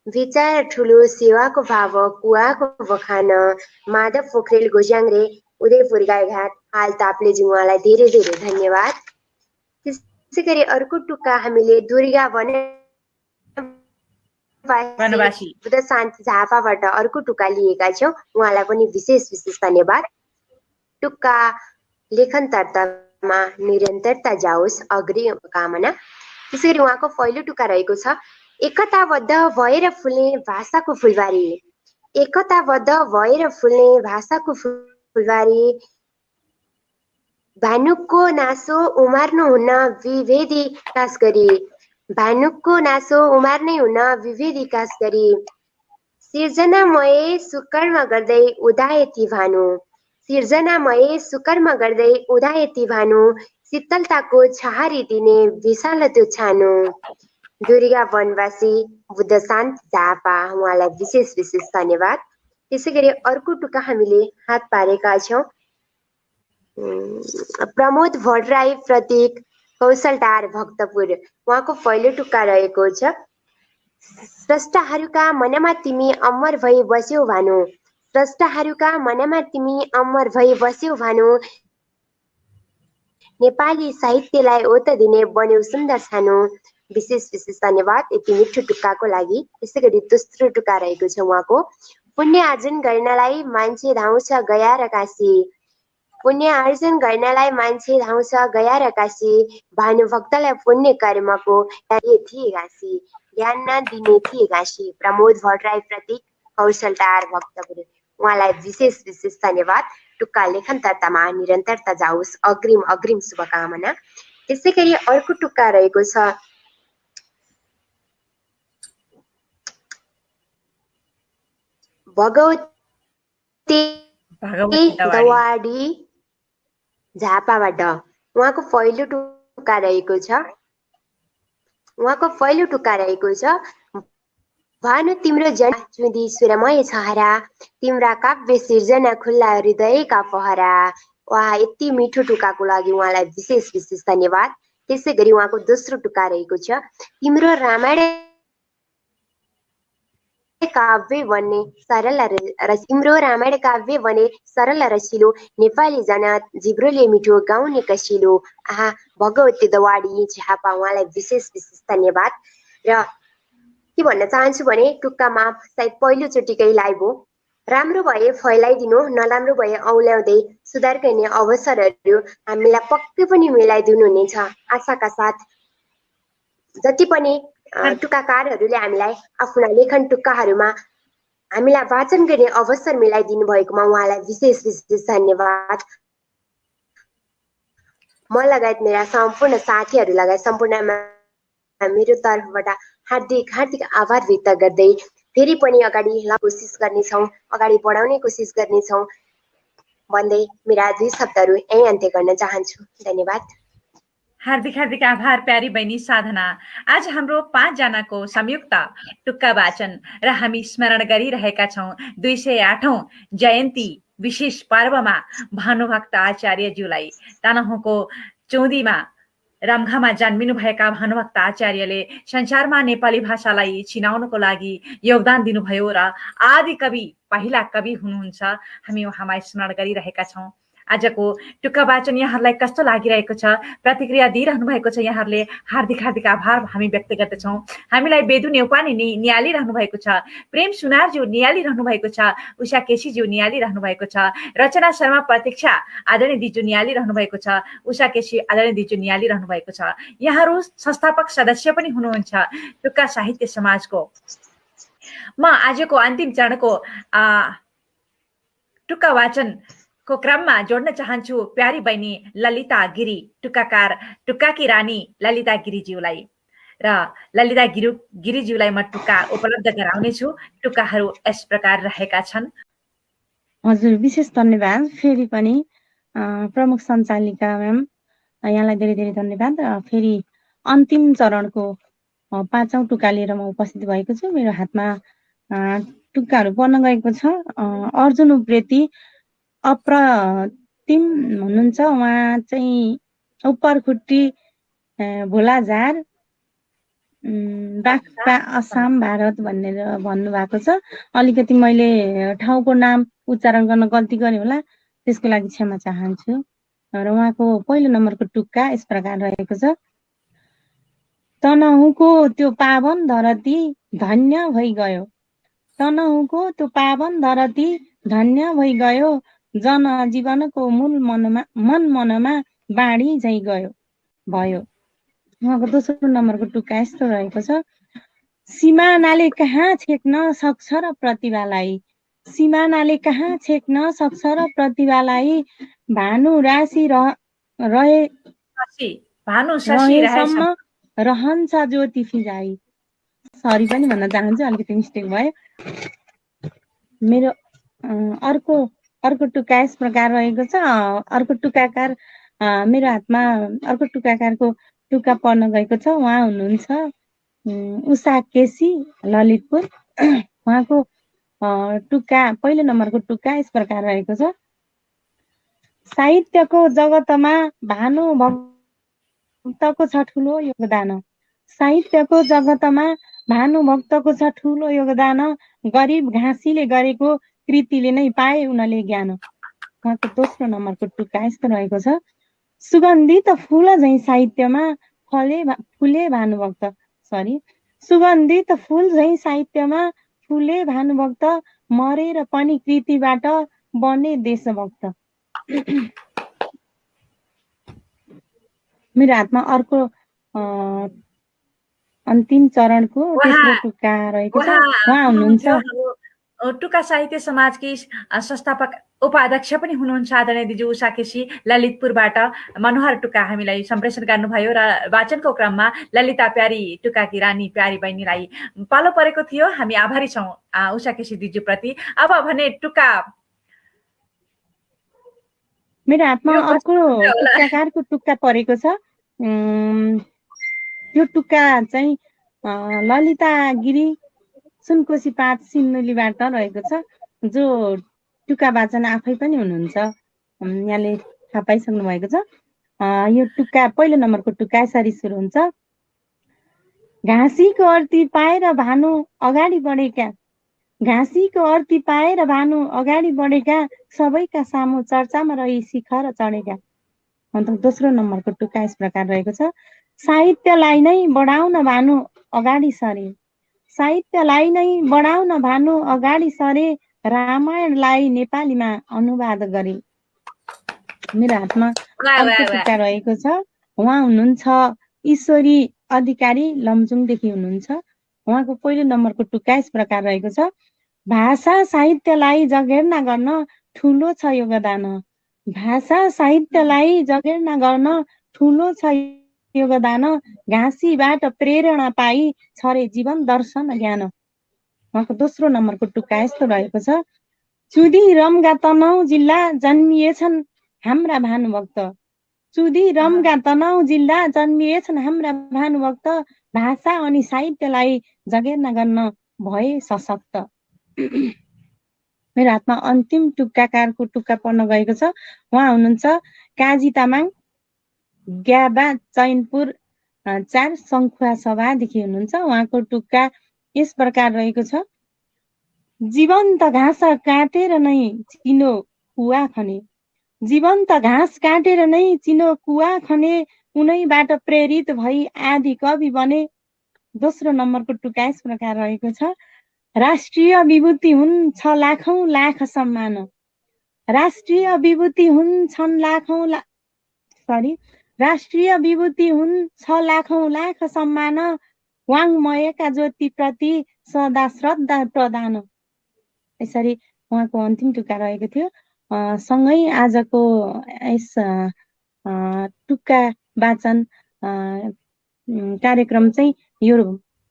विचार ठुलो सेवाको भाव कुवाको बखान। माधव पोखरेल गोज्याङ्रे उदयपुर गाईघाट हाल ताप्लेजुङ। उहाँलाई धेरै धेरै धन्यवाद। त्यसै गरी अर्को टुक्का हामीले दुर्गा वनवासी बुद्ध शान्ति झापाबाट अर्को टुक्का लिएका छौँ। उहाँलाई पनि विशेष विशेष धन्यवाद। टुक्का लेखन्तर्तामा निरन्तरता जाओस्, अग्रिम कामना। त्यसै गरी उहाँको पहिलो टुक्का रहेको छ, एकताबद्ध भएर फुल्ने भाषाको फुलबारी, एकताबद्ध भएर फुल्ने भाषाको फुलबारी, भानुको नासो उमार्नुहुन्न विभेदी कास गरी, भानुको नासो उमार्नै हुन विभेदी कास गरी। सिर्जनामय सुकर्म गर्दै उदाए ती भानु, सिर्जनामय सुकर्म गर्दै उदाए ती भानु, शीतलताको छहारी दिने विशाल त्यो छानु। दुर्गा वनवासी बुद्ध शान्ति झापा। उहाँलाई विशेष विशेष धन्यवाद। त्यसै गरी अर्को टुक्का हामीले हात पारेका छौँ, प्रमोद भट्टराई प्रतीक कौशलटार भक्तपुर। उहाँको पहिलो टुक्का रहेको छ, स्रष्टाहरूका मनमा तिमी अमर भई बस्यौ भानु, स्रष्टाहरूका मनमा तिमी अमर भई बस्यौ भानु, नेपाली साहित्यलाई ओत दिने बन्यौ सुन्दर सानो। विशेष विशेष धन्यवाद यति मिठो टुक्काको लागि। त्यसै गरी दोस्रो टुक्का रहेको छ उहाँको, पुण्य आर्जन गर्नलाई मान्छे धाउँछ गया र काशी, पुण्य आर्जन गर्नलाई मान्छे धाउँछ गया र काशी, भानुभक्तलाई पुण्य कर्मको थिए घाँसी, ज्ञान नदिने थिए घाँसी। प्रमोद भट्टराई प्रतीक कौशलटार भक्तपुर। उहाँलाई विशेष विशेष धन्यवाद। टुक्का लेखन्तर्तामा निरन्तरता जाओस्, अग्रिम अग्रिम शुभकामना। त्यसै गरी अर्को टुक्का रहेको छ, भगवती दवाडी झापाबाट। उहाँको पहिलो टुक्का रहेको छ, उहाँको पहिलो टुक्का रहेको छ, भानु तिम्रो जन चुदी सुरमय छहरा, तिम्रा काव्य सिर्जना खुल्ला हृदयका पहरा। उहाँ यति मिठो टुक्काको लागि उहाँलाई विशेष विशेष धन्यवाद। त्यसै गरी उहाँको दोस्रो टुक्का रहेको छ, तिम्रो रामायण काव्य बन्ने सरल तिम्रो रामायण काव्य बने सरल रसिलो, नेपाली जनत जिब्रोले मिठो गाउने कसिलो। आहा, भगवती दवाडी झापा। उहाँलाई विशेष विशेष धन्यवाद। र के भन्न चाहन्छु भने टुक्कामा सायद पहिलोचोटिकै लाइभ हो, राम्रो भए फैलाइदिनु, नराम्रो भए औल्याउँदै सुधार गर्ने अवसरहरू हामीलाई पक्कै पनि मिलाइदिनु हुनेछ। आशाका साथ जति पनि टुक्काकारहरूले हामीलाई आफ्ना लेखन टुक्काहरूमा हामीलाई वाचन गर्ने अवसर मिलाइदिनु भएकोमा उहाँलाई विशेष विशेष धन्यवाद। म लगायत मेरा सम्पूर्ण साथीहरू लगायत सम्पूर्णमा मेरो तर्फबाट हार्दिक हार्दिक आभार व्यक्त गर्दै फेरि पनि अगाडि कोसिस गर्नेछौँ, अगाडि बढाउने कोसिस गर्नेछौँ भन्दै मेरा दुई शब्दहरू यही अन्त्य गर्न चाहन्छु। धन्यवाद। हार्दिक हार्दिक आभार प्यारी बहिनी साधना। आज हाम्रो 5 जनाको संयुक्त टुक्का वाचन र हामी स्मरण गरिरहेका छौँ 208औं जयन्ती विशेष पर्वमा भानुभक्त आचार्यज्यूलाई तनहुँको चौधीमा रम्घामा जन्मिनुभएका भानुभक्त आचार्यले संसारमा नेपाली भाषालाई चिनाउनको लागि योगदान दिनुभयो र आदि कवि पहिला कवि हुनुहुन्छ। हामी उहाँमा स्मरण गरिरहेका छौँ। आजको टुक्का वाचन यहाँहरूलाई कस्तो लागिरहेको छ, प्रतिक्रिया दिइरहनु भएको छ, यहाँहरूले हार्दिक हार्दिक आभार हामी व्यक्त गर्दछौँ। हामीलाई बेदु नेउपाने निहालिरहनु भएको छ, प्रेम सुनारज्यू निहालिरहनु भएको छ, उषा केसीज्यू निहालिरहनु भएको छ, रचना शर्मा प्रतीक्षा आदरणीय दिजु निहालिरहनु भएको छ, उषा केसी आदरणीय दिजु निहालिरहनु भएको छ। यहाँहरू संस्थापक सदस्य पनि हुनुहुन्छ टुक्का साहित्य समाजको। म आजको अन्तिम चरणको टुक्का वाचन को क्रममा जोड्न चाहन्छु प्यारी बहिनी ललिता गिरी, टुक्काकार टुक्काकी रानी ललिता गिरीज्यूलाई। र ललिता गिरीज्यूलाई म टुक्का उपलब्ध गराउनेछु। टुक्काहरू यस प्रकार रहेका छन्। हजुर, विशेष धन्यवाद फेरि पनि प्रमुख सञ्चालिका म्याम, यहाँलाई धेरै धेरै धन्यवाद। फेरि अन्तिम चरणको 5औं टुक्का लिएर म उपस्थित भएको छु। मेरो हातमा टुक्काहरू पर्न गएको छ। अर्जुन उप्रेती अप्रतिम हुनुहुन्छ। उहाँ चाहिँ उपरखुट्टी भोलाझार बाख्पा असम भारत भनेर भन्नुभएको छ। अलिकति मैले ठाउँको नाम उच्चारण गर्न गल्ती गरेँ होला, त्यसको लागि क्षमा चाहन्छु। र उहाँको पहिलो नम्बरको टुक्का यस प्रकार रहेको छ। तनहुँको त्यो पावन धरती धन्य भइगयो, तनहुँको त्यो पावन धरती धन्य भइगयो, जनजीवनको मूल मन मनमा बाढी झै गयो भयो। उहाँको दोस्रो नम्बरको टुक्का यस्तो रहेको छ। सिमानाले कहाँ छेक्न सक्छ र प्रतिभालाई, सिमानाले कहाँ छेक्न सक्छ र प्रतिभालाई, भानु राशि रहेसम्म रहन्छ ज्योति फिजाइ। सरी पनि भन्न चाहन्छु, अलिकति मिस्टेक भयो। मेरो अर्को टुक्का यस प्रकार रहेको छ। अर्को टुक्काकार मेरो हातमा अर्को टुक्काकारको टुक्का पर्न गएको छ। उहाँ हुनुहुन्छ उषा केसी ललितपुर। उहाँको टुक्का पहिलो नम्बरको टुक्का यस प्रकार रहेको छ। साहित्यको जगतमा भानुभक्तको छ ठुलो योगदान, साहित्यको जगतमा भानुभक्तको छ ठुलो योगदान, गरिब घाँसीले गरेको कृतिले नै पाए उनले ज्ञान। उहाँको दोस्रो नम्बरको टुक्का यस्तो रहेको छ। सुगन्धित फुल झैँ साहित्यमा फुले भानुभक्त, सुगन्धित फुल झैँ साहित्यमा फुले भानुभक्त, मरेर पनि कृतिबाट बने देशभक्त। मेरो हातमा अर्को अन्तिम चरणको तेस्रो टुक्का रहेको छ। उहाँ हुनुहुन्छ टुक्का साहित्य समाजकी संस्थापक उपाध्यक्ष पनि हुनुहुन्छ आदरणीय दिजु उषा केसी ललितपुरबाट मनोहर टुक्का हामीलाई सम्प्रेषण गर्नुभयो। र वाचनको क्रममा ललिता प्यारी टुक्काकी रानी प्यारी बहिनीलाई पालो परेको थियो। हामी आभारी छौँ उषा केसी दिजुप्रति। अब भने टुक्का मेरो हातमा अर्को टुक्काकारको टुक्का परेको छ। यो टुक्का चाहिँ ललिता गिरी सुनकोशी 5 सिन्धुलीबाट रहेको छ, जो टुक्का वाचन आफै पनि हुनुहुन्छ। यहाँले थाहा पाइसक्नु भएको छ। यो टुक्का पहिलो नम्बरको टुक्का यसरी सुरु हुन्छ। घाँसीको अर्ती पाएर भानु अगाडि बढेका, घाँसीको अर्ती पाएर भानु अगाडि बढेका, सबैका सामु चर्चामा रही शिखर चढेका। अन्त दोस्रो नम्बरको टुक्का यस प्रकार रहेको छ। साहित्यलाई नै बढाउन भानु अगाडि सरे, साहित्यलाई नै बढाउन भानु अगाडि सरे, रामायणलाई नेपालीमा अनुवाद गरे। मेरो हातमा अर्को टुक्का रहेको छ। उहाँ हुनुहुन्छ ईश्वरी अधिकारी लमजुङदेखि हुनुहुन्छ। उहाँको पहिलो नम्बरको टुक्का यस प्रकार रहेको छ। भाषा साहित्यलाई जगेर्ना गर्न ठुलो छ योगदान, भाषा साहित्यलाई जगेर्ना गर्न ठुलो छ योगदान, घाँसीबाट प्रेरणा पाई छरे जीवन दर्शन ज्ञान। उहाँको दोस्रो नम्बरको टुक्का यस्तो रहेको छ। चुदिरमका तनहुँ जिल्ला जन्मिएछन् हाम्रा भानुभक्त, चुदिरमका तनहुँ जिल्ला जन्मिएछन् हाम्रा भानुभक्त, भाषा अनि साहित्यलाई जगेर्ना गर्न भए सशक्त। मेरो हातमा अन्तिम टुक्काकारको टुक्का पर्न गएको छ। उहाँ हुनुहुन्छ काजी तामाङ ग्याबा चैनपुर 4 सङ्खुवा सभादेखि हुनुहुन्छ। उहाँको टुक्का यस प्रकार रहेको छ। जीवन्त घाँस काटेर नै चिनो कुवा खने, जीवन्त घाँस काटेर नै चिनो कुवा खने, उनैबाट प्रेरित भई आदि कवि बने। दोस्रो नम्बरको टुक्का यस प्रकार रहेको छ। राष्ट्रिय विभूति हुन् 6 लाखौं लाख सम्मान, राष्ट्रिय विभूति हुन् 6 लाखौं राष्ट्रिय विभूति हुन् 6 लाखौं लाख सम्मान, वाङ्मयका ज्योतिप्रति सदा श्रद्धा प्रदान। यसरी उहाँको अन्तिम टुक्का रहेको थियो। सँगै आजको यस टुक्का वाचन कार्यक्रम चाहिँ यो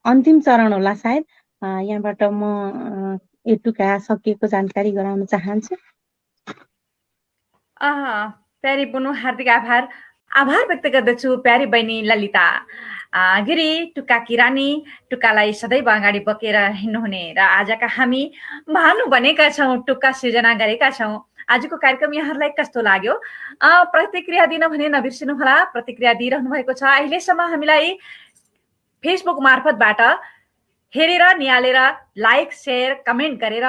अन्तिम चरण होला सायद। यहाँबाट म यो टुक्का सकिएको जानकारी गराउन चाहन्छु। प्यारी बुनु हार्दिक आभार व्यक्त गर्दछु प्यारी बहिनी ललिता गिरी, टुक्काकी रानी, टुक्कालाई सदैव अगाडि बोकेर हिँड्नुहुने र आजका हामी भानु बनेका छौँ, टुक्का सृजना गरेका छौँ। आजको कार्यक्रम यहाँहरूलाई कस्तो लाग्यो प्रतिक्रिया दिन भने नबिर्सिनुहोला। प्रतिक्रिया दिइरहनु भएको छ। अहिलेसम्म हामीलाई फेसबुक मार्फतबाट हेरेर निहालेर लाइक शेयर कमेन्ट गरेर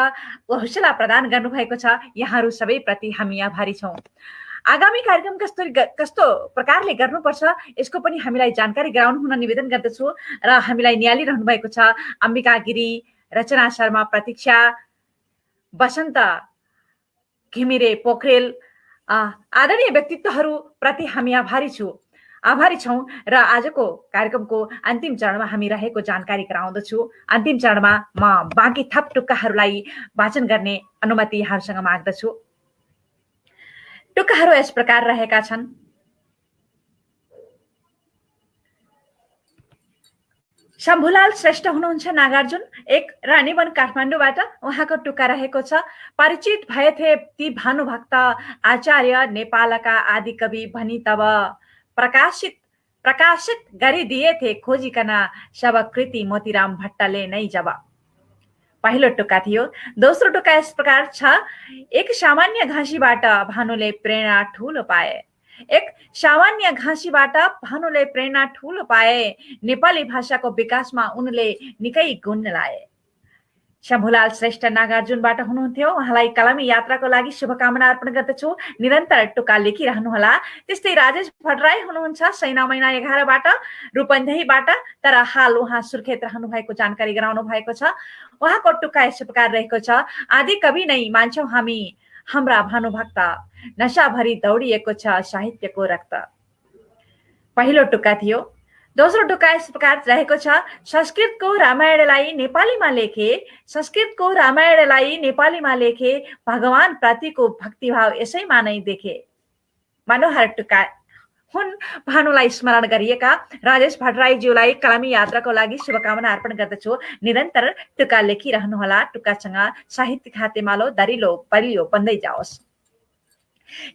हौसला प्रदान गर्नुभएको छ। यहाँहरू सबैप्रति हामी आभारी छौँ। आगामी कार्यक्रम कस्तो प्रकारले गर्नुपर्छ यसको पनि हामीलाई जानकारी गराउनु हुन निवेदन गर्दछु। र हामीलाई निहालिरहनु भएको छ अम्बिका गिरी, रचना शर्मा, प्रतीक्षा, बसन्त घिमिरे पोखरेल आदरणीय व्यक्तित्वहरू प्रति हामी आभारी छौँ। र आजको कार्यक्रमको अन्तिम चरणमा हामी रहेको जानकारी गराउँदछु। अन्तिम चरणमा म बाँकी थप टुक्काहरूलाई वाचन गर्ने अनुमति यहाँहरूसँग माग्दछु। टुक्काहरू यस प्रकार रहेका छन्। शम्भुलाल श्रेष्ठ हुनुहुन्छ नागार्जुन, 1 रानीवन काठमाडौँबाट। उहाँको टुक्का रहेको छ। परिचित भएथे ती भानुभक्त आचार्य नेपालका आदि कवि भनी तब प्रकाशित गरिदिएथे खोजिकन शव कृति मोतीराम भट्टले नै जब। पहिलो टुक्का थियो। दोस्रो टुक्का यस प्रकार छ। एक सामान्य घाँसीबाट भानुले प्रेरणा ठूलो पाए, एक सामान्य घाँसीबाट भानुले प्रेरणा ठूलो पाए, नेपाली भाषाको विकासमा उनले निकै गुण लाए। शम्भुलाल श्रेष्ठ नागार्जुनबाट हुनुहुन्थ्यो। उहाँलाई कलमी यात्राको लागि शुभकामना अर्पण गर्दछु। निरन्तर टुक्का लेखिरहनुहोला। त्यस्तै राजेश भट्टराई हुनुहुन्छ सैना महिना 11बाट रूपन्देहीबाट, तर हाल उहाँ सुर्खेत रहनु भएको जानकारी गराउनु भएको छ। उहाँको टुक्का यस प्रकार रहेको छ। आदि कवि नै मान्छौँ हामी, हाम्रा भानुभक्त, नशाभरि दौडिएको छ साहित्यको रक्त। पहिलो टुक्का थियो। दोस्रो टुक्का यस प्रकार रहेको छ। संस्कृतको रामायणलाई नेपालीमा लेखे, संस्कृतको रामायणलाई नेपालीमा लेखे, भगवान प्रतिको भक्तिभाव यसैमा नै देखे। मनोहर टुक्का हुन्। भानुलाई स्मरण गरिएका राजेश भट्टराईज्यूलाई कलमी यात्राको लागि शुभकामना अर्पण गर्दछु। निरन्तर टुक्का लेखिरहनुहोला। टुक्कासँग साहित्यिक हातेमालो दरिलो बलियो बन्दै जाओस्।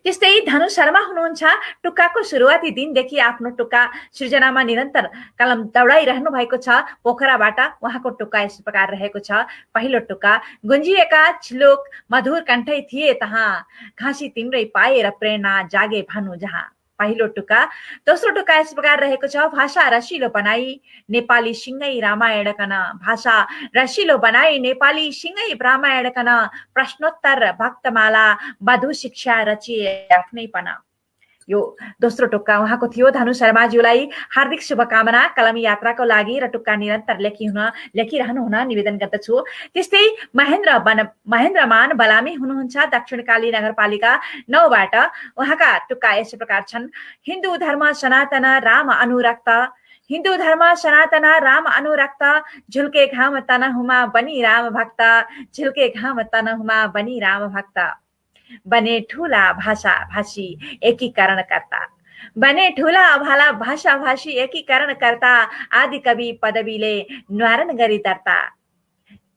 त्यस्तै धनु शर्मा हुनुहुन्छ। टुक्काको सुरुवाती दिनदेखि आफ्नो टुक्का सृजनामा निरन्तर कलम दौडाइरहनु भएको छ। पोखराबाट उहाँको टुक्का यस प्रकार रहेको छ। पहिलो टुक्का। गुन्जिएका छिलोक मधुर कण्ठै थिए तहाँ, घाँसी तिम्रै पाएर प्रेरणा जागे भानु जहाँ। पहिलो टुक्का। दोस्रो टुक्का यस प्रकार रहेको छ। भाषा रसिलो बनाई नेपाली सिंगै रामायण कन, भाषा रसिलो बनाई नेपाली सिंगै रामायण कन, प्रश्नोत्तर भक्तमाला वधु शिक्षा रचिए आफ्नै पना। यो दोस्रो टुक्का उहाँको थियो। धनु शर्माज्यूलाई हार्दिक शुभकामना कलमी यात्राको लागि र टुक्का निरन्तर लेखिरहनु हुन निवेदन गर्दछु। त्यस्तै महेन्द्रमान बलामी हुनुहुन्छ दक्षिणकाली नगरपालिका 9बाट। उहाँका टुक्का यस प्रकार छन्। हिन्दू धर्म सनातन राम अनुरक्त, हिन्दू धर्म सनातन राम अनुरक्त, झुल्के घाम तनहुमा बनी राम भक्त, झुल्के घाम तनहुमा बनी राम भक्त। बने ठूला भाषा भाषी एकीकरण करता, बने ठूला भाला भाषा भाषी एकीकरण करता, आदि कवि पदवीले न्वारण गरी दर्ता।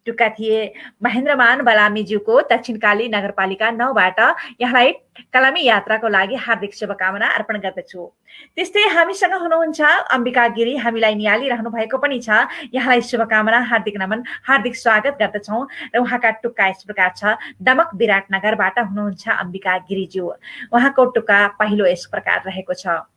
टुक्का थिए महेन्द्रमान बलामीज्यूको दक्षिणकाली नगरपालिका 9बाट। यहाँलाई कलमी यात्राको लागि हार्दिक शुभकामना अर्पण गर्दछु। त्यस्तै हामीसँग हुनुहुन्छ अम्बिका गिरी, हामीलाई निहालिरहनु भएको पनि छ। यहाँलाई शुभकामना, हार्दिक नमन, हार्दिक स्वागत गर्दछौँ। र उहाँका टुक्का यस प्रकार छ। दमक विराटनगरबाट हुनुहुन्छ अम्बिका गिरीज्यू। उहाँको टुक्का पहिलो यस प्रकार रहेको छ।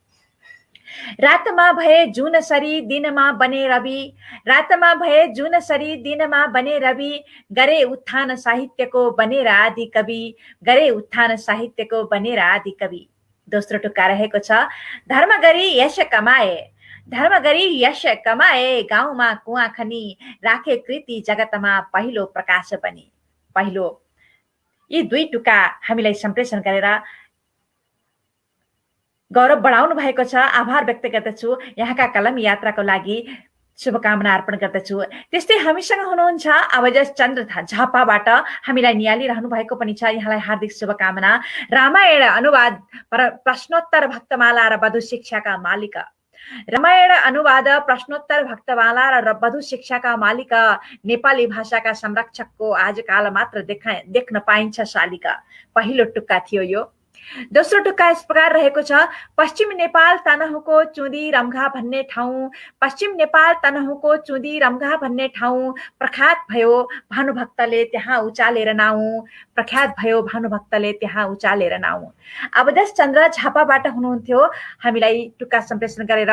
रातमा भए जुन सरी दिनमा बने रवि, रातमा भए जुन सरी दिनमा बने रवि, गरे उत्थान साहित्यको बनेर आदि कवि, गरे उत्थान साहित्यको बनेर आदि कवि। दोस्रो टुक्का रहेको छ, धर्म गरी यश कमाए, धर्म गरी यश कमाए, गाउँमा कुवा खनी, राखे कृति जगतमा पहिलो प्रकाश बनी। पहिलो यी दुई टुक्का हामीलाई सम्प्रेषण गरेर गौरव बढाउनु भएको छ। आभार व्यक्त गर्दछु। यहाँका कलम यात्राको लागि शुभकामना अर्पण गर्दछु। त्यस्तै हामीसँग हुनुहुन्छ अवजस चन्द्र झापाबाट हामीलाई निहालिरहनु भएको पनि छ। यहाँलाई हार्दिक शुभकामना। रामायण अनुवाद प्रश्नोत्तर भक्तमाला र वधु शिक्षाका मालिक, रामायण अनुवाद प्रश्नोत्तर भक्तमाला र वधु शिक्षाका मालिक, नेपाली भाषाका संरक्षकको आजकाल मात्र देख्न पाइन्छ शालिका। पहिलो टुक्का थियो यो। दोस्रो टुक्का यस प्रकार रहेको छ, पश्चिम नेपाल तनहुँको चुदी रम्घा भन्ने ठाउँ, पश्चिम नेपाल तनहुँको चुदी रम्घा भन्ने ठाउँ, प्रख्यात भयो भानुभक्तले त्यहाँ उचालेर नाउँ, प्रख्यात भयो भानुभक्तले त्यहाँ उचालेर नाउँ। अवधेश चन्द्र झापाबाट हुनुहुन्थ्यो। हामीलाई टुक्का सम्प्रेषण गरेर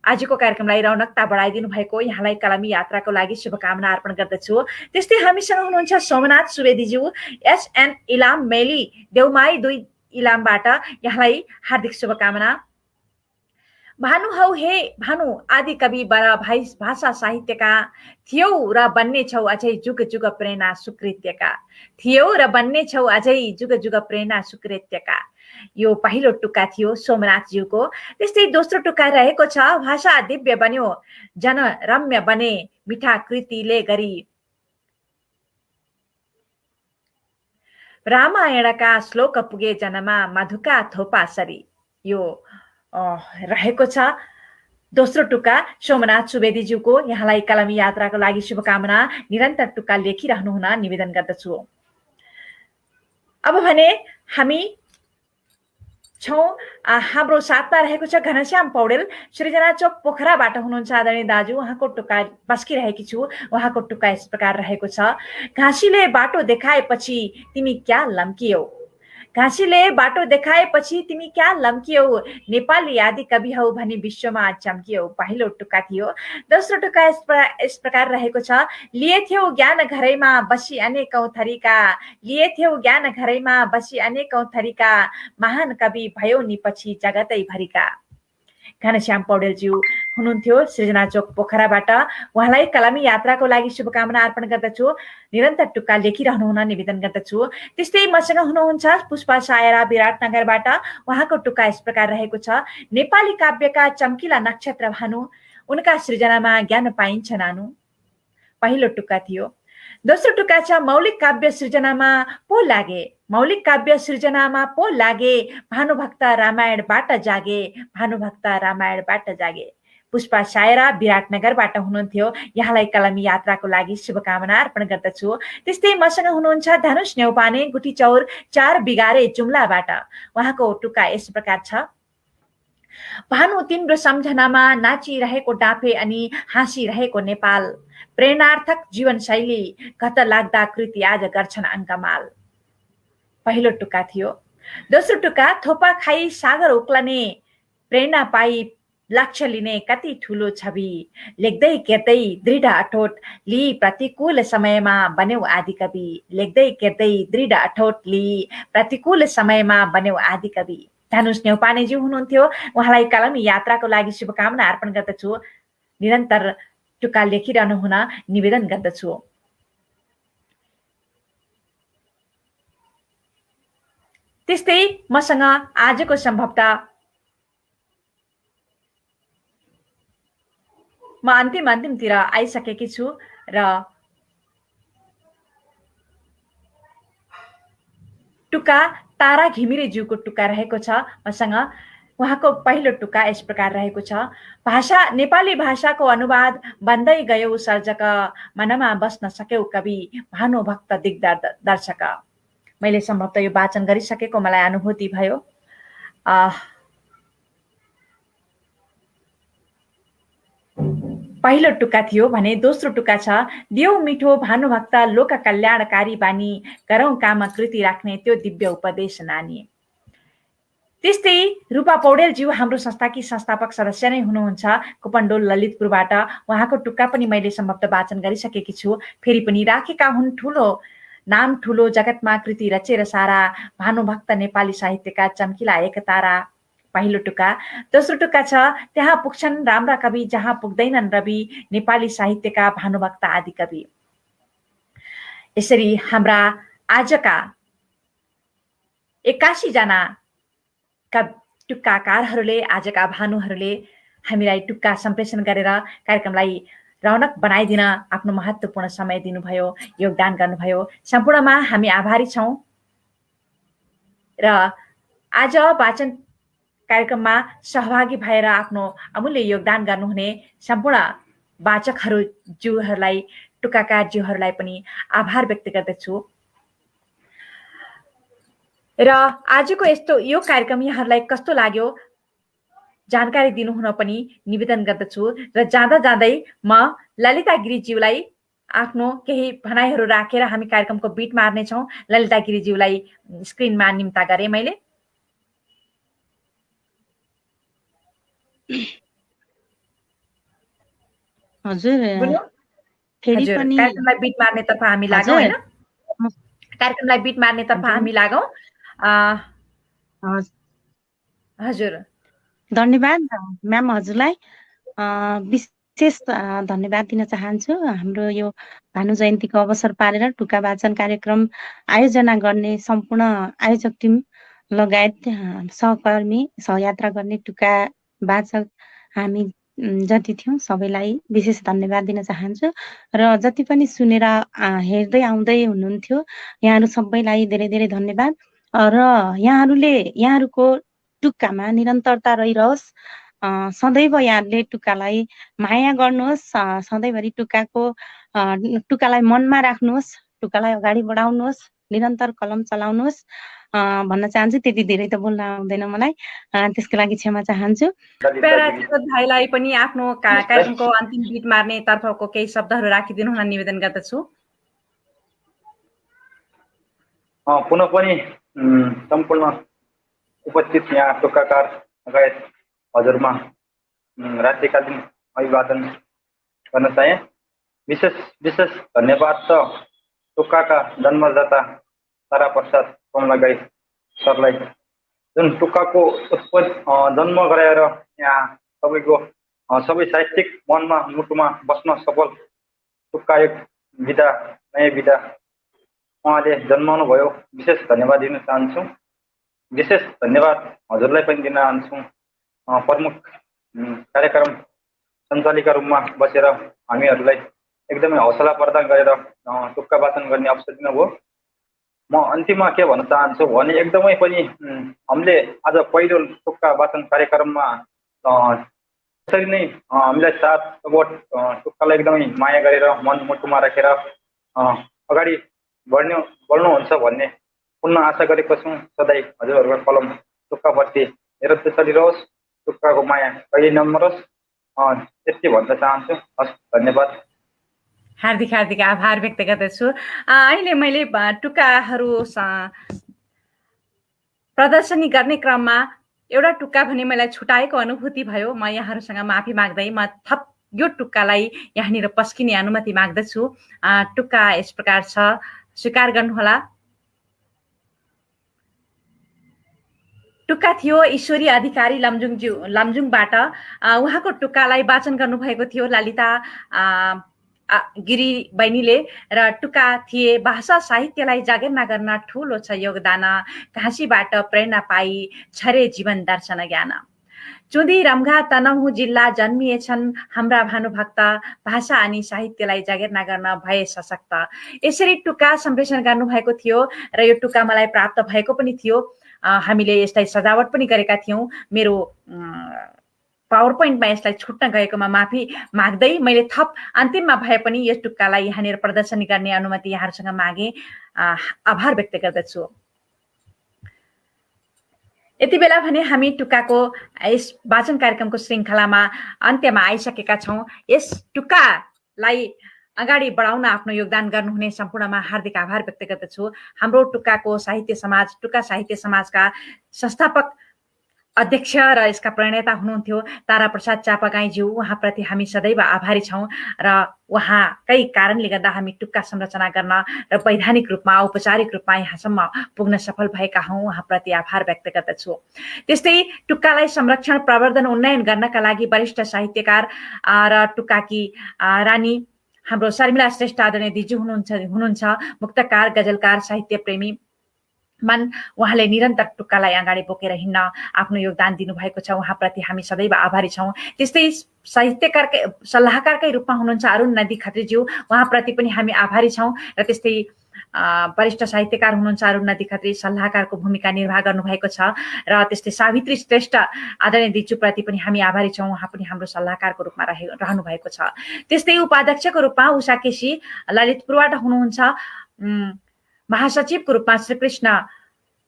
आजको कार्यक्रमलाई रौनकता बढाइदिनु भएको यहाँलाई कलमी यात्राको लागि शुभकामना अर्पण गर्दछु। त्यस्तै हामीसँग हुनुहुन्छ सोमनाथ सुवेदीज्यू, एसएन इलाम मेली देउमाई 2 इलामबाट यहाँलाई हार्दिक शुभकामना। भानु हौ हे भानु आदि कवि बर भाषा साहित्यका, थियौ र बन्ने छौ अझै जुग जुग प्रेरणा सुकृत्यका, थियौ र बन्ने छौ अझै जुग जुग प्रेरणा सुकृत्यका। यो पहिलो टुक्का थियो सोमनाथज्यूको। त्यस्तै दोस्रो टुक्का रहेको छ, भाषा दिव्य बन्यो जन रम्य बने मिठा कृतिले गरी, रामायणका श्लोक पुगे जनमा मधुका थोपा सरी। यो रहेको छ दोस्रो टुक्का सोमनाथ सुवेदीज्यूको। यहाँलाई कलमी यात्राको लागि शुभकामना। निरन्तर टुक्का लेखिरहनु हुन निवेदन गर्दछु। अब भने हामी छौं हाम्रो साथमा रहेको छ घनश्याम पौडेल, सृजना चोक पोखराबाट हुनुहुन्छ आदरणीय दाजु। उहाँको टुक्का बस्किरहेकी छु। उहाँको टुक्का यस प्रकार रहेको छ, घाँसीले बाटो देखाएपछि तिमी क्या लम्कियौ, घाँसीले बाटो देखाएपछि तिमी क्या लम्कियौ, नेपाली आदि कवि हौ भनी विश्वमा चम्कियौ। पहिलो टुक्का थियो। दोस्रो टुक्का यस प्रकार रहेको छ, लिएथ्यौ ज्ञान घरैमा बसी अनेकौं थरीका, लिएथ्यौ ज्ञान घरैमा बसी अनेकौं थरीका, महान कवि भयो नि पछि जगतै भरिका। घनश्याम पौडेलज्यू हुनुहुन्थ्यो सृजना चोक पोखराबाट। उहाँलाई कलमी यात्राको लागि शुभकामना अर्पण गर्दछु। निरन्तर टुक्का लेखिरहनु हुन निवेदन गर्दछु। त्यस्तै मसँग हुनुहुन्छ पुष्पा सायरा विराटनगरबाट। उहाँको टुक्का यस प्रकार रहेको छ, नेपाली काव्यका चम्किला नक्षत्र भानु, उनका सृजनामा ज्ञान पाइन्छ नानु। पहिलो टुक्का थियो। दोस्रो टुक्का छ, मौलिक काव्य सृजनामा पो लागे, मौलिक काव्य सृजनामा पो लागे, भानुभक्त रामायणबाट जागे, भानुभक्त रामायणबाट जागे। पुष्पा सायरा विराटनगरबाट हुनुहुन्थ्यो। यहाँलाई कलमी यात्राको लागि शुभकामना अर्पण गर्दछु। त्यस्तै मसँग हुनुहुन्छ धनुष नेउपाने गुठीचौर 4 बिगारे जुम्लाबाट। उहाँको टुक्का यस प्रकार छ, भानु तिम्रो सम्झनामा नाचिरहेको डाँफे अनि हाँसिरहेको नेपाल, प्रेरणार्थक जीवनशैली घट लाग्दा कृति आज गर्छन् अङ्कमाल। पहिलो टुक्का थियो। दोस्रो टुक्का, थोपा खाई सागर उक्लने, प्रेरणा पाई लक्ष्य लिने कति ठुलो छवि, लेख्दै केर्दै दृढ अठोट लि प्रतिकूल समयमा बन्यौ आदि कवि, लेख्दै केर्दै दृढ अठोट लि प्रतिकूल समयमा बन्यौ आदि कवि। धनुष नेउपानेज्यू हुनुहुन्थ्यो। उहाँलाई कलमी यात्राको लागि शुभकामना अर्पण गर्दछु। निरन्तर टुक्का लेखिरहनु हुन निवेदन गर्दछु। त्यस्तै मसँग आजको सम्भवतः म अन्तिमतिर आइसकेकी छु र टुक्का तारा घिमिरेज्यूको टुक्का रहेको छ मसँग। उहाँको पहिलो टुक्का यस प्रकार रहेको छ, भाषा नेपाली भाषाको अनुवाद बन्दै गयो सर्जक, मनमा बस्न सक्यौ कवि भानुभक्त दिग्दर्शक। मैले सम्भवतः यो वाचन गरिसकेको मलाई अनुभूति भयो। पहिलो टुक्का थियो भने दोस्रो टुक्का छ, देऊ मिठो भानुभक्त लोक कल्याणकारी बानी, गरौं काम कृति राख्ने त्यो दिव्य उपदेश नानी। त्यस्तै रूपा पौडेलज्यू हाम्रो संस्थाकी संस्थापक सदस्य नै हुनुहुन्छ कुपन्डोल ललितपुरबाट। उहाँको टुक्का पनि मैले सम्भवतः वाचन गरिसकेकी छु। फेरि पनि राखेका हुन् ठुलो नाम ठुलो जगतमा कृति रचेर सारा, भानुभक्त नेपाली साहित्यका चम्किला एक तारा। पहिलो टुक्का। दोस्रो टुक्का छ, त्यहाँ पुग्छन् राम्रा कवि जहाँ पुग्दैनन् रवि, नेपाली साहित्यका भानुभक्त आदि कवि। यसरी हाम्रा आजका 81 जना टुक्काकारहरूले, आजका भानुहरूले हामीलाई टुक्का सम्प्रेषण गरेर कार्यक्रमलाई रौनक बनाइदिन आफ्नो महत्त्वपूर्ण समय दिनुभयो, योगदान गर्नुभयो। सम्पूर्णमा हामी आभारी छौँ र आज वाचन कार्यक्रममा सहभागी भएर आफ्नो अमूल्य योगदान गर्नुहुने सम्पूर्ण वाचकहरू ज्यूहरूलाई, टुक्काकार ज्यूहरूलाई पनि आभार व्यक्त गर्दछु। र आजको यो कार्यक्रम यहाँहरूलाई कस्तो लाग्यो जानकारी दिनुहुन पनि निवेदन गर्दछु। र जाँदा जाँदै म ललिता गिरिज्यूलाई आफ्नो केही भनाइहरू राखेर हामी कार्यक्रमको बिट मार्नेछौँ। ललिता गिरिज्यूलाई स्क्रिनमा निम्ता गरेँ मैले। हजुर फेरि हजुर, पनि कार्यक्रमलाई बिट मार्नेतर्फ हामी लागौँ होइन? कार्यक्रमलाई बिट मार्नेतर्फ हामी लागौँ। हजुर, धन्यवाद म्याम। हजुरलाई विशेष धन्यवाद दिन चाहन्छु। हाम्रो यो भानु जयन्तीको अवसर पारेर टुक्का वाचन कार्यक्रम आयोजना गर्ने सम्पूर्ण आयोजक टिम लगायत सहकर्मी, सहयात्रा गर्ने टुक्का वाचक हामी जति थियौँ सबैलाई विशेष धन्यवाद दिन चाहन्छु। र जति पनि सुनेर हेर्दै आउँदै हुनुहुन्थ्यो यहाँहरू सबैलाई धेरै धेरै धन्यवाद। र यहाँहरूको टुक्कामा निरन्तरता रहिरहोस्। सदैव यहाँले टुक्कालाई माया गर्नुहोस्। सधैँभरि टुक्कालाई मनमा राख्नुहोस्, टुक्कालाई अगाडि बढाउनुहोस्, निरन्तर कलम चलाउनुहोस् भन्न चाहन्छु। त्यति धेरै त बोल्न आउँदैन मलाई, त्यसको लागि क्षमा चाहन्छु। भाइलाई पनि आफ्नो कार्यक्रमको अन्तिम बिट मार्ने तर्फको केही शब्दहरू राखिदिनु हुन निवेदन गर्दछु। पुनः पनि सम्पूर्ण उपस्थित यहाँ टुक्काकार लगायत हजुरमा रात्रिकालीन अभिवादन गर्न चाहे। विशेष धन्यवाद त टुक्काका जन्मदाता तारा प्रसाद कमलागाई सरलाई, जुन टुक्काको जन्म गराएर यहाँ सबैको सबै साहित्यिक मनमा मुटुमा बस्न सफल टुक्का एक विधा, नयाँ विधा उहाँले जन्माउनु भयो। विशेष धन्यवाद दिन चाहन्छु। विशेष धन्यवाद हजुरलाई पनि दिन चाहन्छु। प्रमुख कार्यक्रम सञ्चालिका रूपमा बसेर हामीहरूलाई एकदमै हौसला प्रदान गरेर टुक्का वाचन गर्ने अवसर दिनुभयो। म अन्तिममा के भन्न चाहन्छु भने एकदमै पनि हामीले आज पहिलो टुक्का वाचन कार्यक्रममा त्यसरी नै हामीलाई साथ सपोर्ट टुक्कालाई एकदमै माया गरेर मन मुटुमा राखेर अगाडि बढ्नुहुन्छ भन्ने पूर्ण आशा गरेको छौँ। सधैँ हजुरहरूको कलम टुक्काप्रति निरन्तर चलिरहोस्, टुक्काको माया कहिले नमरोस्, त्यति भन्न चाहन्छु। हस्, धन्यवाद। हार्दिक आभार व्यक्त गर्दछु। अहिले मैले टुक्काहरू प्रदर्शनी गर्ने क्रममा एउटा टुक्का भने मलाई छुटाएको अनुभूति भयो। म यहाँहरूसँग माफी माग्दै म थप यो टुक्कालाई यहाँनिर पस्किने अनुमति माग्दछु। टुक्का यस प्रकार छ, स्वीकार गर्नुहोला। टुक्का थियो ईश्वरी अधिकारी लमजुङबाट। उहाँको टुक्कालाई वाचन गर्नुभएको थियो ललिता गिरी बहिनीले। र टुक्का थिए, भाषा साहित्यलाई जागेर्ना गर्न ठुलो छ योगदान, घाँसीबाट प्रेरणा पाई छरे जीवन दर्शन ज्ञान। चुदी रम्घा तनहुँ जिल्ला जन्मिएछन् हाम्रा भानुभक्त, भाषा अनि साहित्यलाई जागेर्ना गर्न भए सशक्त। यसरी टुक्का सम्प्रेषण गर्नुभएको थियो र यो टुक्का मलाई प्राप्त भएको पनि थियो। हामीले यसलाई सजावट पनि गरेका थियौँ। मेरो पावर पोइन्टमा यसलाई छुट्न गएकोमा माफी माग्दै मैले थप अन्तिममा भए पनि यस टुक्कालाई यहाँनिर प्रदर्शनी गर्ने अनुमति यहाँहरूसँग मागे। आभार व्यक्त गर्दछु। यति बेला भने हामी टुक्काको यस वाचन कार्यक्रमको श्रृङ्खलामा अन्त्यमा आइसकेका छौँ। यस टुक्कालाई अगाडि बढाउन आफ्नो योगदान गर्नुहुने सम्पूर्णमा हार्दिक आभार व्यक्त गर्दछु। हाम्रो टुक्का साहित्य समाजका संस्थापक अध्यक्ष र यसका प्रणेता हुनुहुन्थ्यो तारा प्रसाद चापागाईज्यू, उहाँप्रति हामी सदैव आभारी छौँ र उहाँकै कारणले गर्दा हामी टुक्का संरचना गर्न र वैधानिक रूपमा औपचारिक रूपमा यहाँसम्म पुग्न सफल भएका हौँ, उहाँप्रति आभार व्यक्त गर्दछु। त्यस्तै टुक्कालाई संरक्षण, प्रवर्धन, उन्नयन गर्नका लागि वरिष्ठ साहित्यकार र टुक्काकी रानी हाम्रो शर्मिला श्रेष्ठ आदरणीय दिजु हुनुहुन्छ, मुक्तकार, गजलकार, साहित्य प्रेमी उहाँले निरन्तर टुक्कालाई अगाडि बोकेर हिँड्न आफ्नो योगदान दिनुभएको छ, उहाँप्रति हामी सदैव आभारी छौँ। त्यस्तै साहित्यकारकै सल्लाहकारकै रूपमा हुनुहुन्छ अरुण नदी खत्रीज्यू, उहाँप्रति पनि हामी आभारी छौँ र त्यस्तै वरिष्ठ साहित्यकार हुनुहुन्छ अरुण नदी खत्री, सल्लाहकारको भूमिका निर्वाह गर्नुभएको छ र त्यस्तै सावित्री श्रेष्ठ आदरणीय दिजुप्रति पनि हामी आभारी छौँ, उहाँ पनि हाम्रो सल्लाहकारको रूपमा रहनु भएको छ। त्यस्तै उपाध्यक्षको रूपमा उषा केसी ललितपुरबाट हुनुहुन्छ, महासचिवको रूपमा श्रीकृष्ण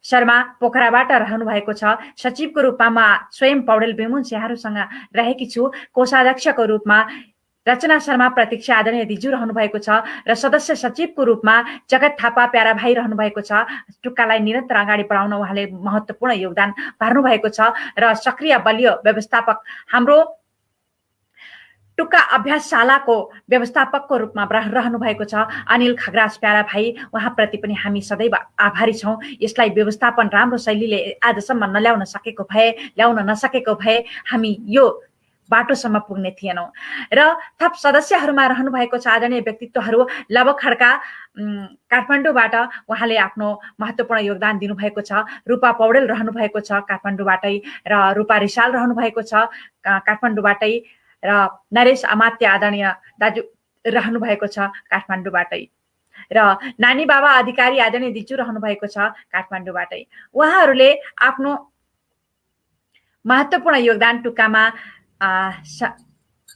शर्मा पोखराबाट रहनु भएको छ, सचिवको रूपमा स्वयं पौडेल बेमुन्स यहाँहरूसँग रहेकी छु, कोषाध्यक्षको रूपमा रचना शर्मा प्रतीक्षा आदरणीय दिजु रहनु भएको छ र सदस्य सचिवको रूपमा जगत थापा प्यारा भाइ रहनु भएको छ। टुक्कालाई निरन्तर अगाडि बढाउन उहाँले महत्त्वपूर्ण योगदान पार्नु भएको छ र सक्रिय बलियो व्यवस्थापक हाम्रो टुक्का अभ्यासशालाको व्यवस्थापकको रूपमा रहनु भएको छ अनिल खग्रास प्यारा भाइ, उहाँप्रति पनि हामी सदैव आभारी छौँ। यसलाई व्यवस्थापन राम्रो शैलीले आजसम्म ल्याउन नसकेको भए हामी यो बाटोसम्म पुग्ने थिएनौँ। र थप सदस्यहरूमा रहनु भएको छ आदरणीय व्यक्तित्वहरू लव खड्का काठमाडौँबाट, उहाँले आफ्नो महत्त्वपूर्ण योगदान दिनुभएको छ, रूपा पौडेल रहनु भएको छ काठमाडौँबाटै र रूपा रिसाल रहनु भएको छ काठमाडौँबाटै र नरेश अमात्य आदरणीय दाजु रहनु भएको छ काठमाडौँबाटै र नानी बाबा अधिकारी आदरणीय दिजु रहनु भएको छ काठमाडौँबाटै। उहाँहरूले आफ्नो महत्त्वपूर्ण योगदान टुक्कामा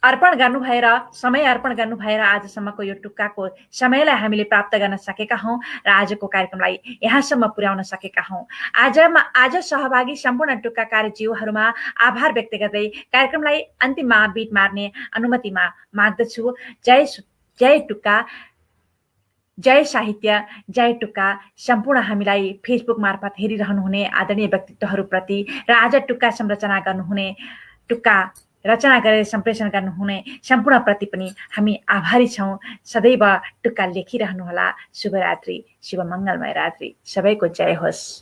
अर्पण गर्नु भएर समय अर्पण गर्नु भएर आजसम्मको यो टुक्काको समयलाई हामीले प्राप्त गर्न सकेका हौँ र आजको कार्यक्रमलाई यहाँसम्म पुर्याउन सकेका हौँ। आज सहभागी सम्पूर्ण टुक्काकारज्यूहरूमा आभार व्यक्त गर्दै कार्यक्रमलाई अन्तिममा बिट मार्ने अनुमति माग्दछु। जय टुक्का, जय साहित्य, जय टुक्का। सम्पूर्ण हामीलाई फेसबुक मार्फत हेरिरहनुहुने आदरणीय व्यक्तित्वहरूप्रति र आज टुक्का संरचना गर्नुहुने, टुक्का रचना गरेर सम्प्रेषण गर्नुहुने सम्पूर्णप्रति पनि हामी आभारी छौँ। सदैव टुक्का लेखिरहनुहोला। शुभरात्रि, शुभ मङ्गलमय रात्रि, सबैको जय होस्।